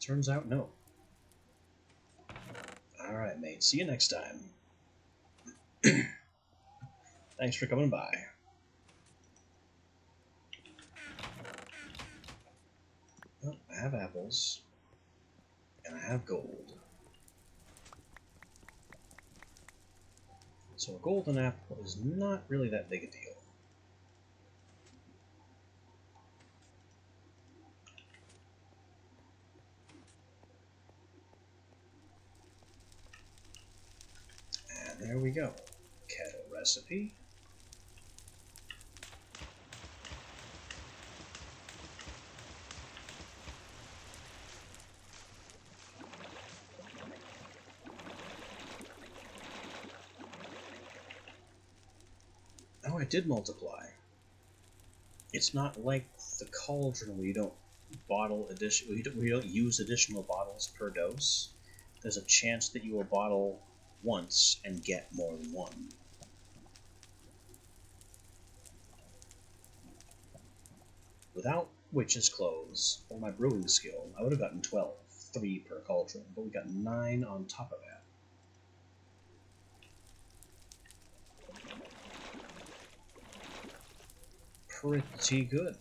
Turns out no. Alright, mate. See you next time. Thanks for coming by. have apples, and I have gold. So a golden apple is not really that big a deal. And there we go. Kettle recipe. Oh, it did multiply. It's not like the cauldron where you don't we don't use additional bottles per dose. There's a chance that you will bottle once and get more than one. Without Witch's Clothes or my brewing skill, I would have gotten 12, 3 per cauldron, but we got 9 on top of that. Pretty good.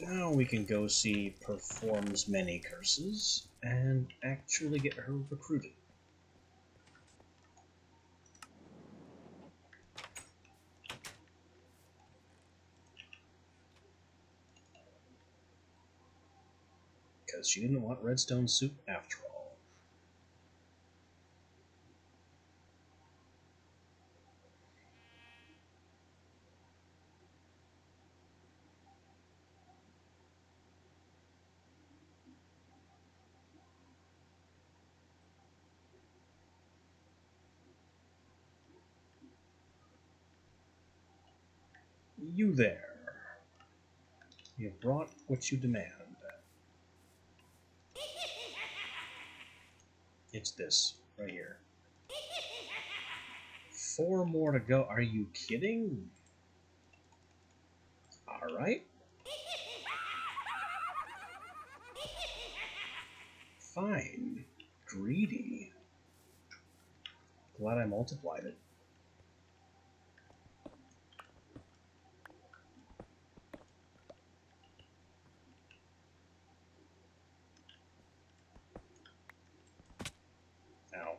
Now we can go see Performs Many Curses and actually get her recruited. Because she didn't want redstone soup after all. You there. You have brought what you demand. It's this, right here. 4 more to go. Are you kidding? Alright. Fine. Greedy. Glad I multiplied it. Ow.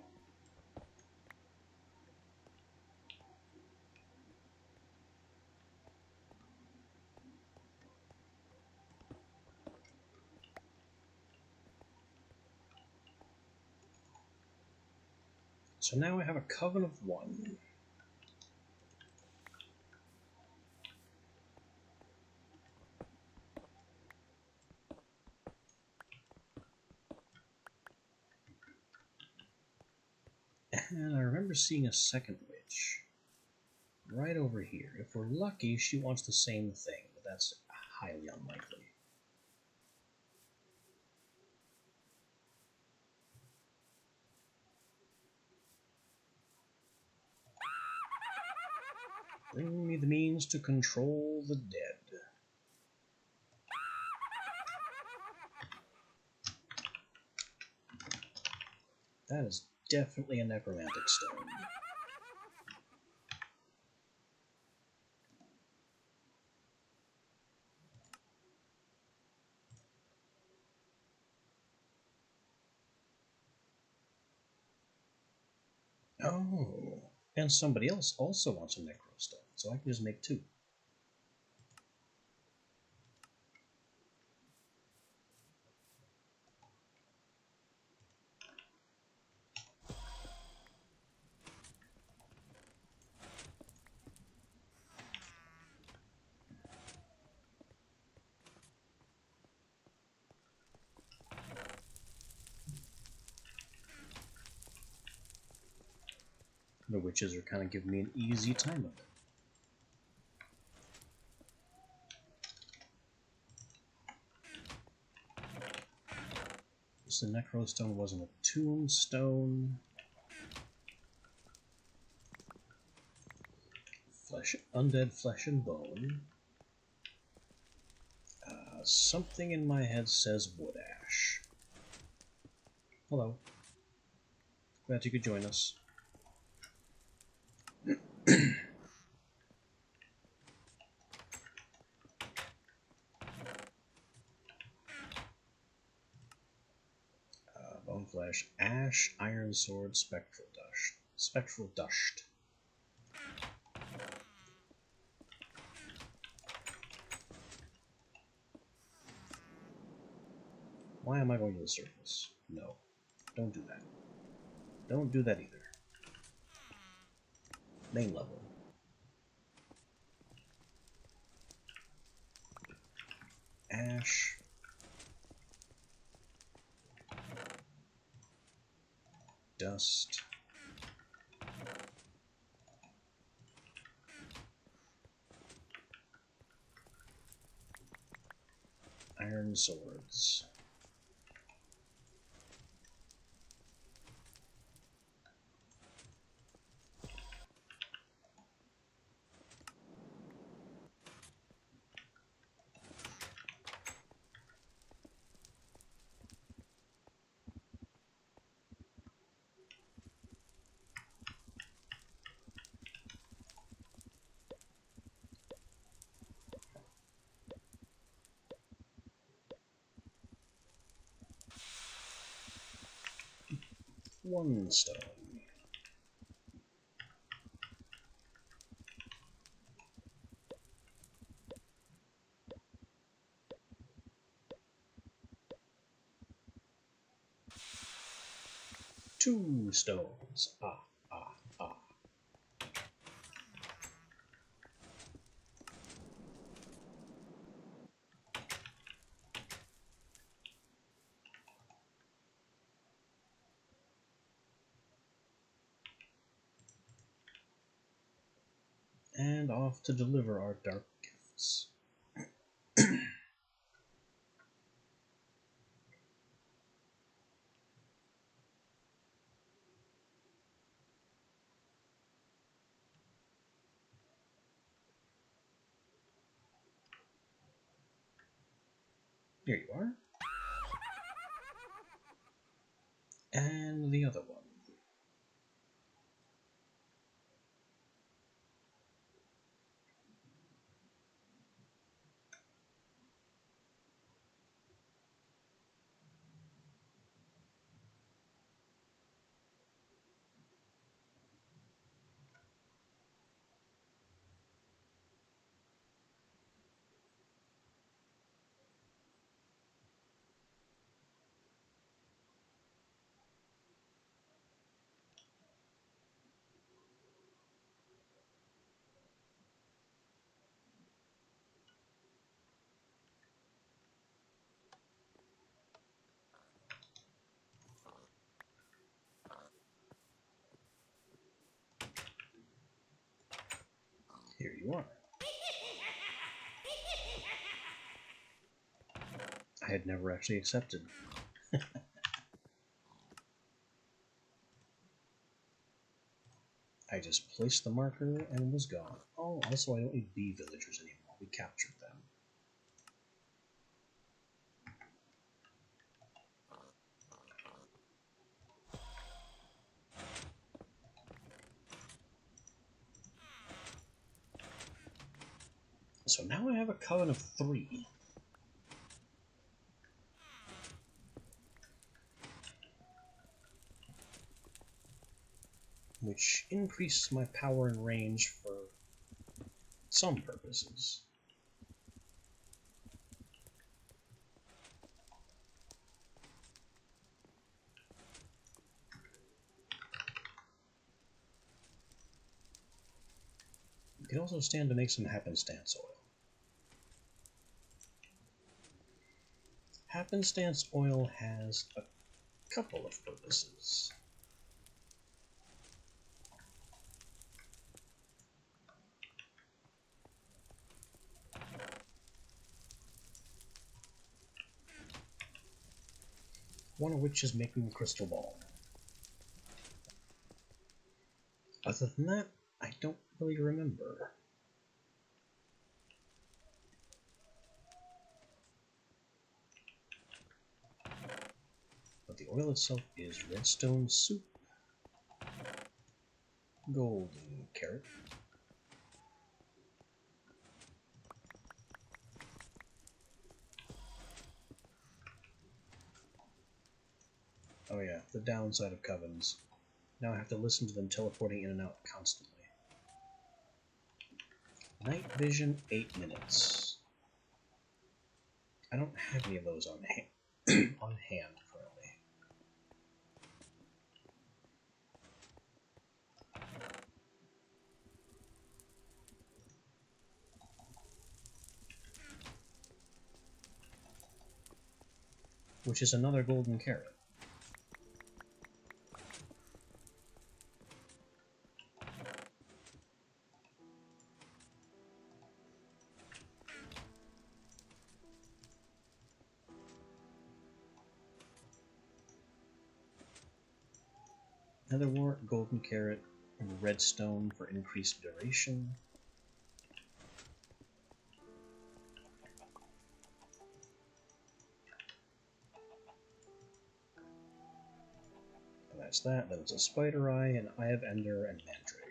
So now I have a coven of 1. And I remember seeing a second witch. Right over here. If we're lucky, she wants the same thing, but that's highly unlikely. Bring me the means to control the dead. That is definitely a necromantic stone. Oh, and somebody else also wants a necrostone, so I can just make 2. The witches are kind of giving me an easy time of it. So the necrostone wasn't a tombstone. Undead flesh and bone. Something in my head says wood ash. Hello. Glad you could join us. Ash, Iron Sword, Spectral Dust. Spectral Dust. Why am I going to the surface? No. Don't do that. Don't do that either. Main level. Ash. Dust. Iron Swords. One stone. Two stones. Ah, ah, ah. And off to deliver our dark gifts. Here you are. And the other one. Here you are. I had never actually accepted. I just placed the marker and was gone. Oh, also I don't need bee villagers anymore. We captured them. So now I have a coven of 3. Which increases my power and range for some purposes. You can also stand to make some happenstance oil. Happenstance oil has a couple of purposes. One of which is making a crystal ball. Other than that, I don't really remember. But the oil itself is redstone soup, golden carrot, Oh yeah, the downside of covens. Now I have to listen to them teleporting in and out constantly. Night vision, 8 minutes. I don't have any of those on hand, on hand currently. Which is another golden carrot. Netherwort, golden carrot, and redstone for increased duration. And that's that. Then it's a spider eye, an eye of ender, and mandrake.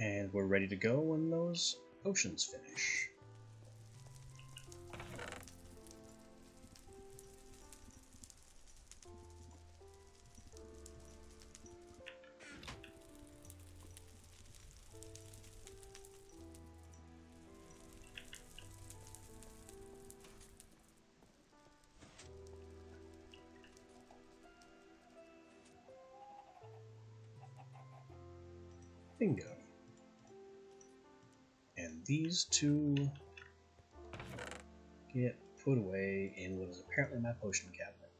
And we're ready to go when those potions finish. Bingo. And these two get put away in what is apparently my potion cabinet.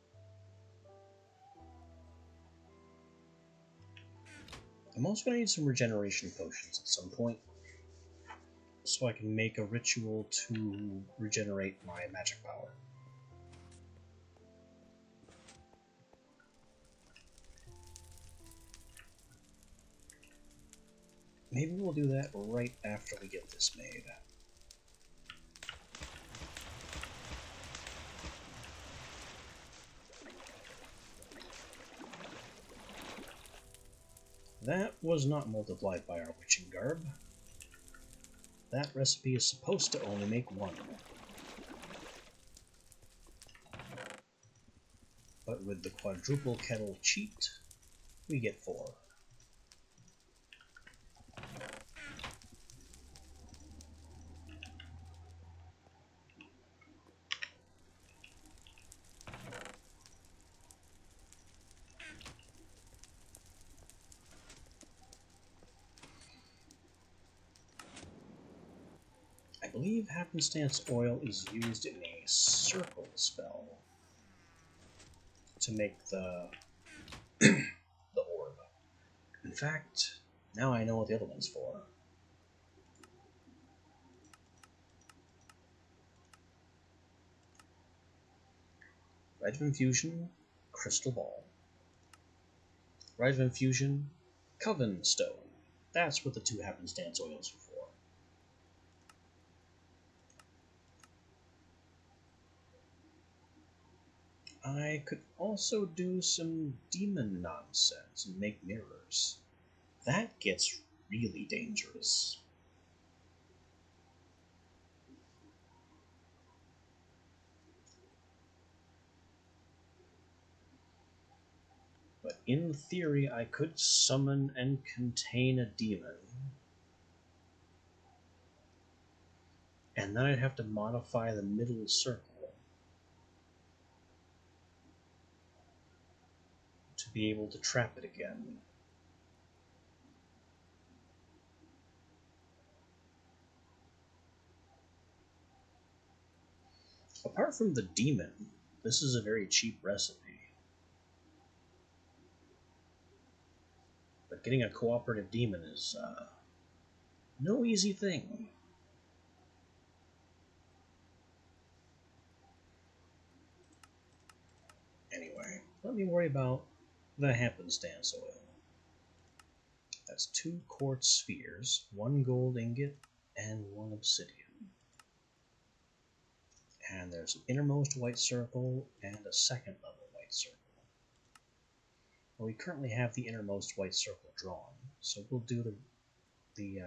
I'm also going to need some regeneration potions at some point, so I can make a ritual to regenerate my magic power. Maybe we'll do that right after we get this made. That was not multiplied by our witching garb. That recipe is supposed to only make one. But with the quadruple kettle cheat, we get 4. I believe happenstance oil is used in a circle spell to make the orb. In fact, now I know what the other one's for. Rite of Infusion, Crystal Ball. Rite of Infusion, Coven Stone. That's what the 2 happenstance oils are for. I could also do some demon nonsense and make mirrors. That gets really dangerous. But in theory, I could summon and contain a demon. And then I'd have to modify the middle circle to be able to trap it again. Apart from the demon, this is a very cheap recipe. But getting a cooperative demon is no easy thing. Anyway, let me worry about the happenstance oil. That's 2 quartz spheres, 1 gold ingot, and 1 obsidian. And there's an innermost white circle and a second level white circle. Well, we currently have the innermost white circle drawn, so we'll do the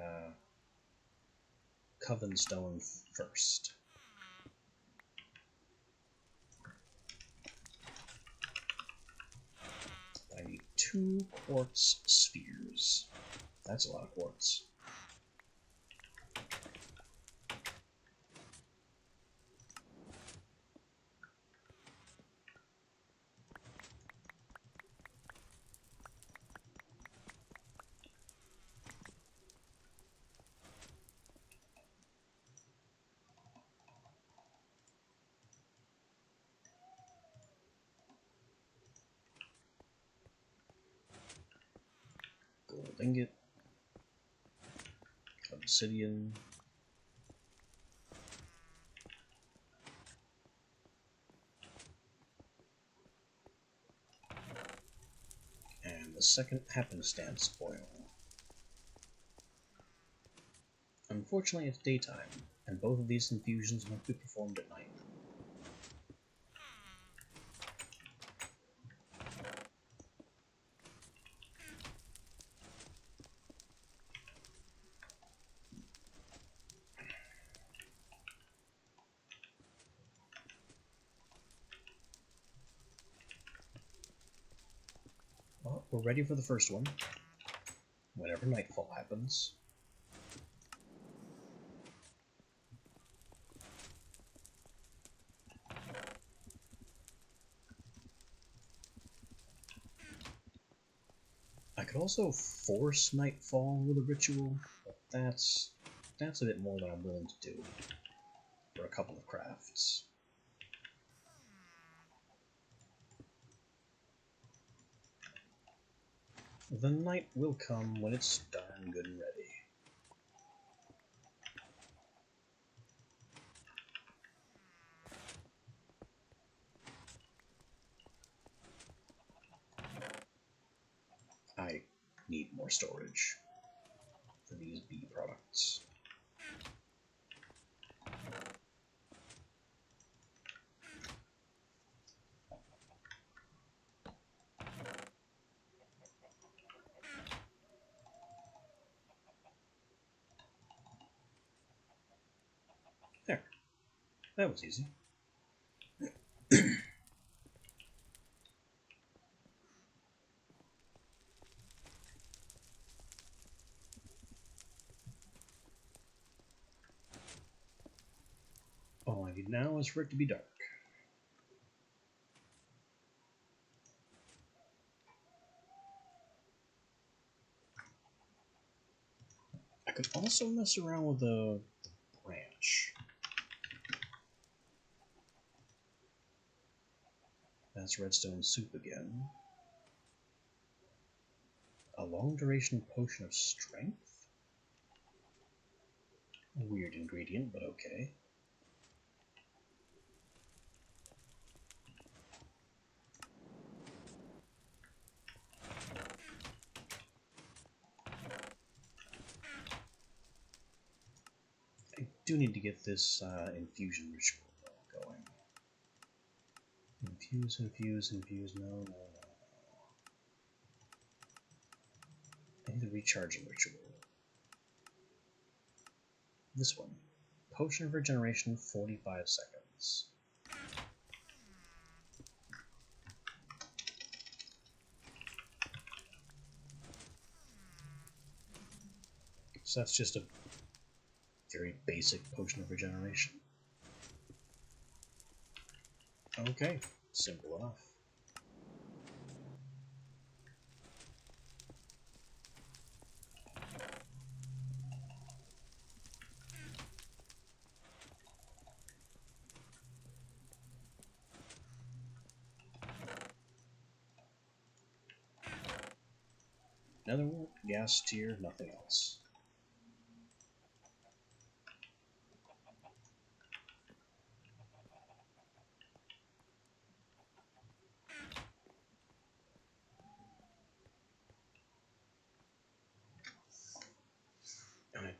Coven Stone first. I need 2 quartz spheres. That's a lot of quartz. Gold ingot, obsidian, and the second happenstance oil. Unfortunately, it's daytime, and both of these infusions must be performed at night. Well, we're ready for the first one, whenever nightfall happens. I could also force nightfall with a ritual, but that's a bit more than I'm willing to do for a couple of crafts. The night will come when it's darn good and ready. I need more storage for these bee products. There. That was easy. All I need now is for it to be dark. I could also mess around with the branch. That's redstone soup again. A long duration potion of strength? A weird ingredient, but okay. I do need to get this infusion ritual going. Infuse, infuse, infuse, no. I need the recharging ritual. This one. Potion of regeneration, 45 seconds. So that's just a very basic potion of regeneration. Okay, simple enough. Another gas tier, nothing else.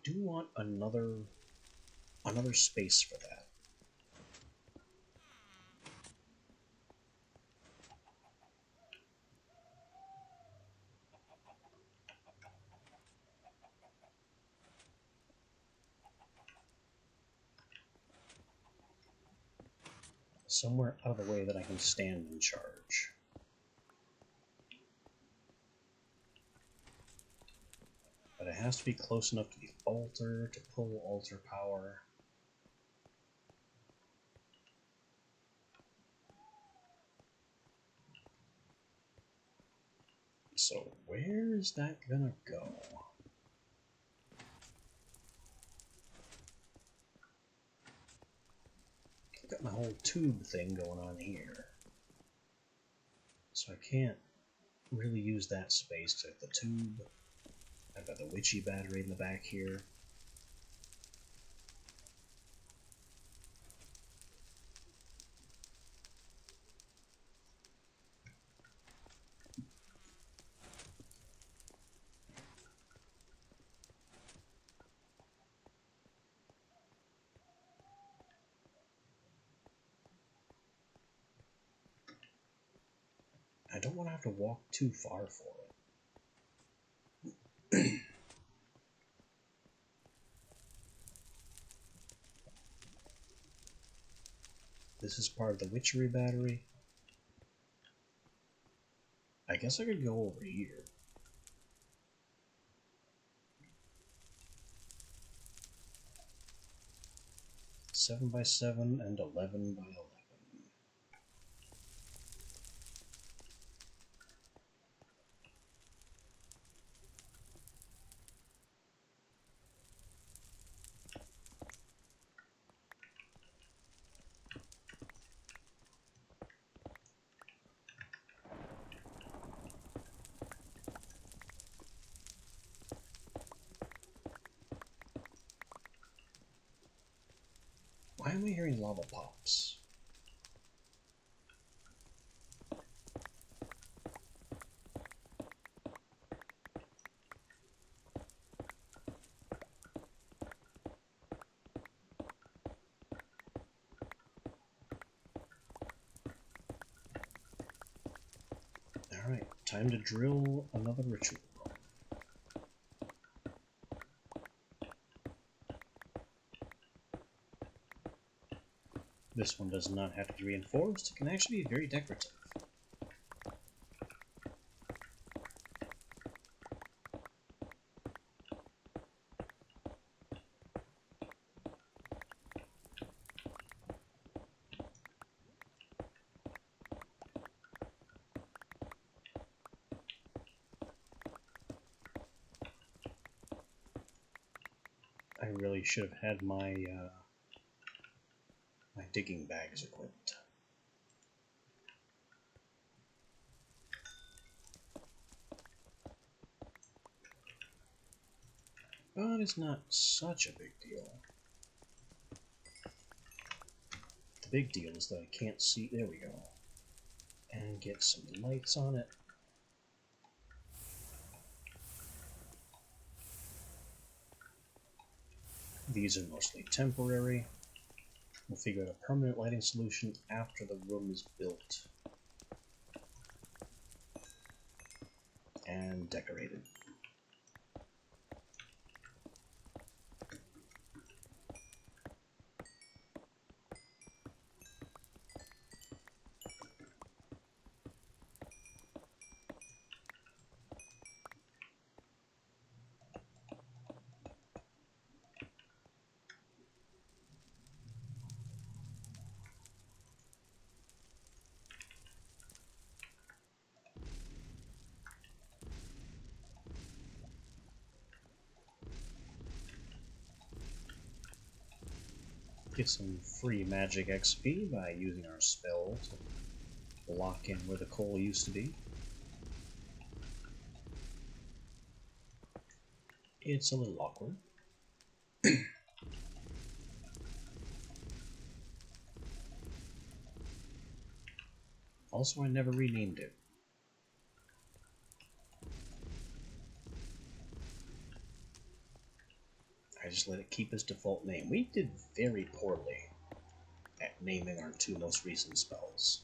do want another space for that. Somewhere out of the way that I can stand and charge. But it has to be close enough to the altar to pull altar power. So where is that gonna go? I've got my whole tube thing going on here. So I can't really use that space to the tube. I've got the witchy battery in the back here. I don't want to have to walk too far for it. This is part of the witchery battery. I guess I could go over here. Seven by 7 and 11 by 11. Why am I hearing lava pops? Alright, time to drill another ritual. This one does not have to be reinforced, it can actually be very decorative. I really should have had my my digging bags equipped. But it's not such a big deal. The big deal is that I can't see. There we go. And get some lights on it. These are mostly temporary. We'll figure out a permanent lighting solution after the room is built and decorated. Get some free magic XP by using our spell to lock in where the coal used to be. It's a little awkward. Also, I never renamed it. just let it keep its default name. We did very poorly at naming our two most recent spells.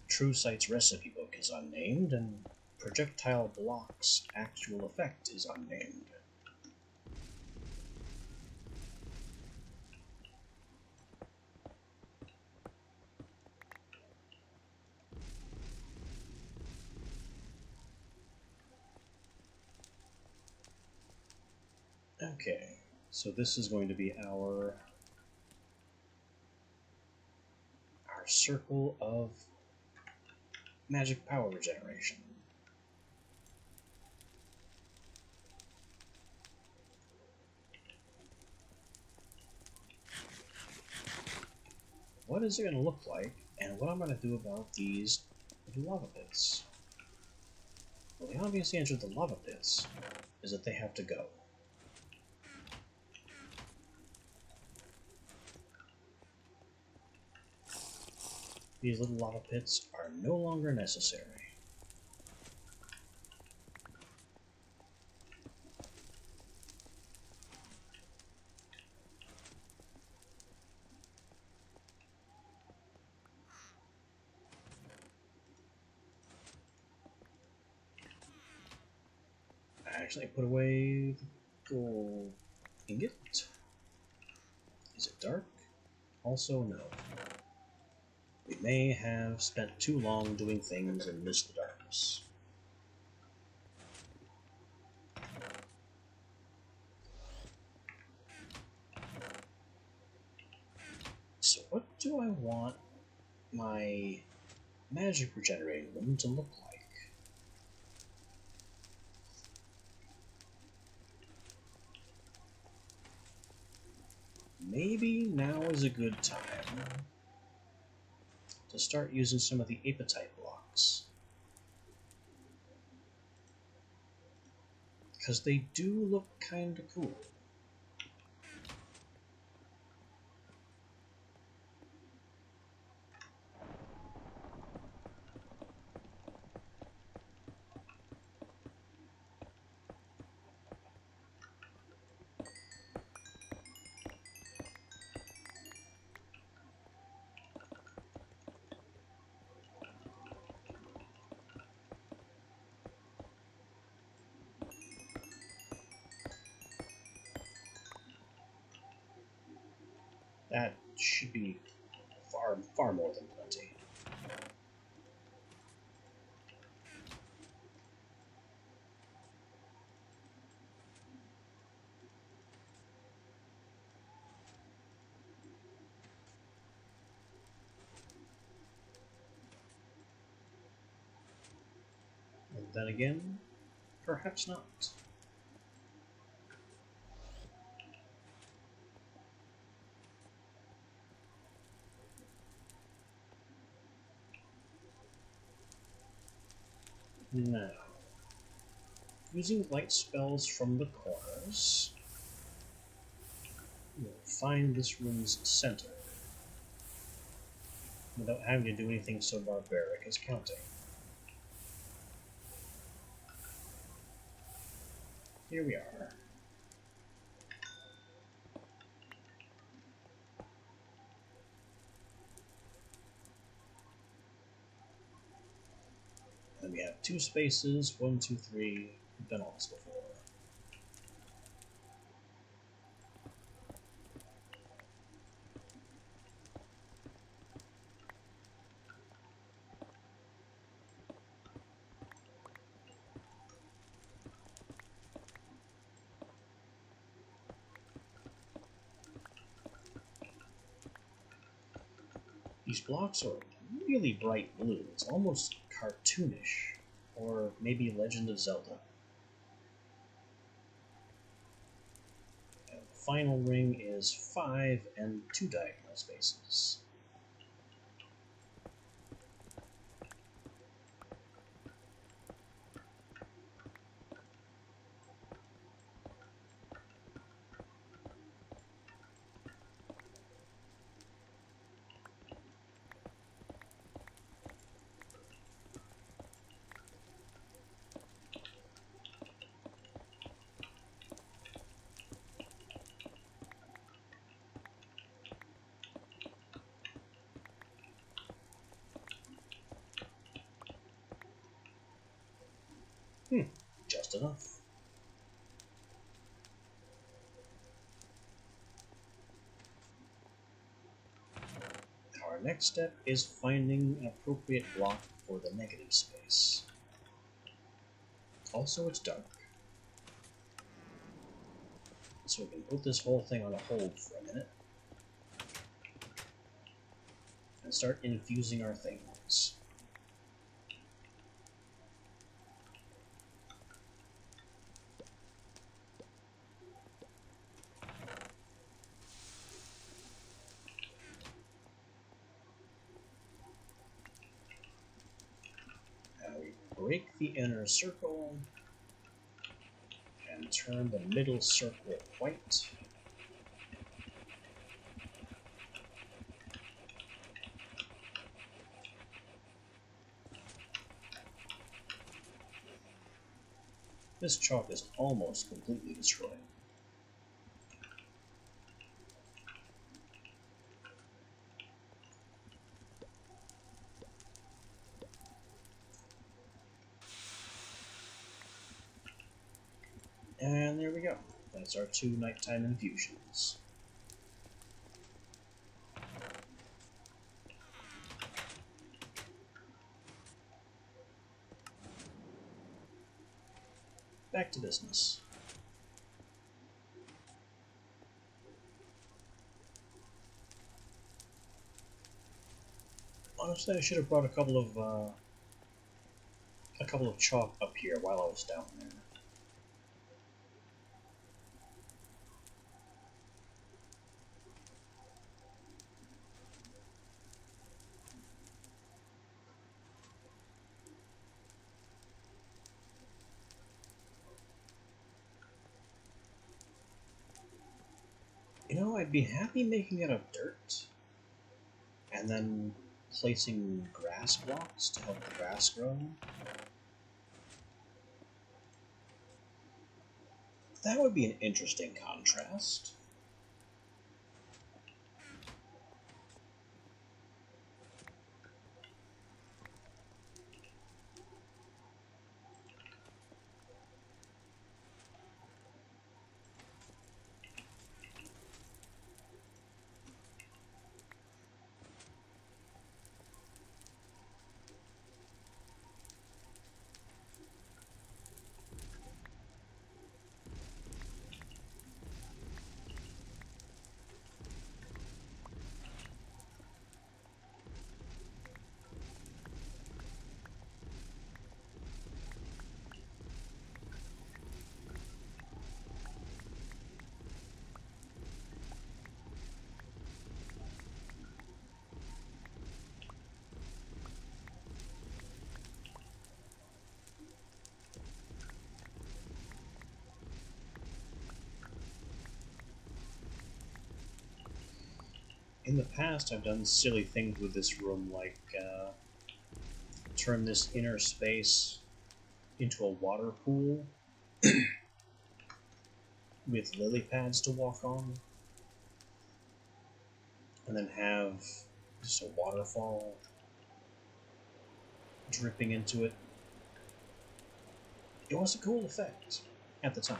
True Sight's recipe book is unnamed, and Projectile Block's actual effect is unnamed. Okay, so this is going to be our circle of magic power regeneration. What is it going to look like, and what I'm going to do about these lava pits? Well, the obvious answer to the lava pits is that they have to go. These little lava pits are no longer necessary. Actually, I put away the gold ingot. Is it dark? Also, no. We may have spent too long doing things and missed the darkness. So what do I want my magic regenerating room to look like? Maybe now is a good time to start using some of the apatite blocks. Because they do look kinda cool. That should be far more than plenty. And then again, perhaps not. Now, using light spells from the corners, we'll find this room's center, without having to do anything so barbaric as counting. Here we are. And we have two spaces, 1, 2, 3, we've done all this before. These blocks are really bright blue. It's almost cartoonish, or maybe Legend of Zelda. And the final ring is 5 and 2 diagonal spaces. Just enough. Our next step is finding an appropriate block for the negative space. Also, it's dark. So we can put this whole thing on a hold for a minute. And start infusing our things. Now we break the inner circle and turn the middle circle white. This chalk is almost completely destroyed. And there we go. That's our 2 nighttime infusions. Back to business. Honestly, I should have brought a couple of chalk up here while I was down there. You know, I'd be happy making it of dirt, and then placing grass blocks to help the grass grow. That would be an interesting contrast. In the past, I've done silly things with this room, like turn this inner space into a water pool with lily pads to walk on, and then have just a waterfall dripping into it. It was a cool effect at the time.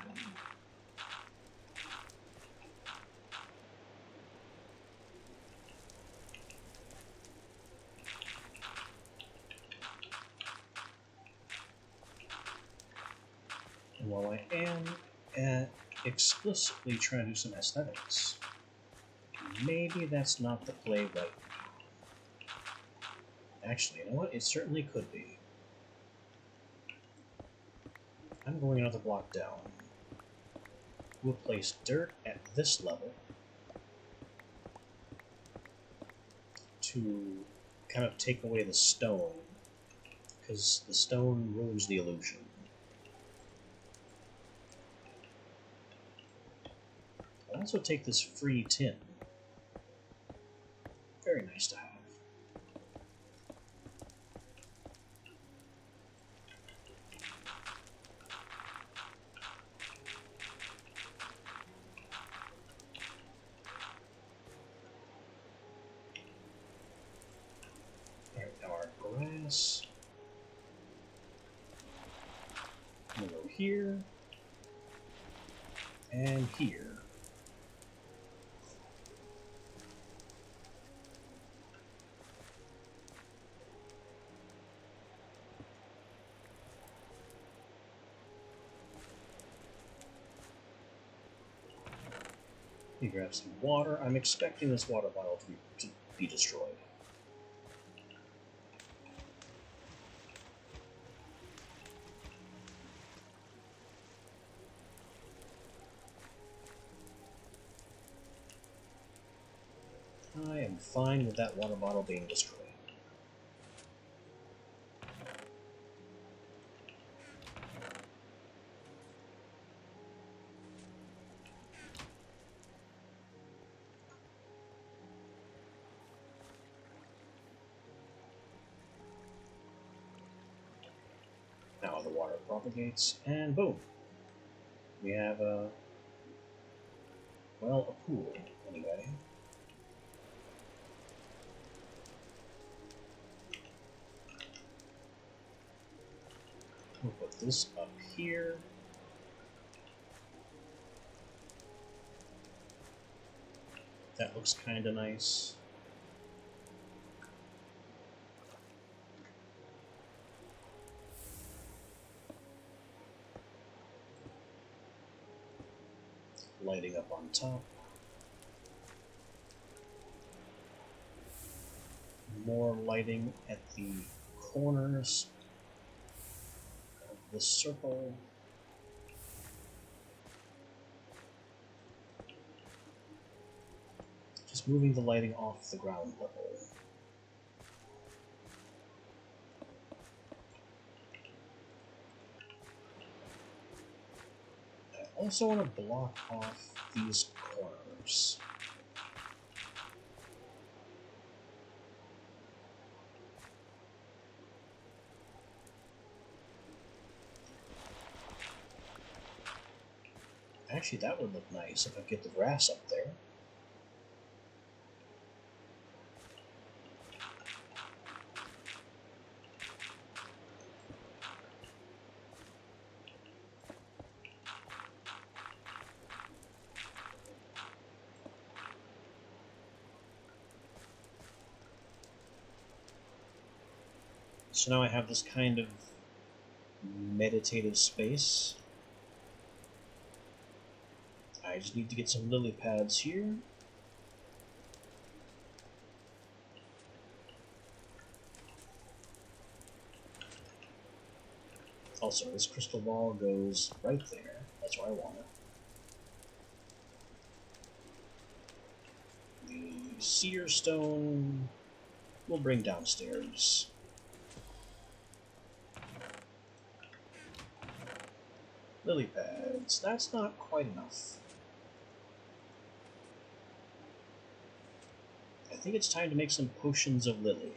And while I am explicitly trying to do some aesthetics, maybe that's not the play right now. Actually, you know what? It certainly could be. I'm going another block down. We'll place dirt at this level to kind of take away the stone, because the stone ruins the illusion. I'll also take this free tin. Very nice to have. Alright, now our grass. here and here. Let me grab some water. I'm expecting this water bottle to be destroyed. I am fine with that water bottle being destroyed. Now the water propagates, and boom! We have a pool, anyway. We'll put this up here. That looks kind of nice. Lighting up on top. More lighting at the corners of the circle. Just moving the lighting off the ground level. I also want to block off these corners. Actually, that would look nice if I get the grass up there. So now I have this kind of meditative space. I just need to get some lily pads here. Also, this crystal ball goes right there. That's where I want it. The seer stone we'll bring downstairs. Lily pads. That's not quite enough. I think it's time to make some potions of lily.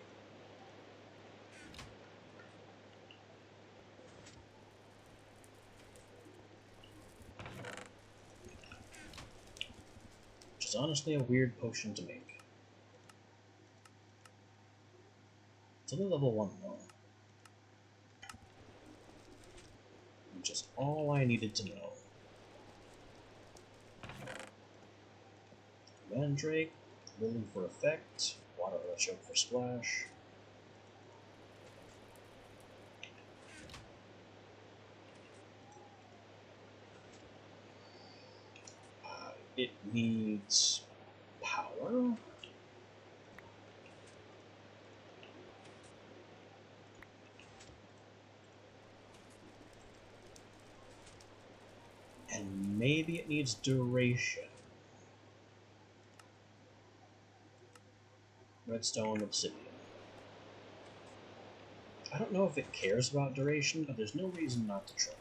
Which is honestly a weird potion to make. It's only level 1 though. Which is all I needed to know. Mandrake, lily for effect, water artichoke for splash. It needs power. And maybe it needs duration. Redstone, obsidian. I don't know if it cares about duration, but there's no reason not to try.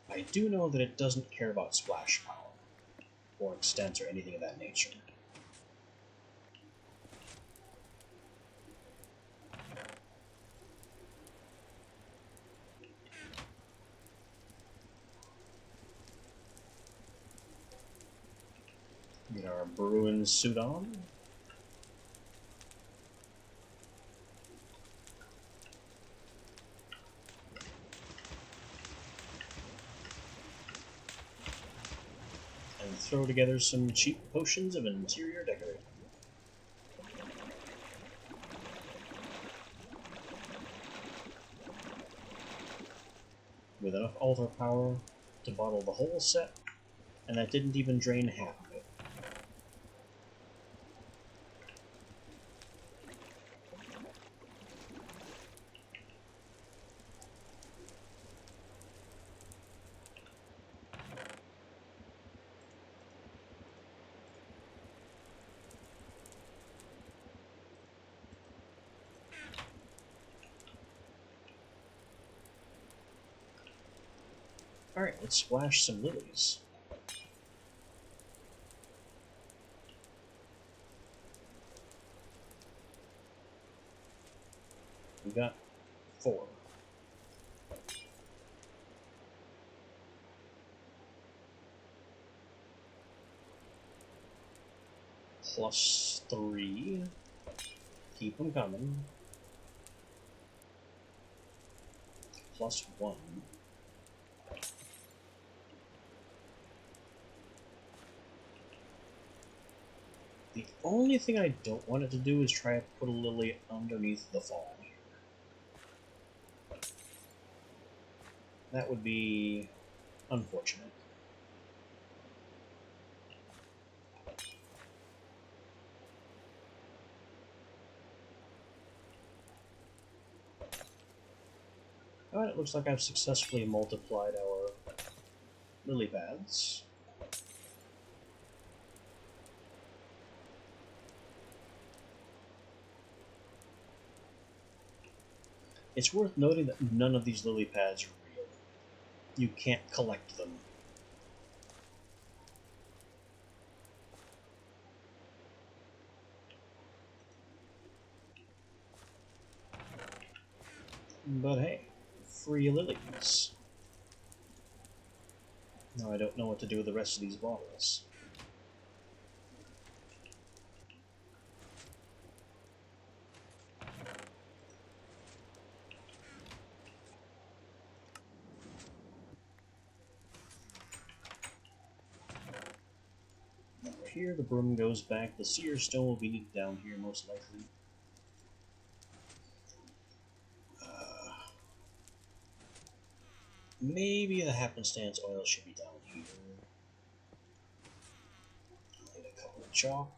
I do know that it doesn't care about splash power, or extent, or anything of that nature. Get our Bruin suit on. throw together some cheap potions of interior decorating. With enough altar power to bottle the whole set, and that didn't even drain half of it. Alright, let's splash some lilies. We got 4. Plus 3. Keep them coming. Plus 1. The only thing I don't want it to do is try to put a lily underneath the fall. That would be unfortunate. Alright, it looks like I've successfully multiplied our lily pads. It's worth noting that none of these lily pads are real. You can't collect them. But hey, free lilies. Now I don't know what to do with the rest of these bottles. Here the broom goes back. The seer stone will be needed down here most likely. Maybe the happenstance oil should be down here. I'll need a couple of chalk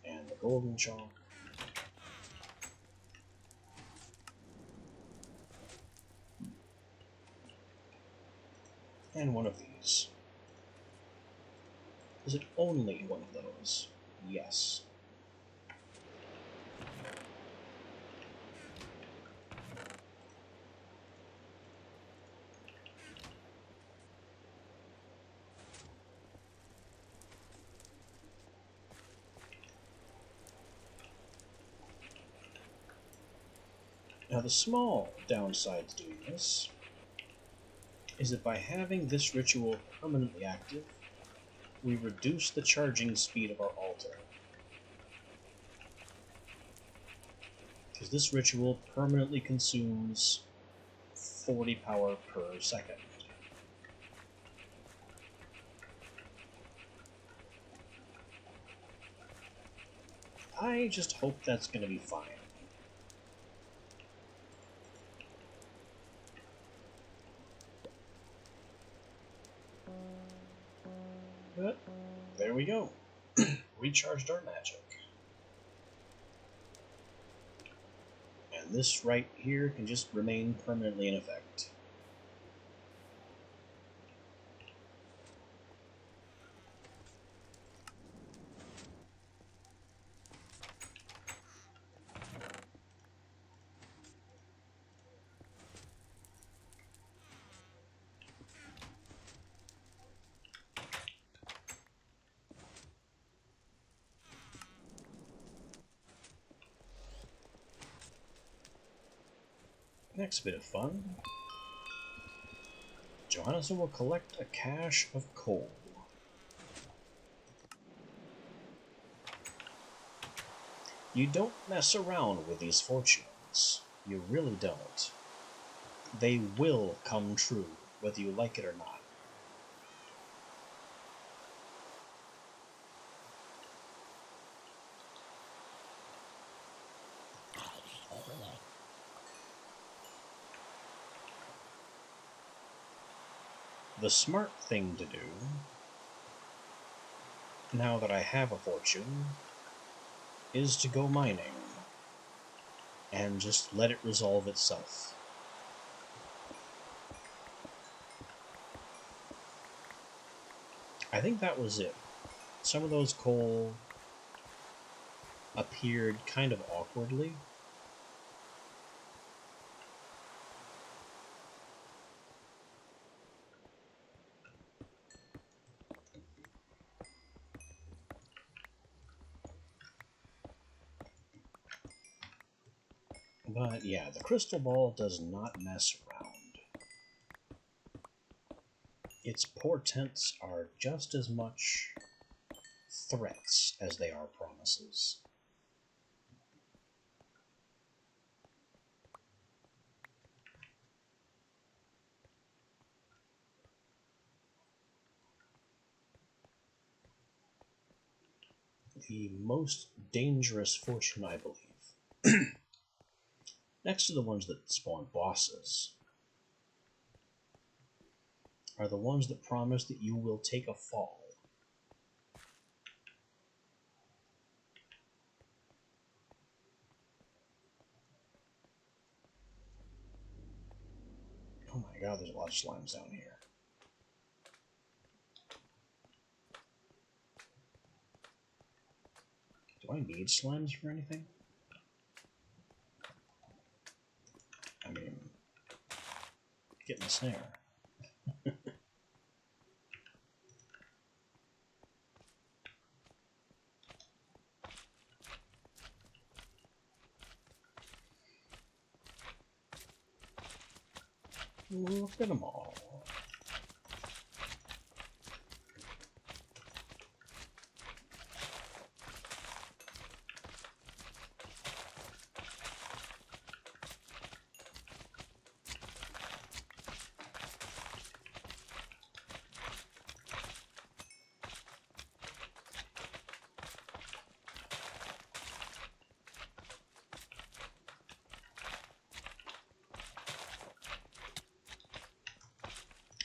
and the golden chalk. And one of these. Is it only one of those? Yes. Now the small downside to doing this is that by having this ritual permanently active, we reduce the charging speed of our altar. Because this ritual permanently consumes 40 power per second. I just hope that's going to be fine. But there we go. Recharged our magic. And this right here can just remain permanently in effect. Next bit of fun. Johannessen will collect a cache of coal. You don't mess around with these fortunes. You really don't. They will come true, whether you like it or not. The smart thing to do, now that I have a fortune, is to go mining and just let it resolve itself. I think that was it. Some of those coal appeared kind of awkwardly. But yeah, the crystal ball does not mess around. Its portents are just as much threats as they are promises. The most dangerous fortune, I believe, next to the ones that spawn bosses, are the ones that promise that you will take a fall. Oh my god, there's a lot of slimes down here. Do I need slimes for anything? I mean, get in the snare. Look at them all.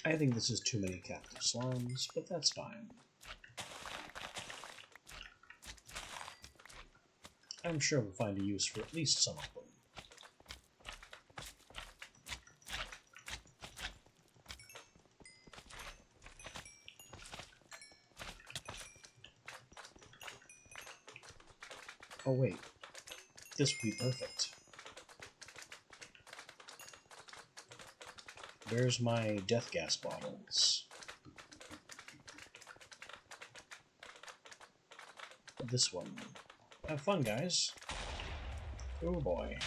I think this is too many captive slimes, but that's fine. I'm sure we'll find a use for at least some of them. Oh wait, this would be perfect. Where's my death gas bottles? This one. Have fun, guys. Oh boy.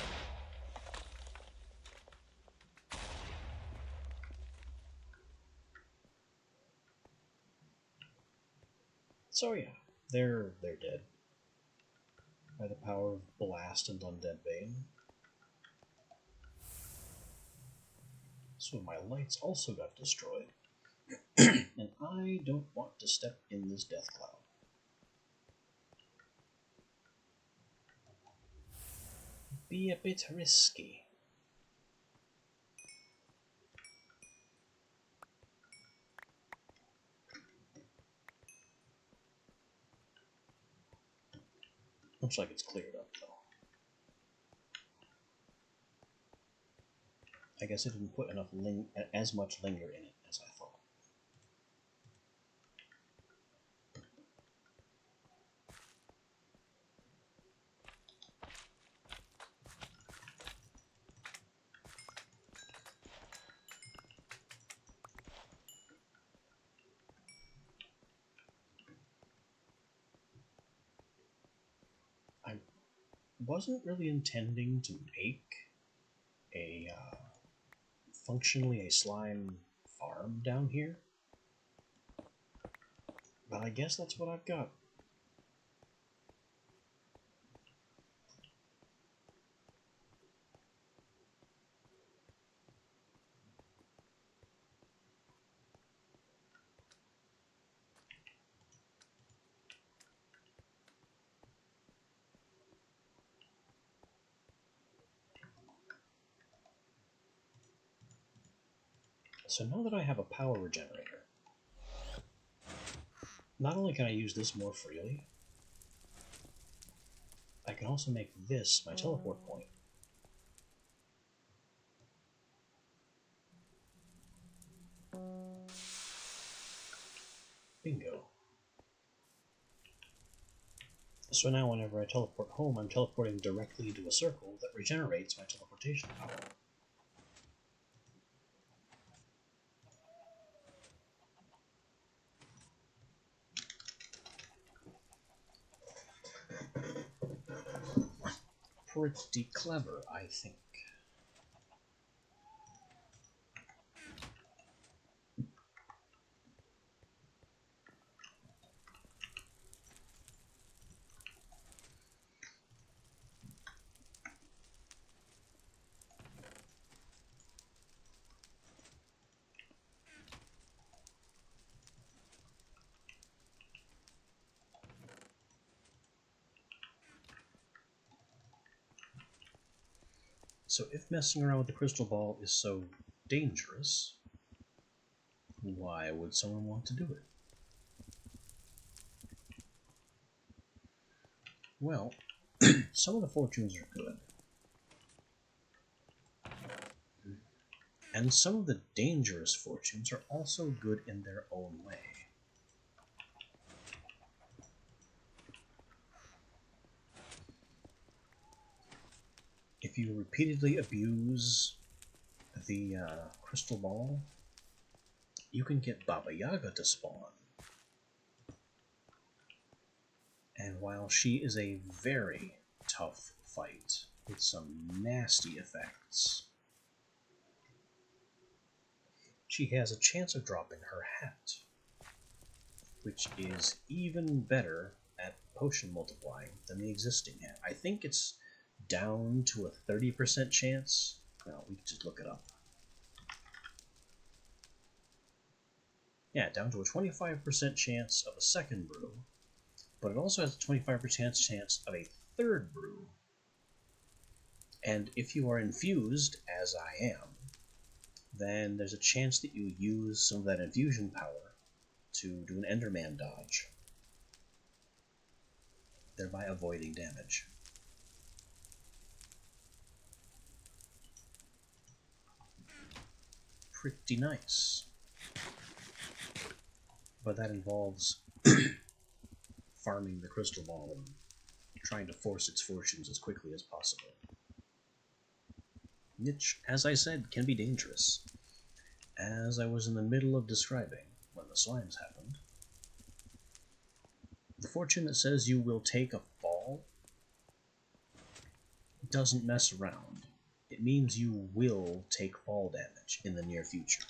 So yeah, they're dead. By the power of Blast and Undead Bane. So my lights also got destroyed. And I don't want to step in this death cloud. Be a bit risky. Looks like it's cleared up, though. I guess I didn't put enough as much linger in it as I thought. I wasn't really intending to make a functionally a slime farm down here, but I guess that's what I've got. So now that I have a power regenerator, not only can I use this more freely, I can also make this my teleport point. Bingo. So now whenever I teleport home, I'm teleporting directly into a circle that regenerates my teleportation power. Pretty clever, I think. So if messing around with the crystal ball is so dangerous, why would someone want to do it? Well, some of the fortunes are good. And some of the dangerous fortunes are also good in their own way. If you repeatedly abuse the crystal ball, you can get Baba Yaga to spawn. And while she is a very tough fight with some nasty effects, she has a chance of dropping her hat, which is even better at potion multiplying than the existing hat. I think it's down to a 30% chance. Well, we can just look it up. Yeah, down to a 25% chance of a second brew, but it also has a 25% chance of a third brew. And if you are infused, as I am, then there's a chance that you use some of that infusion power to do an Enderman dodge, thereby avoiding damage. Pretty nice. But that involves farming the crystal ball and trying to force its fortunes as quickly as possible. Which, as I said, can be dangerous, as I was in the middle of describing when the slimes happened. The fortune that says you will take a fall doesn't mess around. It means you will take fall damage in the near future.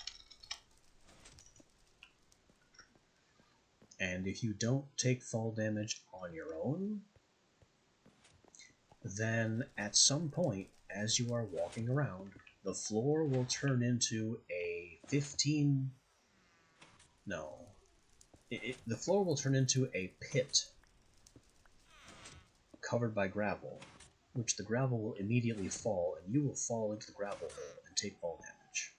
And if you don't take fall damage on your own, then at some point, as you are walking around, the floor will turn into a 15... No. The floor will turn into a pit covered by gravel, which the gravel will immediately fall, and you will fall into the gravel hole and take fall damage.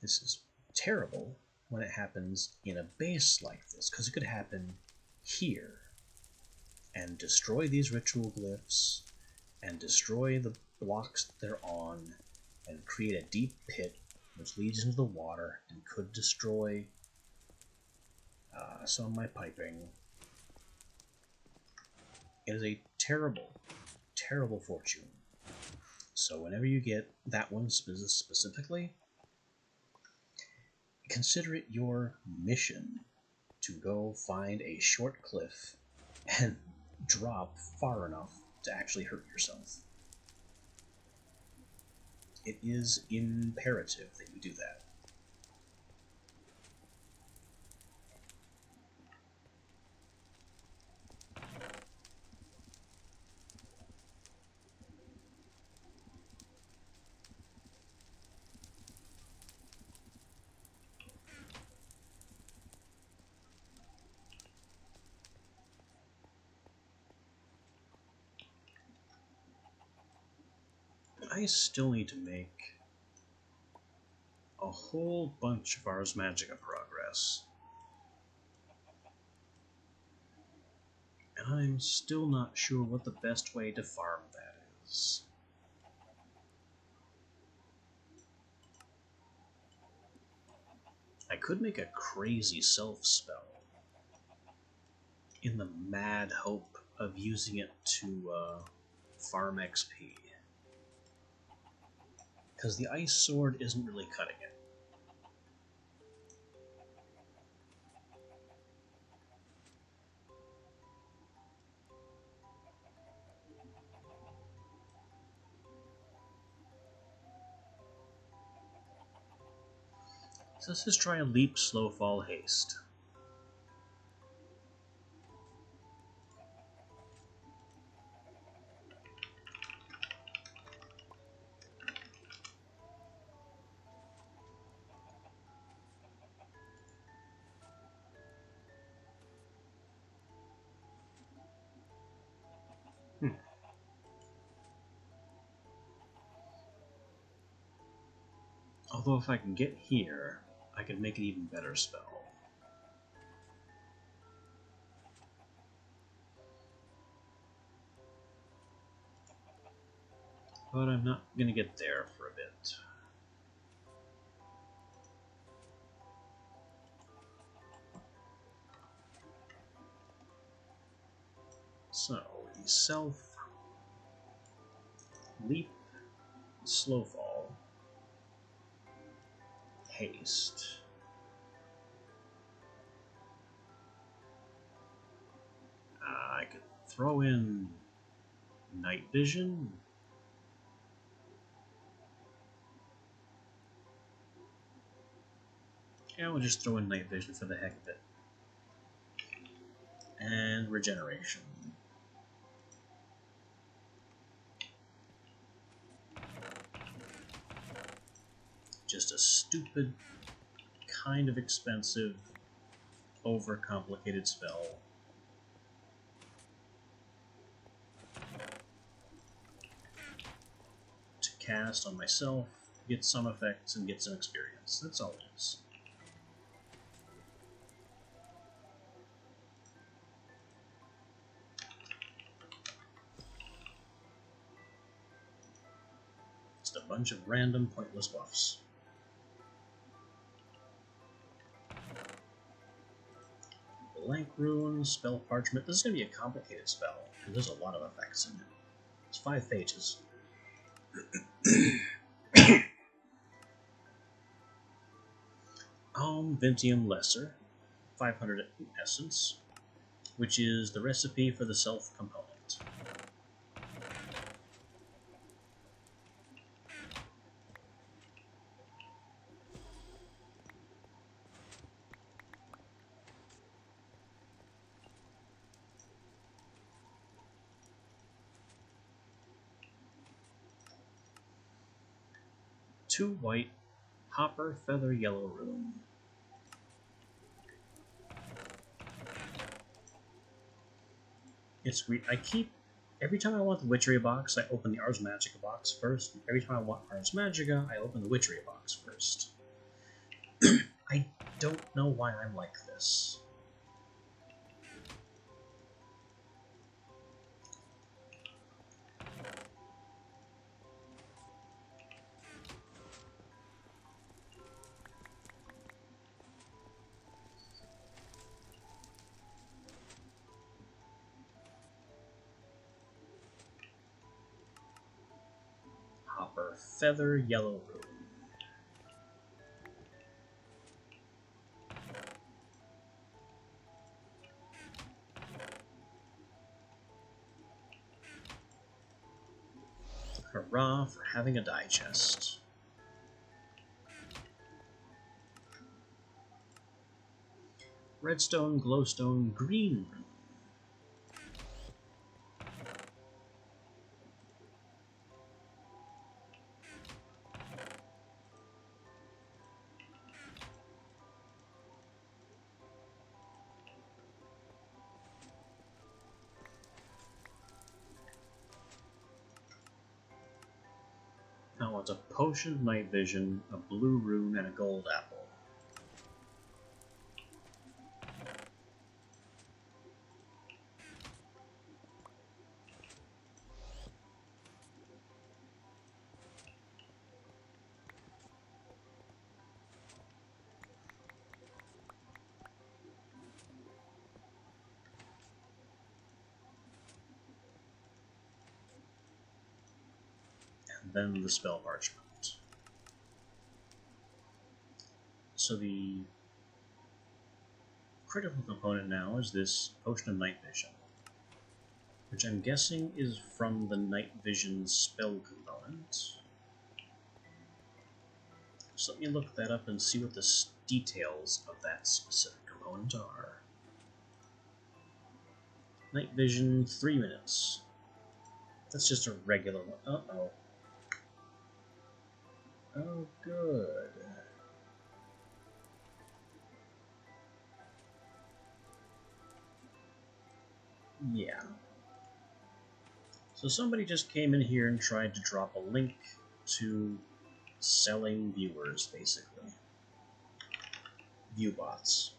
This is terrible when it happens in a base like this, because it could happen here and destroy these ritual glyphs and destroy the blocks that they're on and create a deep pit which leads into the water and could destroy some of my piping. It is a terrible, terrible fortune. So whenever you get that one specifically, consider it your mission to go find a short cliff and drop far enough to actually hurt yourself. It is imperative that you do that. I still need to make a whole bunch of Ars Magica progress. And I'm still not sure what the best way to farm that is. I could make a crazy self spell in the mad hope of using it to farm XP. Because the Ice Sword isn't really cutting it. So let's just try a Leap, Slow Fall, Haste. Although if I can get here, I can make an even better spell. But I'm not going to get there for a bit. So, Self, Leap, Slow Fall, Haste. I could throw in Night Vision. Yeah, we'll just throw in Night Vision for the heck of it. And Regeneration. Just a stupid, kind of expensive, overcomplicated spell. To cast on myself, get some effects, and get some experience. That's all it is. Just a bunch of random, pointless buffs. Blank Rune, Spell Parchment. This is going to be a complicated spell, and there's a lot of effects in it. It's 5 pages. Vintium Lesser, 500 Essence, which is the recipe for the Self component. Two white, Hopper Feather Yellow Rune. It's weird. I keep every time I want the Witchery box, I open the Ars Magica box first. And every time I want Ars Magica, I open the Witchery box first. I don't know why I'm like this. Hopper Feather Yellow Rune. Hurrah for having a die chest. Redstone, Glowstone, Green Rune. I want a potion of night vision, a blue rune, and a gold apple. And then the spell parchment. So the critical component now is this potion of night vision, which I'm guessing is from the night vision spell component. So let me look that up and see what the details of that specific component are. Night vision, 3 minutes. That's just a regular one. Uh-oh. Oh, good. Yeah. So somebody just came in here and tried to drop a link to selling viewers, basically. Viewbots.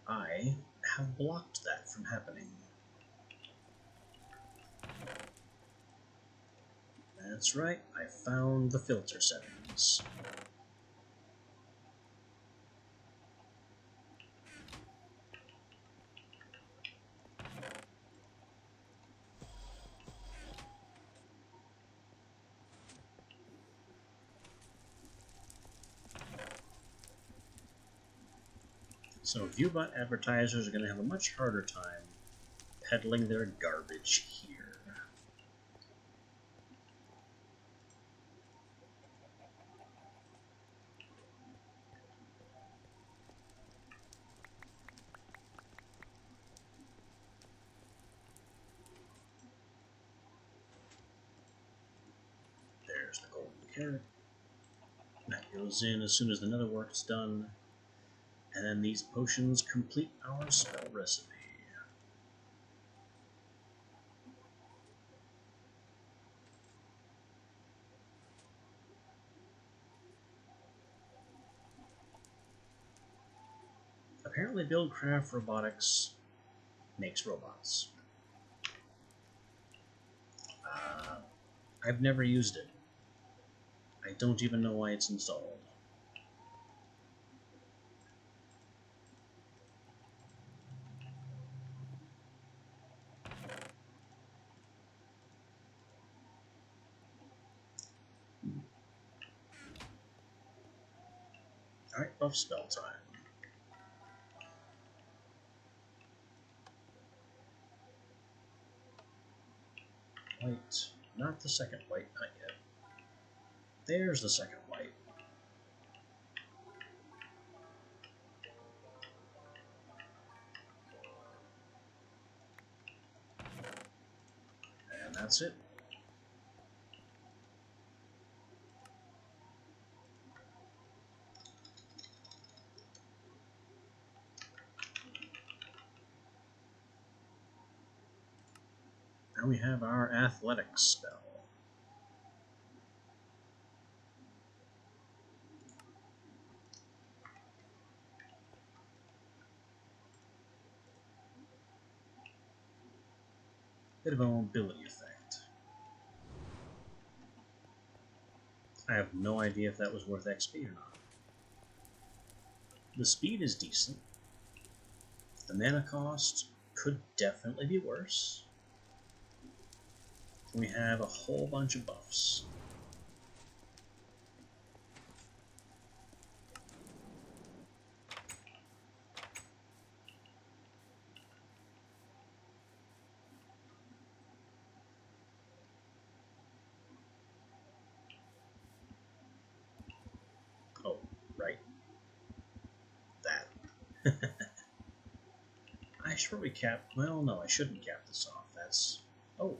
I have blocked that from happening. That's right, I found the filter settings. So Viewbot advertisers are going to have a much harder time peddling their garbage here. There's the golden carrot. That goes in as soon as the nether work's done. And then these potions complete our spell recipe. Apparently Buildcraft Robotics makes robots. I've never used it. I don't even know why it's installed. Alright, buff spell time. White. Not the second white, not yet. There's the second white. And that's it. Now we have our athletics spell. Bit of a mobility effect. I have no idea if that was worth XP or not. The speed is decent. The mana cost could definitely be worse. We have a whole bunch of buffs. Oh, right. That. I should probably cap... Well, no, I shouldn't cap this off. That's... Oh.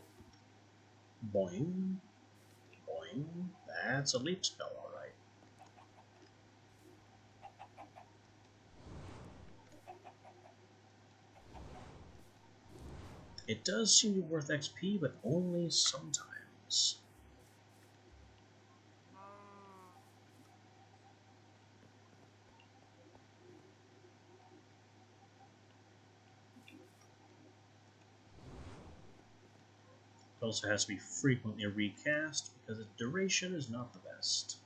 Boing. Boing. That's a leap spell, alright. It does seem to be worth XP, but only sometimes. also has to be frequently recast because its duration is not the best.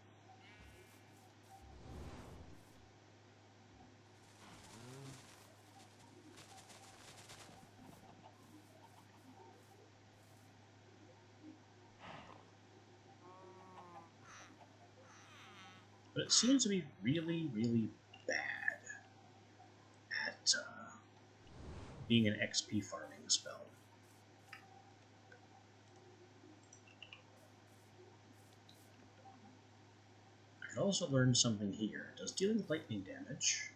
But it seems to be really, really bad at being an XP farming spell. I can also learn something here. Does dealing lightning damage?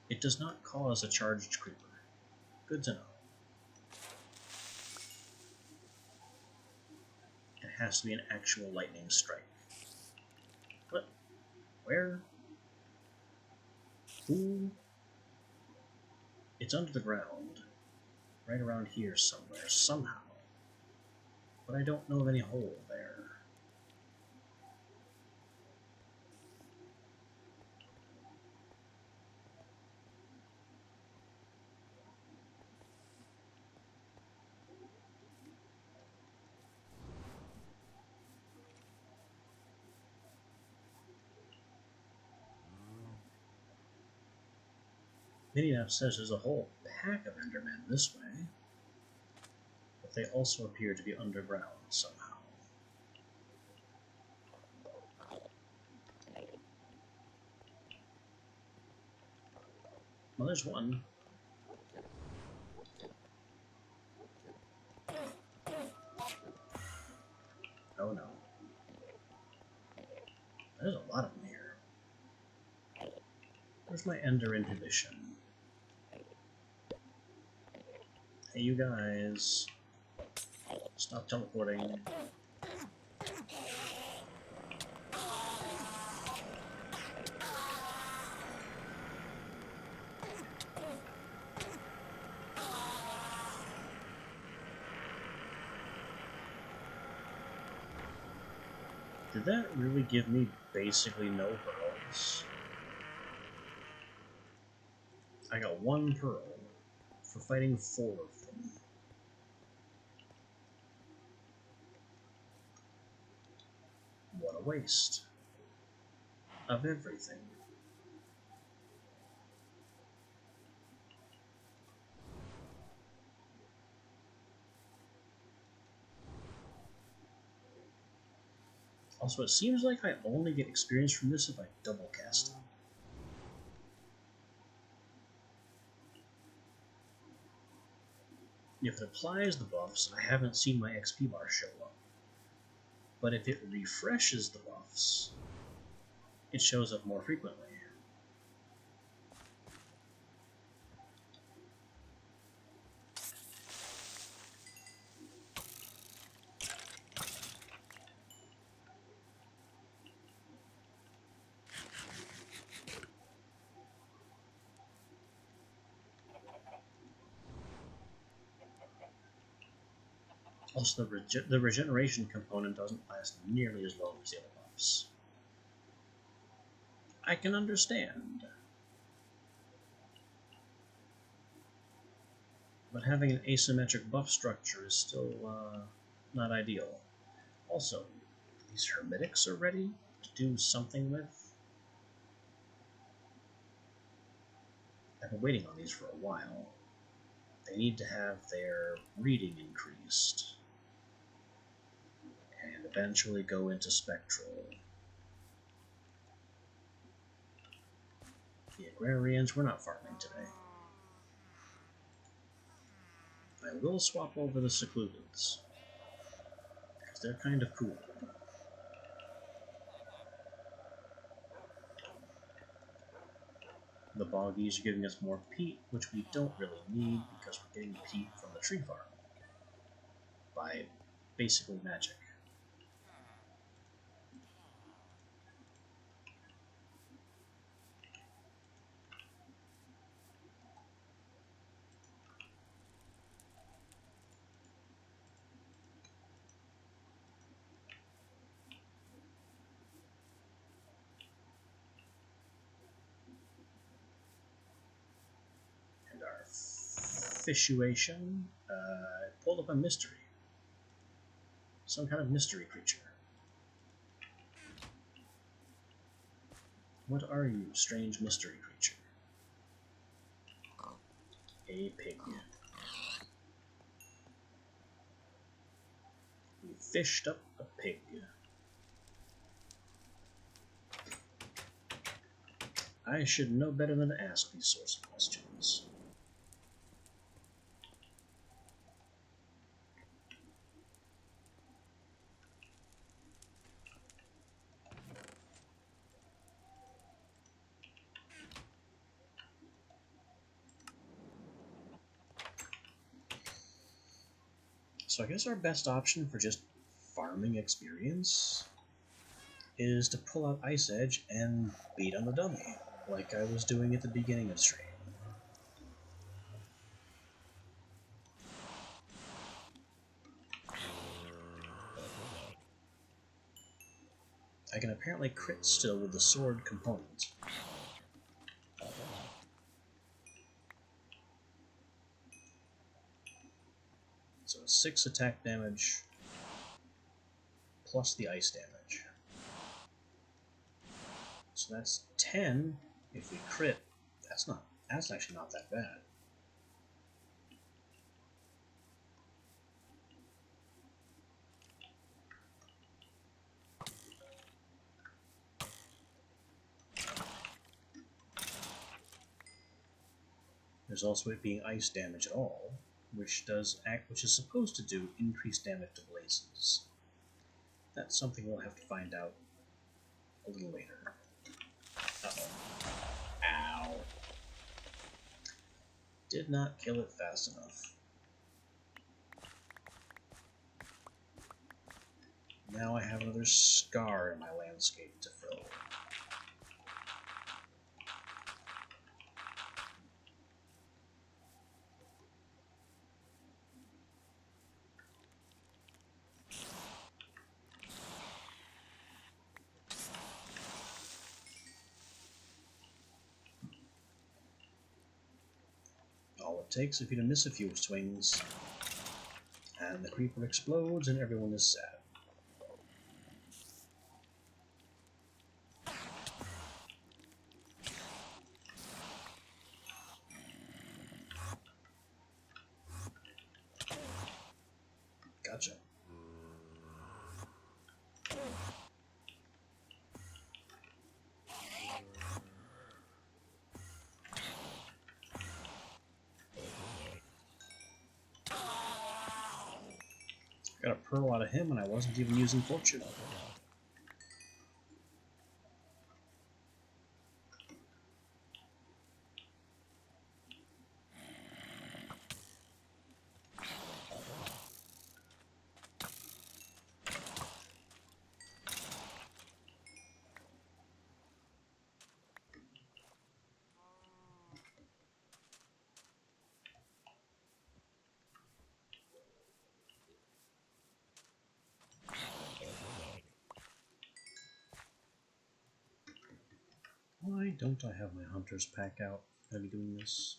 It does not cause a charged creeper. Good to know. It has to be an actual lightning strike. What? Where? Who? It's under the ground. Right around here somewhere, somehow. But I don't know of any hole there. Minimap says there's a whole pack of Endermen this way, but they also appear to be underground somehow. Well, there's one. Oh no. There's a lot of them here. Where's my Ender inhibition? Hey, you guys. Stop teleporting. Did that really give me basically no pearls? I got 1 pearl for fighting 4 of them. What a waste of everything. Also, it seems like I only get experience from this if I double cast it. If it applies the buffs, I haven't seen my XP bar show up. But if it refreshes the buffs, it shows up more frequently. Also, the regeneration component doesn't last nearly as long as the other buffs. I can understand. But having an asymmetric buff structure is still not ideal. Also, these Hermitics are ready to do something with. I've been waiting on these for a while. They need to have their reading increased. And eventually go into Spectral. The Agrarians, we're not farming today. I will swap over the Secludeds, because they're kind of cool. The Boggies are giving us more peat, which we don't really need because we're getting peat from the tree farm. By basically magic. And our fissuation, pulled up a mystery. Some kind of mystery creature. What are you, strange mystery creature? A pig. We fished up a pig. I should know better than to ask these sorts of questions. So I guess our best option for just farming experience is to pull out Ice Edge and beat on the dummy, like I was doing at the beginning of stream. I can apparently crit still with the sword component. So 6 attack damage plus the ice damage. So that's 10 if we crit. That's actually not that bad. There's also it being ice damage at all, which is supposed to do increased damage to blazes. That's something we'll have to find out a little later. Uh-oh. Ow. Did not kill it fast enough. Now I have another scar in my landscape to fill. All it takes is for you to miss a few swings, and the creeper explodes and everyone is sad. Gotcha. Got a pearl out of him and I wasn't even using fortune. Why don't I have my hunter's pack out? Gonna be doing this.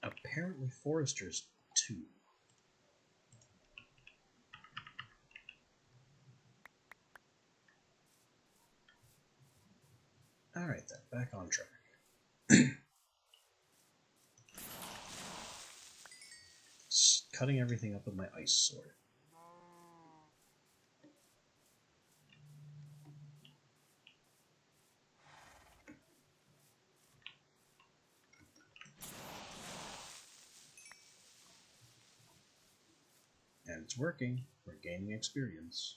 Apparently Foresters 2. Alright then, back on track. Cutting everything up with my ice sword. And it's working. We're gaining experience.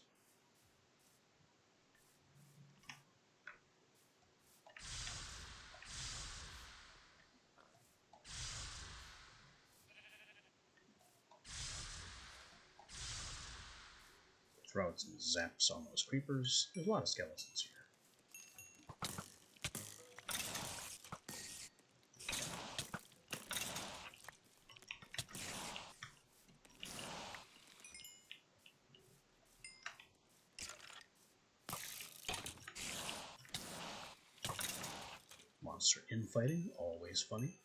Throw out some zaps on those creepers. There's a lot of skeletons here. monster infighting, always funny.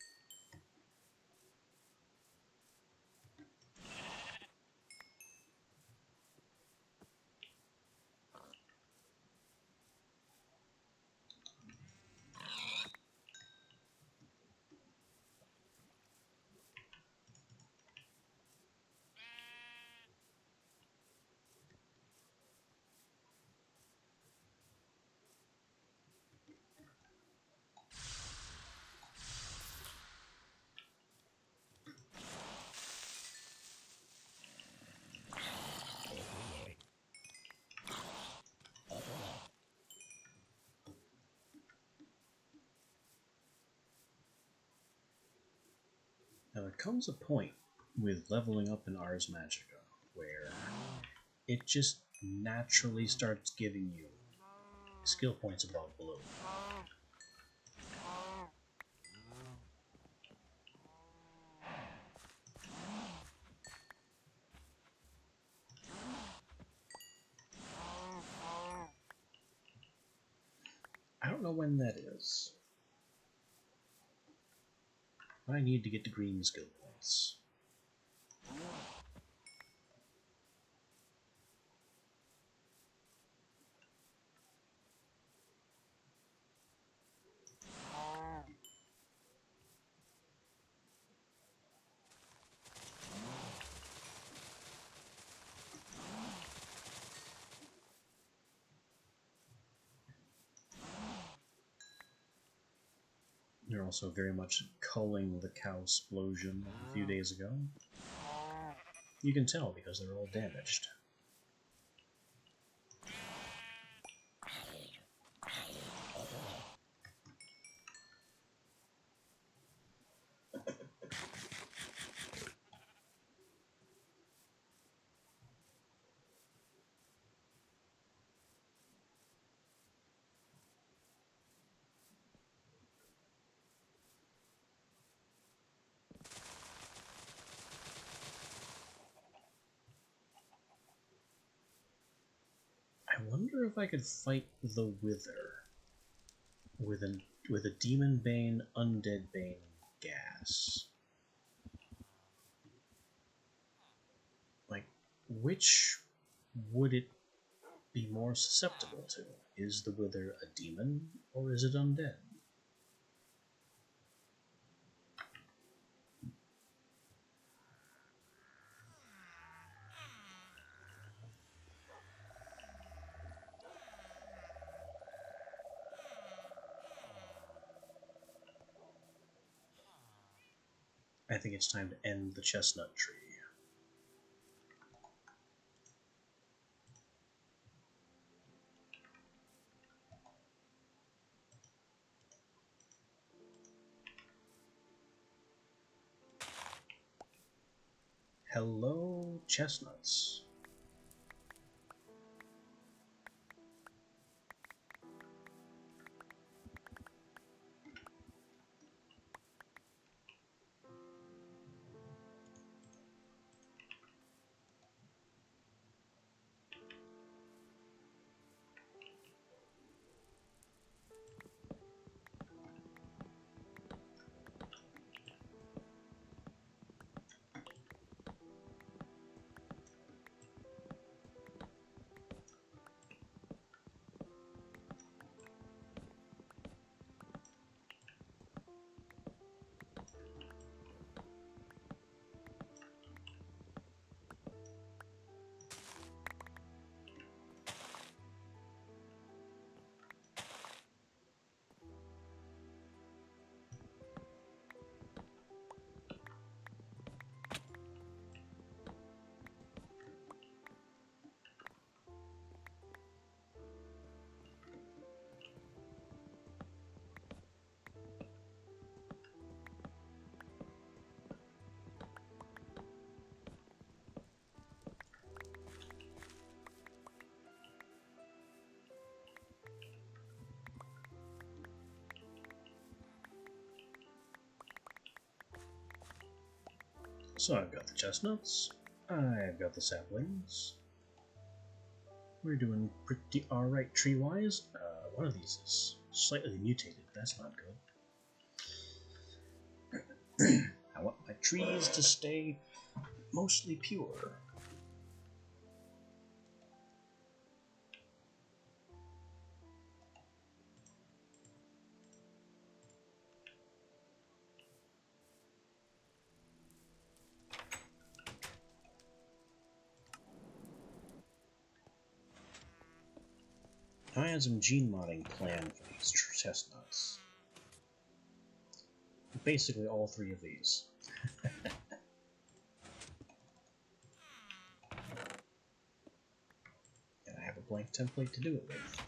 Now there comes a point with leveling up in Ars Magica where it just naturally starts giving you skill points above blue. I don't know when that is. But I need to get the green skill points. They're also very much culling the cow explosion a few days ago. You can tell because they're all damaged. I wonder if I could fight the Wither with a Demon Bane, Undead Bane gas. Like, which would it be more susceptible to? Is the Wither a demon, or is it undead? I think it's time to end the chestnut tree. Hello, chestnuts. So I've got the chestnuts, I've got the saplings. We're doing pretty alright tree-wise. One of these is slightly mutated, that's not good. I want my trees to stay mostly pure. I had some gene modding planned for these chestnuts. Basically all three of these. And I have a blank template to do it with.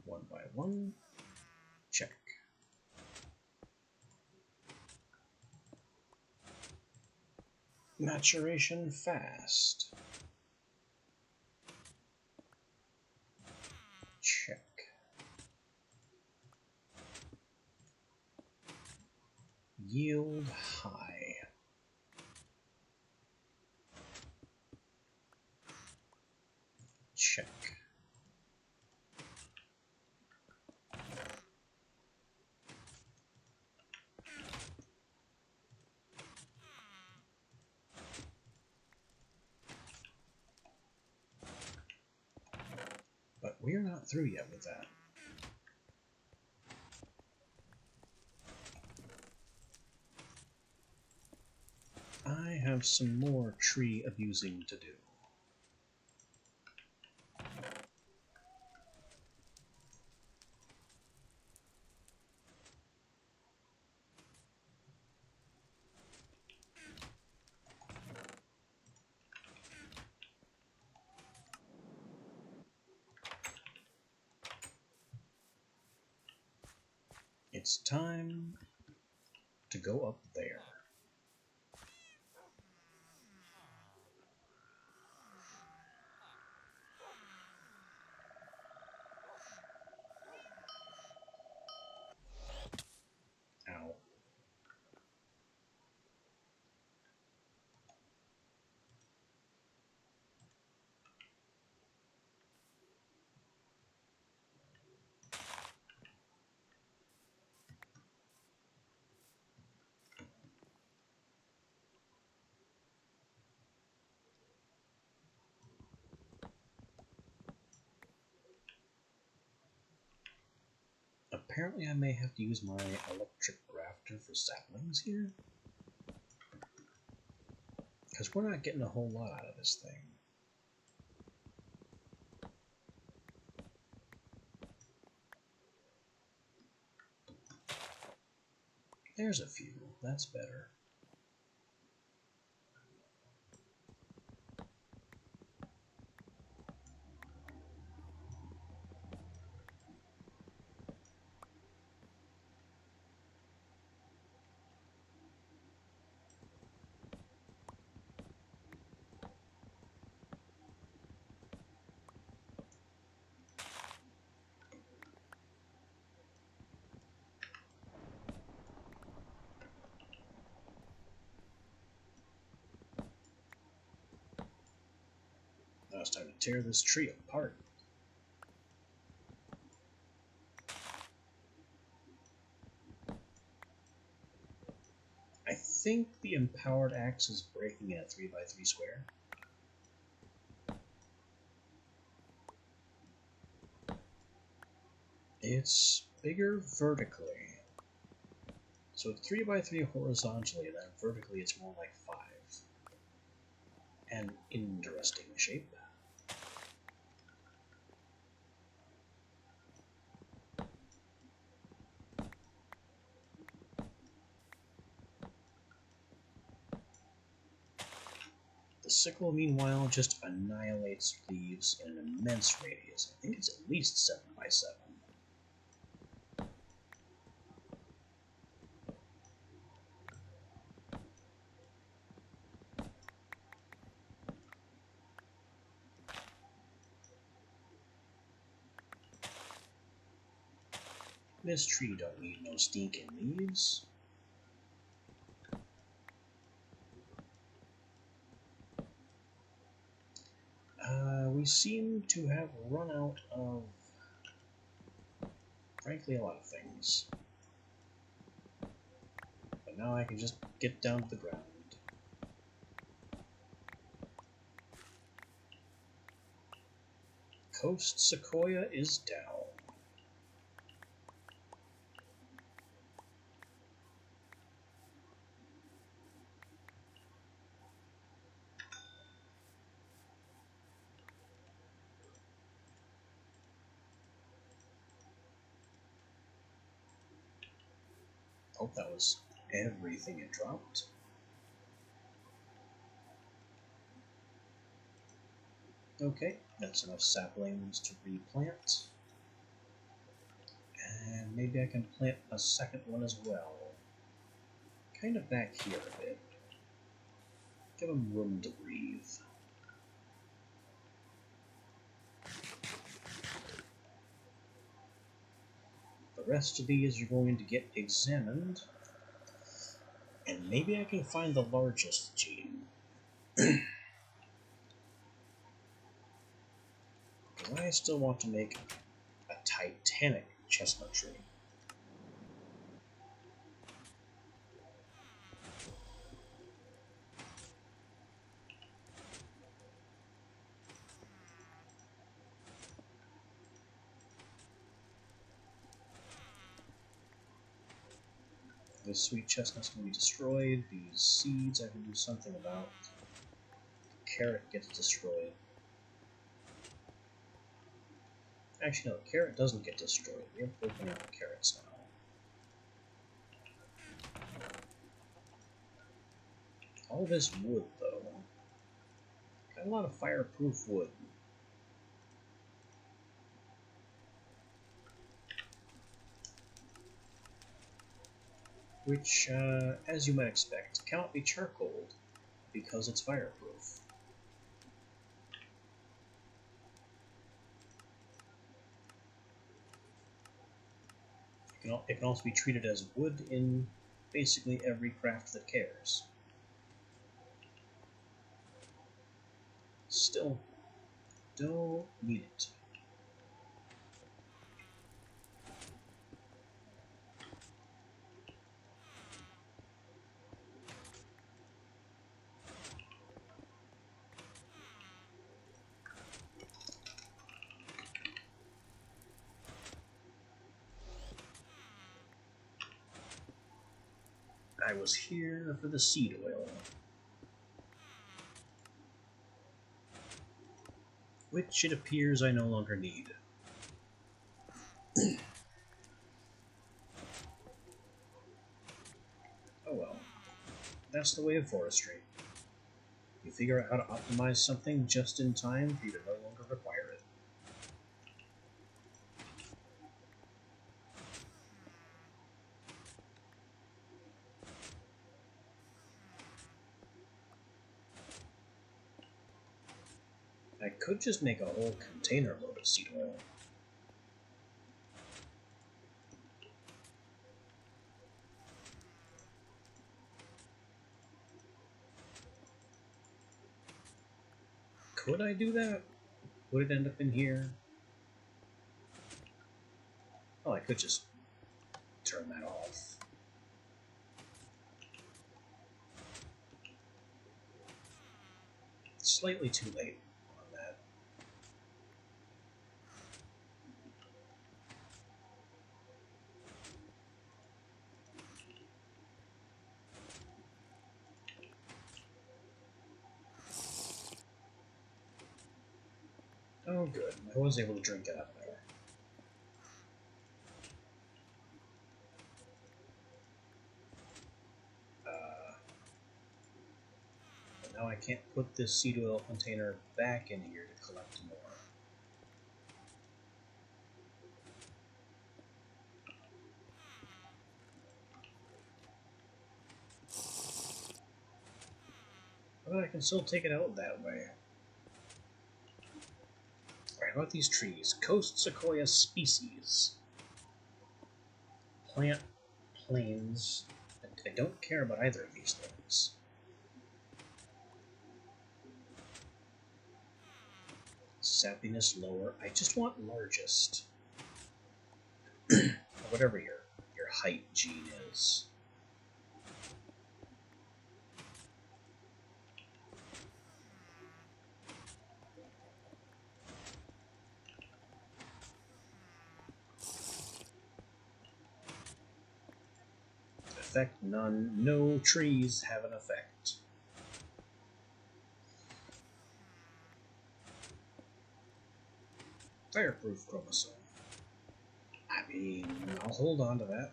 One by one. Check. Maturation fast. Check. Yield high. Check. But we're not through yet with that. I have some more tree abusing to do. It's time to go up there. Ow. Apparently I may have to use my electric grafter for saplings here. Because we're not getting a whole lot out of this thing. There's a few. That's better. Now it's time to tear this tree apart. I think the empowered axe is breaking at 3x3 square. It's bigger vertically. So it's 3x3 horizontally, and then vertically it's more like 5. An interesting shape. The sickle, meanwhile, just annihilates leaves in an immense radius. I think it's at least 7x7. This tree don't need no stinking leaves. we seem to have run out of, frankly, a lot of things. But now I can just get down to the ground. Coast Sequoia is down. Hope that was everything it dropped. Okay, that's enough saplings to replant. And maybe I can plant a second one as well. Kind of back here a bit. Give them room to breathe. The rest of these are going to get examined. And maybe I can find the largest gene. Because I still want to make a titanic chestnut tree. This sweet chestnut's going to be destroyed. These seeds I can do something about. The carrot gets destroyed. Actually, no, the carrot doesn't get destroyed. We have open out carrots now. All this wood, though. Got a lot of fireproof wood. Which, as you might expect, cannot be charcoaled because it's fireproof. It can also be treated as wood in basically every craft that cares. Still, don't need it. I was here for the seed oil, which it appears I no longer need. Oh well, that's the way of forestry. You figure out how to optimize something just in time for you to no longer require it. I could just make a whole container load of seed oil. Could I do that? Would it end up in here? Oh, I could just turn that off. It's slightly too late on that. Oh good, I was able to drink it out there. But now I can't put this seed oil container back in here to collect more. But I can still take it out that way. Alright, about these trees. Coast Sequoia species. Plant planes. I don't care about either of these things. Sappiness lower. I just want largest. Whatever your height gene is. Effect none. No trees have an effect. Fireproof chromosome. I mean, I'll hold on to that.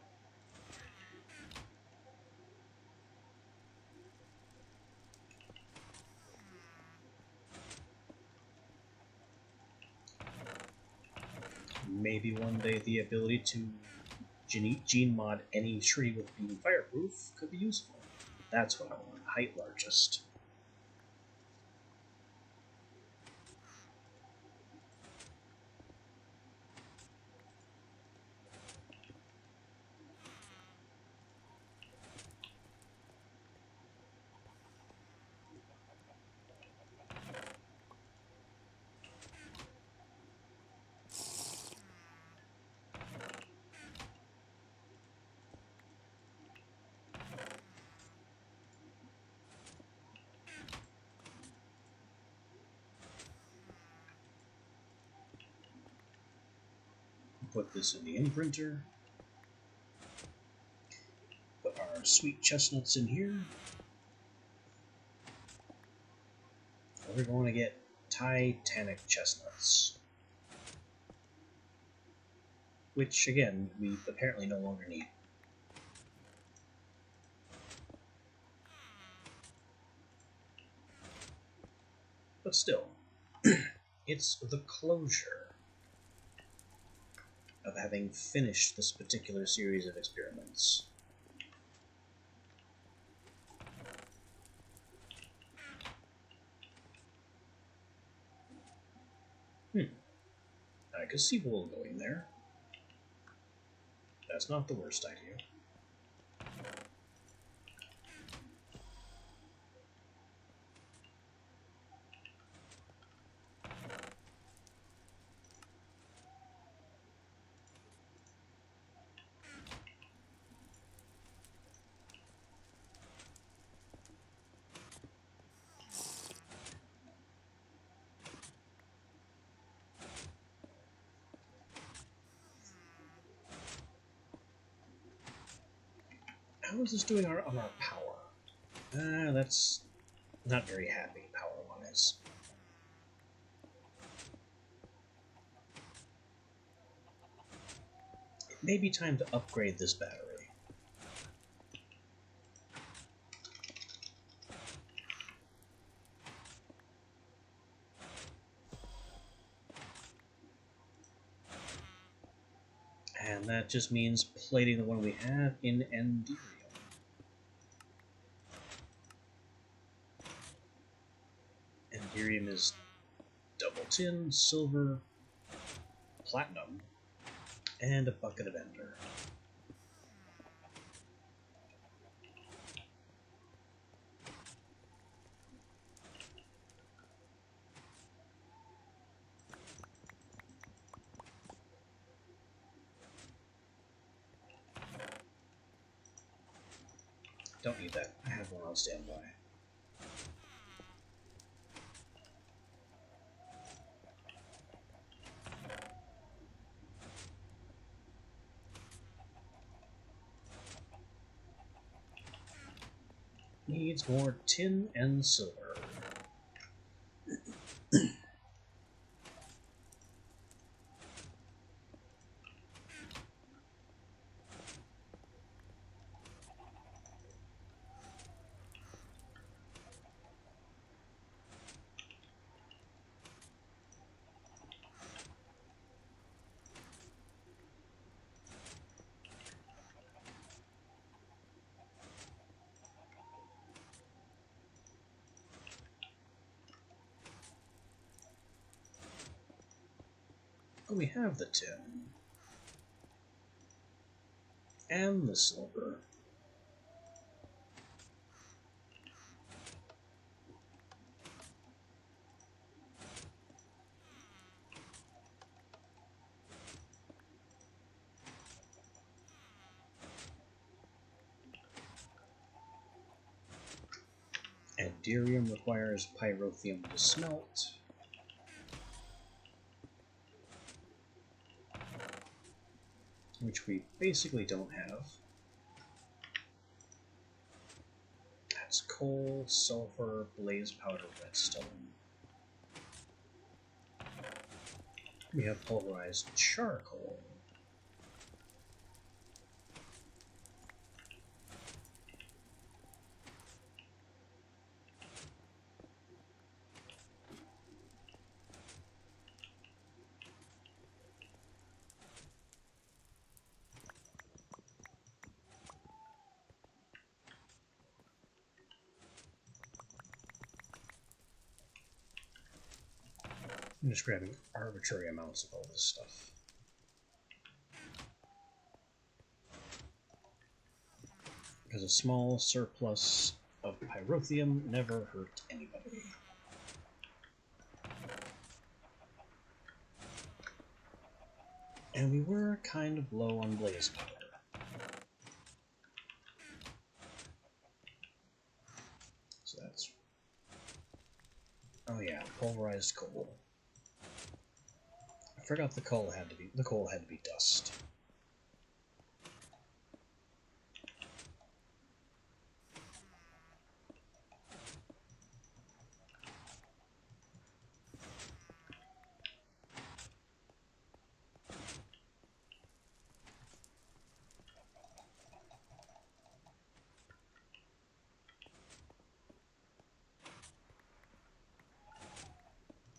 Maybe one day the ability to gene mod any tree with being fireproof could be useful. That's what I want. Height largest. Put this in the imprinter. Put our sweet chestnuts in here. We're going to get Titanic chestnuts. Which, again, we apparently no longer need. But still, it's the closure of having finished this particular series of experiments. I could see wool going there. That's not the worst idea. How is this doing on our power? That's not very happy power-wise. It may be time to upgrade this battery. And that just means plating the one we have in Enderium. Enderium is double tin, silver, platinum, and a bucket of ender. Don't need that. I have one on standby. Needs more tin and silver. Oh, we have the tin. And the silver. Enderium requires pyrotheum to smelt. Which we basically don't have. That's coal, sulfur, blaze powder, redstone. We have pulverized charcoal. I'm just grabbing arbitrary amounts of all this stuff. Because a small surplus of pyrotheum never hurt anybody. And we were kind of low on blaze powder. So that's... Oh yeah, pulverized coal. I forgot the coal had to be dust.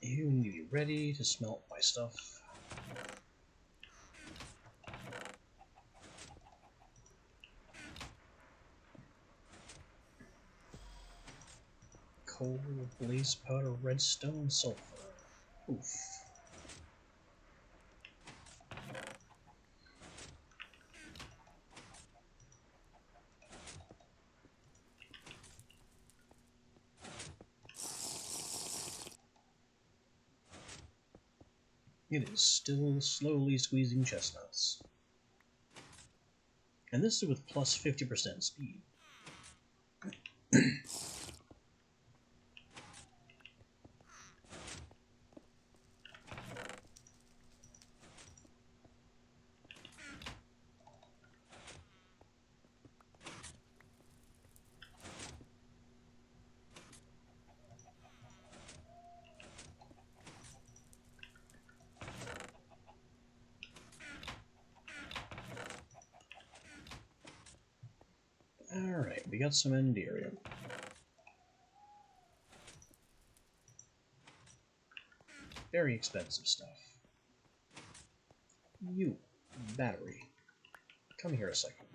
You need to be ready to smelt my stuff. Coal, blaze powder, redstone, sulfur. Oof. It is still slowly squeezing chestnuts. And this is with plus 50% speed. Alright, we got some Enderium. Very expensive stuff. You, battery. Come here a second.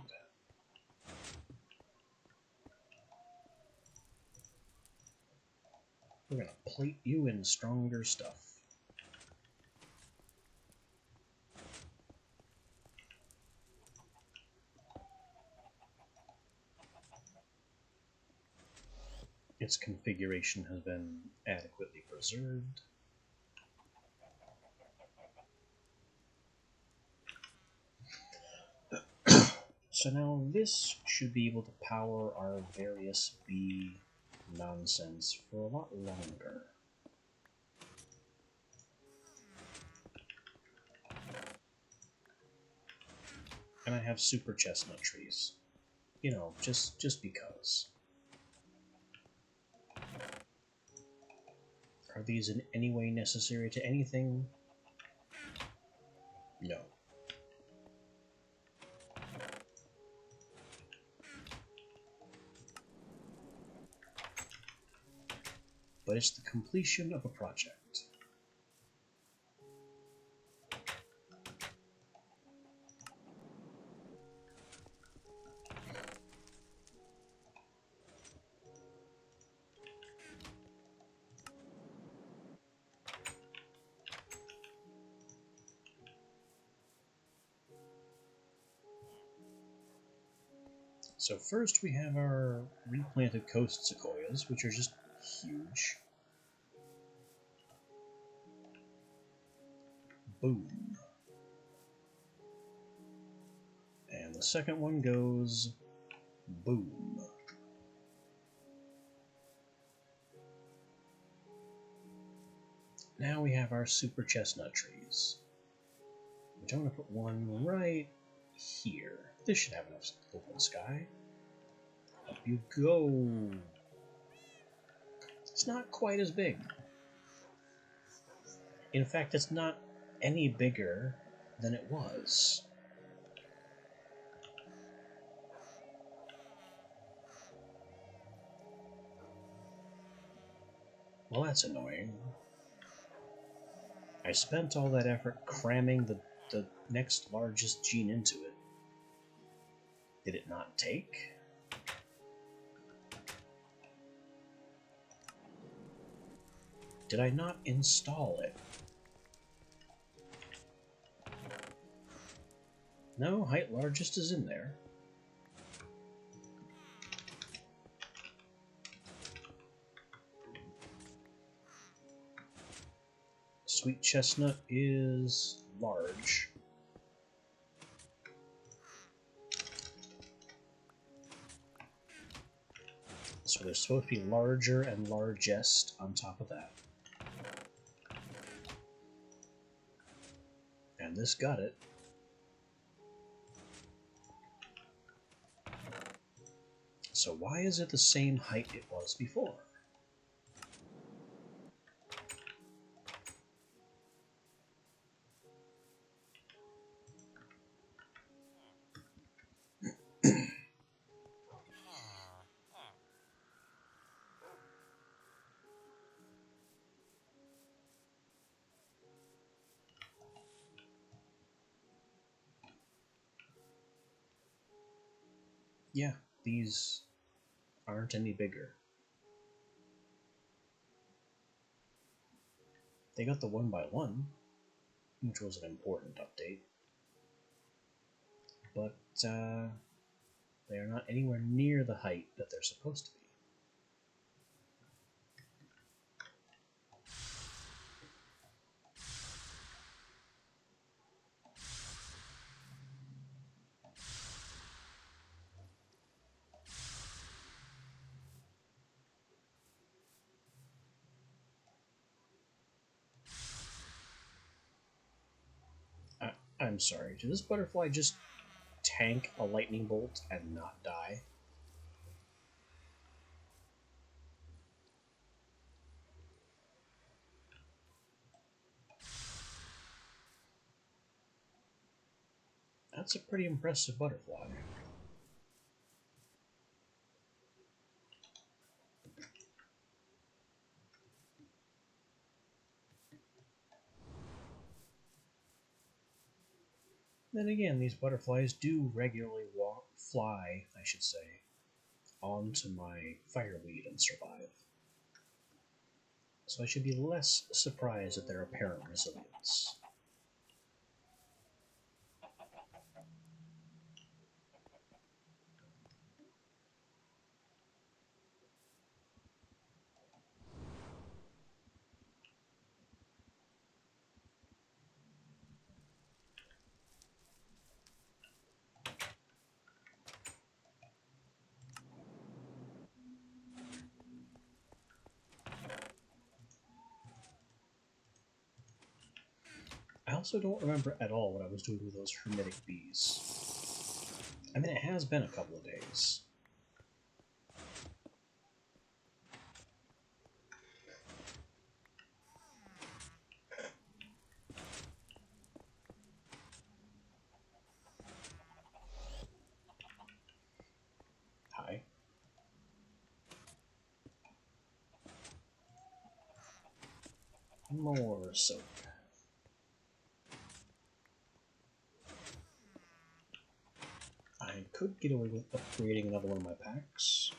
We're gonna plate you in stronger stuff. Its configuration has been adequately preserved. So now this should be able to power our various bee nonsense for a lot longer. And I have super chestnut trees. You know, just because. Are these in any way necessary to anything? No. But it's the completion of a project. So first we have our replanted coast sequoias, which are just huge. Boom. And the second one goes boom. now we have our super chestnut trees, which I'm going to put one right here. This should have enough open sky. Up you go. It's not quite as big. In fact, it's not any bigger than it was. Well, that's annoying. I spent all that effort cramming the next largest gene into it. Did it not take? Did I not install it? No, height largest is in there. Sweet chestnut is large. So there's supposed to be larger and largest on top of that. And this got it. So why is it the same height it was before? Yeah, these aren't any bigger. They got the 1x1, which was an important update, but they are not anywhere near the height that they're supposed to be. I'm sorry, did this butterfly just tank a lightning bolt and not die? That's a pretty impressive butterfly. Then again, these butterflies do regularly fly, I should say, onto my fireweed and survive. So I should be less surprised at their apparent resilience. I also don't remember at all what I was doing with those hermetic bees. I mean, it has been a couple of days. Hi. More soap. I could get away with upgrading another one of my packs.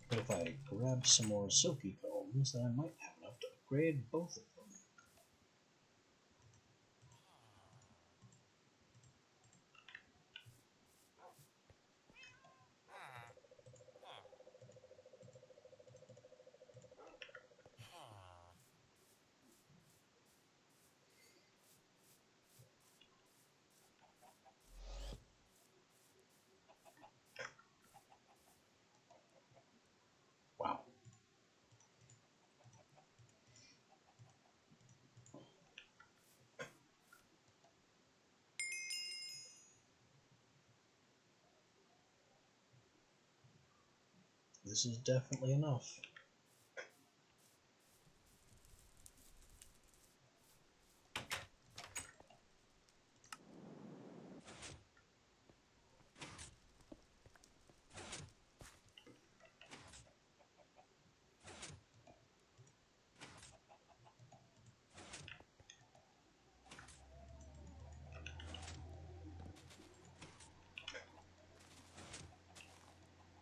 But if I grab some more silky combs, then I might have enough to upgrade both of them. this is definitely enough.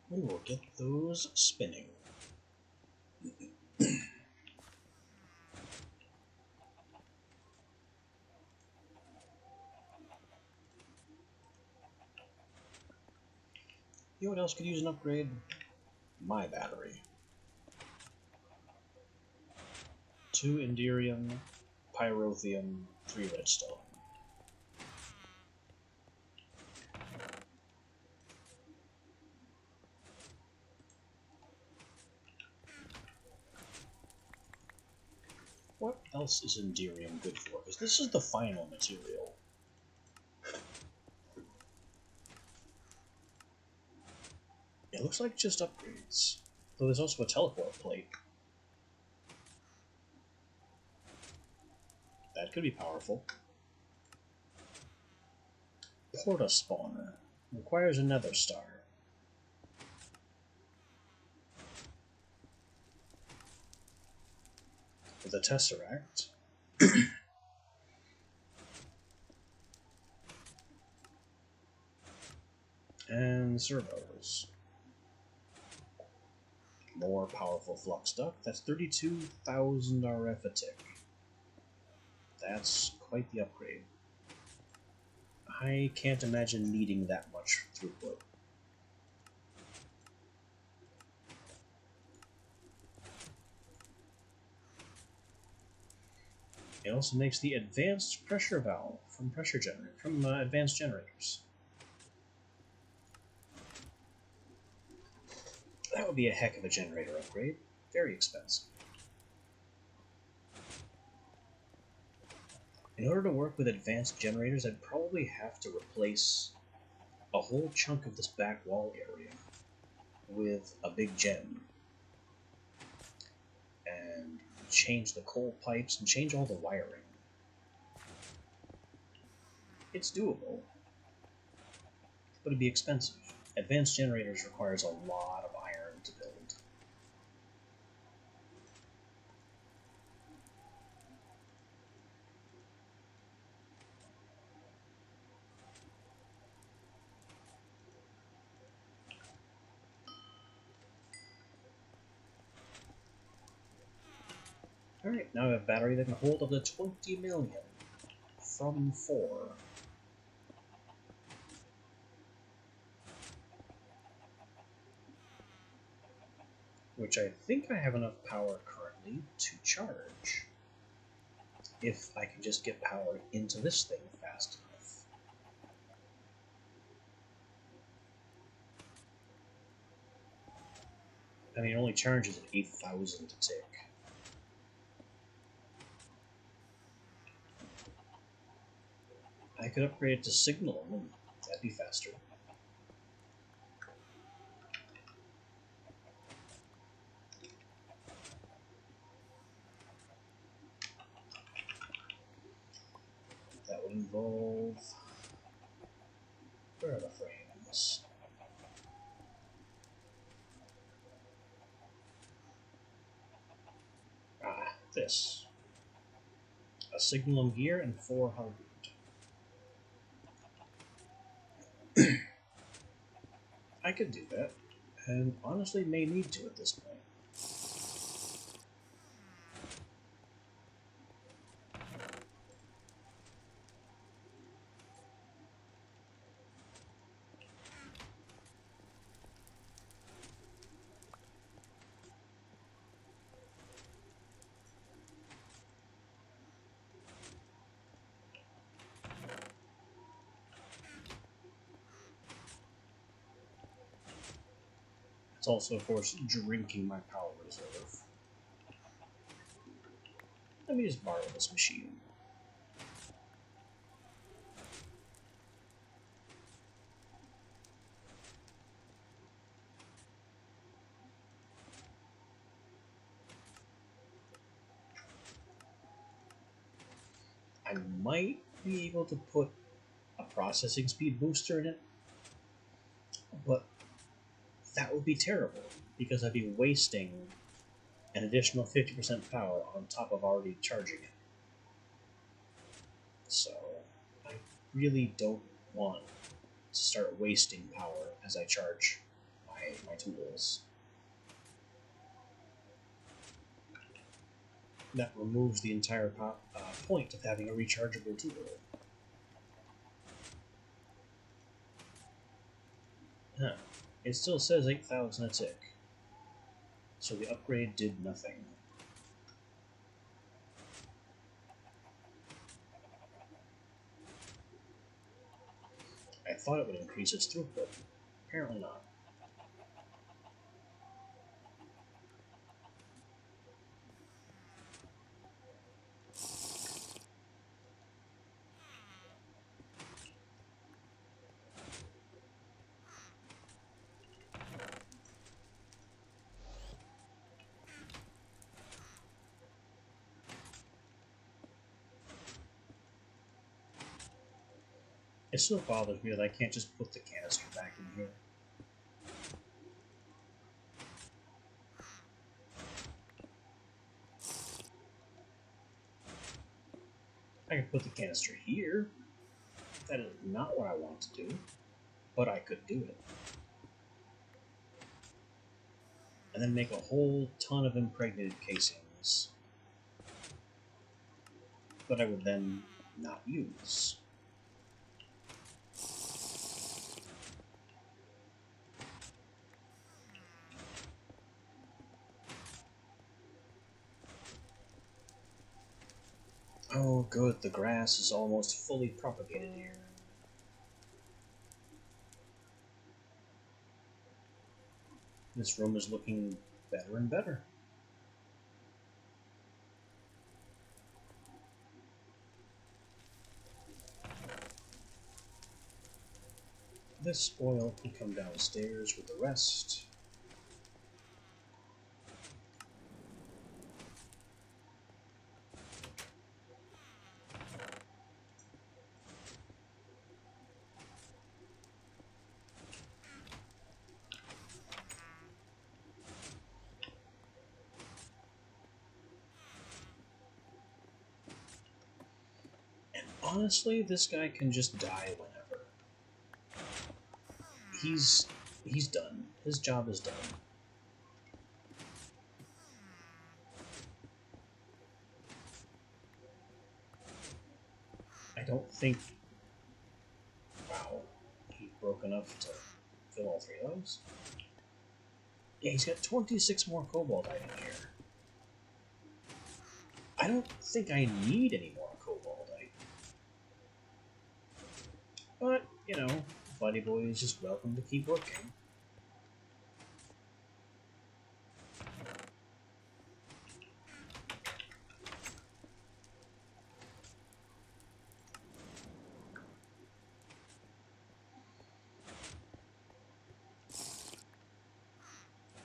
We will get those spinning. You know what else could use an upgrade? My battery. 2 Enderium, Pyrotheum, 3 Redstone. What else is Enderium good for? Because this is the final material. It looks like just upgrades. Though there's also a teleport plate. That could be powerful. Porta Spawner. Requires a Nether Star. With a Tesseract. And servos. More powerful flux duct. That's 32,000 RF a tick. That's quite the upgrade. I can't imagine needing that much throughput. It also makes the advanced pressure valve from advanced generators. That would be a heck of a generator upgrade. Very expensive. In order to work with advanced generators, I'd probably have to replace a whole chunk of this back wall area with a big gen. And change the coal pipes and change all the wiring. It's doable, but it'd be expensive. Advanced generators requires a lot of iron to build. Alright, now I have a battery that can hold up to 20 million from 4. Which I think I have enough power currently to charge. If I can just get power into this thing fast enough. I mean, it only charges at 8,000 a tick. I could upgrade it to Signal, and that'd be faster. That would involve... Where are the frames? Ah, this. A Signalum gear and 4 Harboot. I could do that, and honestly may need to at this point. It's also, of course, drinking my power reserve. Let me just borrow this machine. I might be able to put a processing speed booster in it, but that would be terrible because I'd be wasting an additional 50% power on top of already charging it. So I really don't want to start wasting power as I charge my tools. That removes the entire point of having a rechargeable tool. Huh. It still says 8,000 a tick. So the upgrade did nothing. I thought it would increase its throughput. Apparently not. It still bothers me that I can't just put the canister back in here. I could put the canister here. That is not what I want to do, but I could do it. And then make a whole ton of impregnated casings. But I would then not use. Oh good, the grass is almost fully propagated here. This room is looking better and better. This oil can come downstairs with the rest. And honestly, this guy can just die whenever. He's done. His job is done. I don't think... Wow. He broke enough to fill all three of those? Yeah, he's got 26 more Koboldite in here. I don't think I need any more Koboldite. But, you know, Buddy Boy is just welcome to keep working.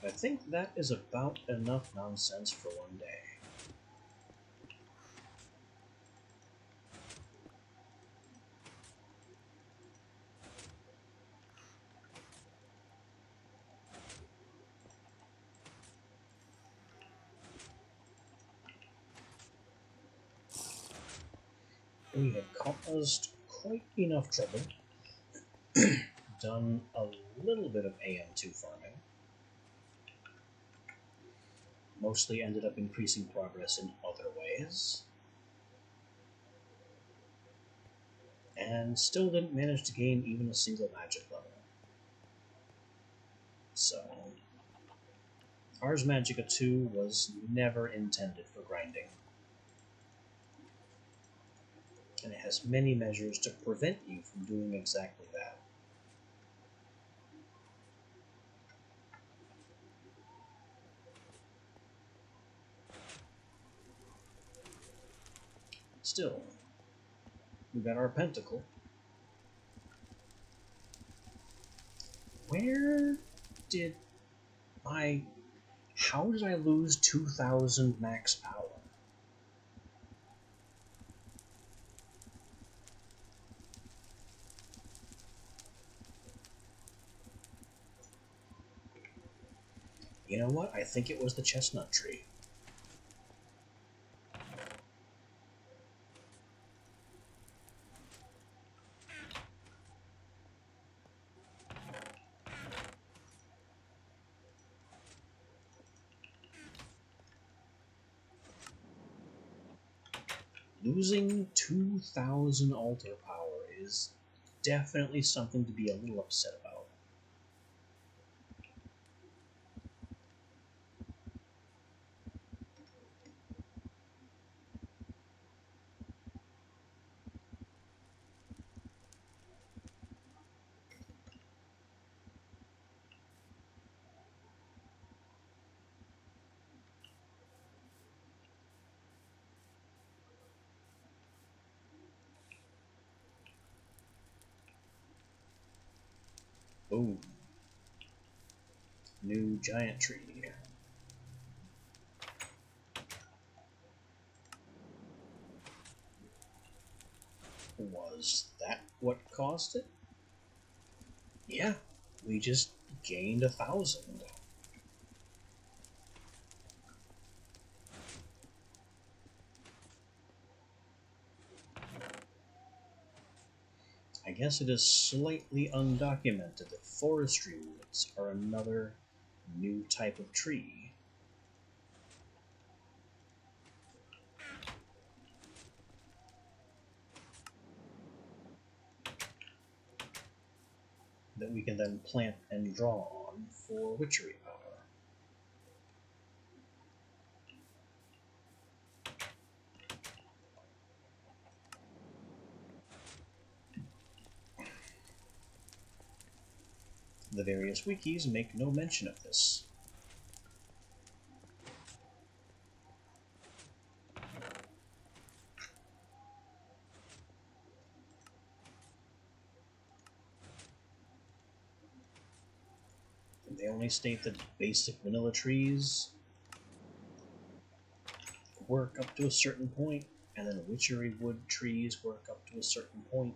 I think that is about enough nonsense for one day. We have caused quite enough trouble. Done a little bit of AM2 farming. Mostly ended up increasing progress in other ways. And still didn't manage to gain even a single magic level. So, Ars Magica 2 was never intended for grinding. And it has many measures to prevent you from doing exactly that. Still, we got our pentacle. Where did I... How did I lose 2,000 max power? You know what? I think it was the chestnut tree. Losing 2,000 altar power is definitely something to be a little upset about. Boom. New giant tree. Was that what caused it? Yeah, we just gained 1,000. I guess it is slightly undocumented that forestry woods are another new type of tree. That we can then plant and draw on for witchery power. The various wikis make no mention of this. They only state that basic vanilla trees work up to a certain point, and then witchery wood trees work up to a certain point.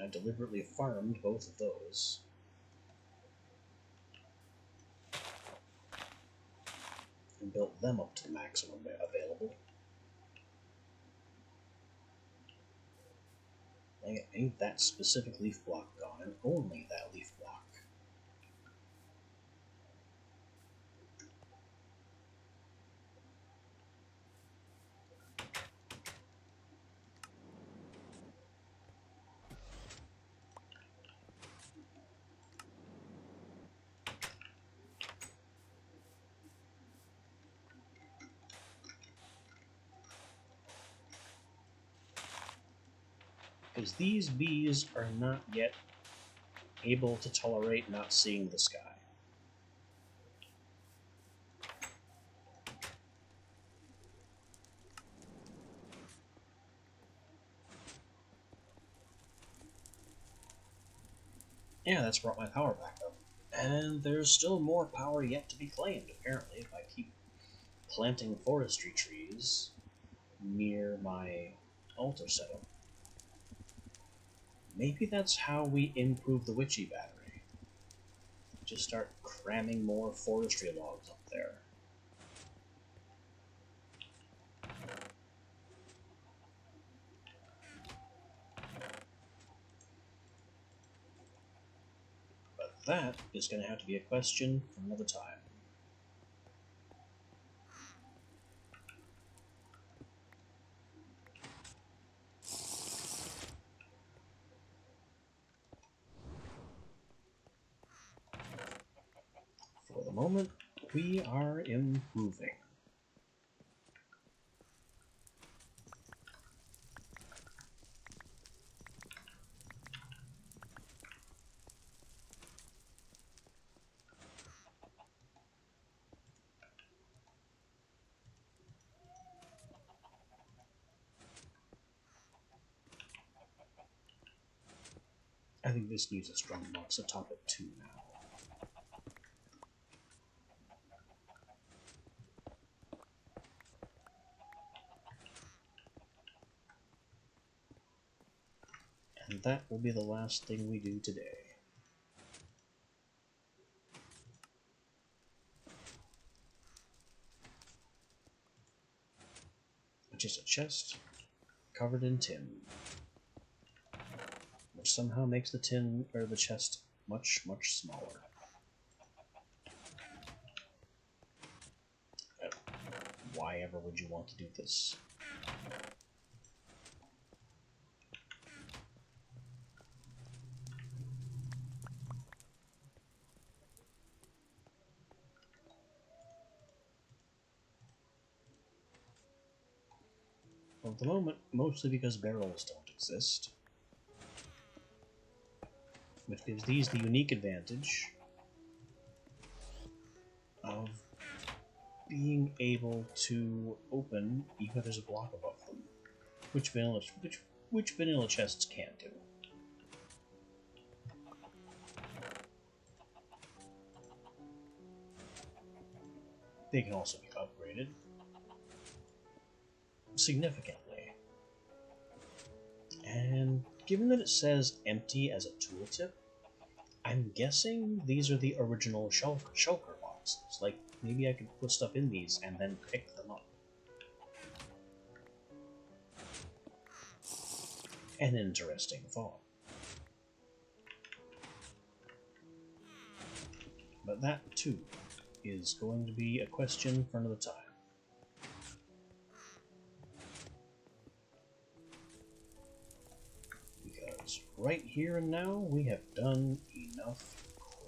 I deliberately farmed both of those. And built them up to the maximum available. I need that specific leaf block gone, and only that leaf block. Because these bees are not yet able to tolerate not seeing the sky. Yeah, that's brought my power back up. And there's still more power yet to be claimed, apparently, if I keep planting forestry trees near my altar setup. Maybe that's how we improve the witchy battery. Just start cramming more forestry logs up there. But that is going to have to be a question for another time. For the moment, we are improving. I think this needs a strong box atop it too now. And that will be the last thing we do today. which is a chest covered in tin, which somehow makes the tin or the chest much, much smaller. Why ever would you want to do this? Well, at the moment, mostly because barrels don't exist, which gives these the unique advantage of being able to open even if there's a block above them, which vanilla chests can't do. They can also be upgraded significantly. And given that it says empty as a tooltip, I'm guessing these are the original shulker boxes. Like, maybe I could put stuff in these and then pick them up. An interesting thought. But that, too, is going to be a question for another time. Because right here and now, we have done enough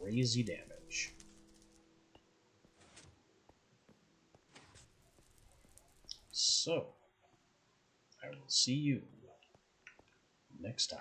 crazy damage. So, I will see you next time.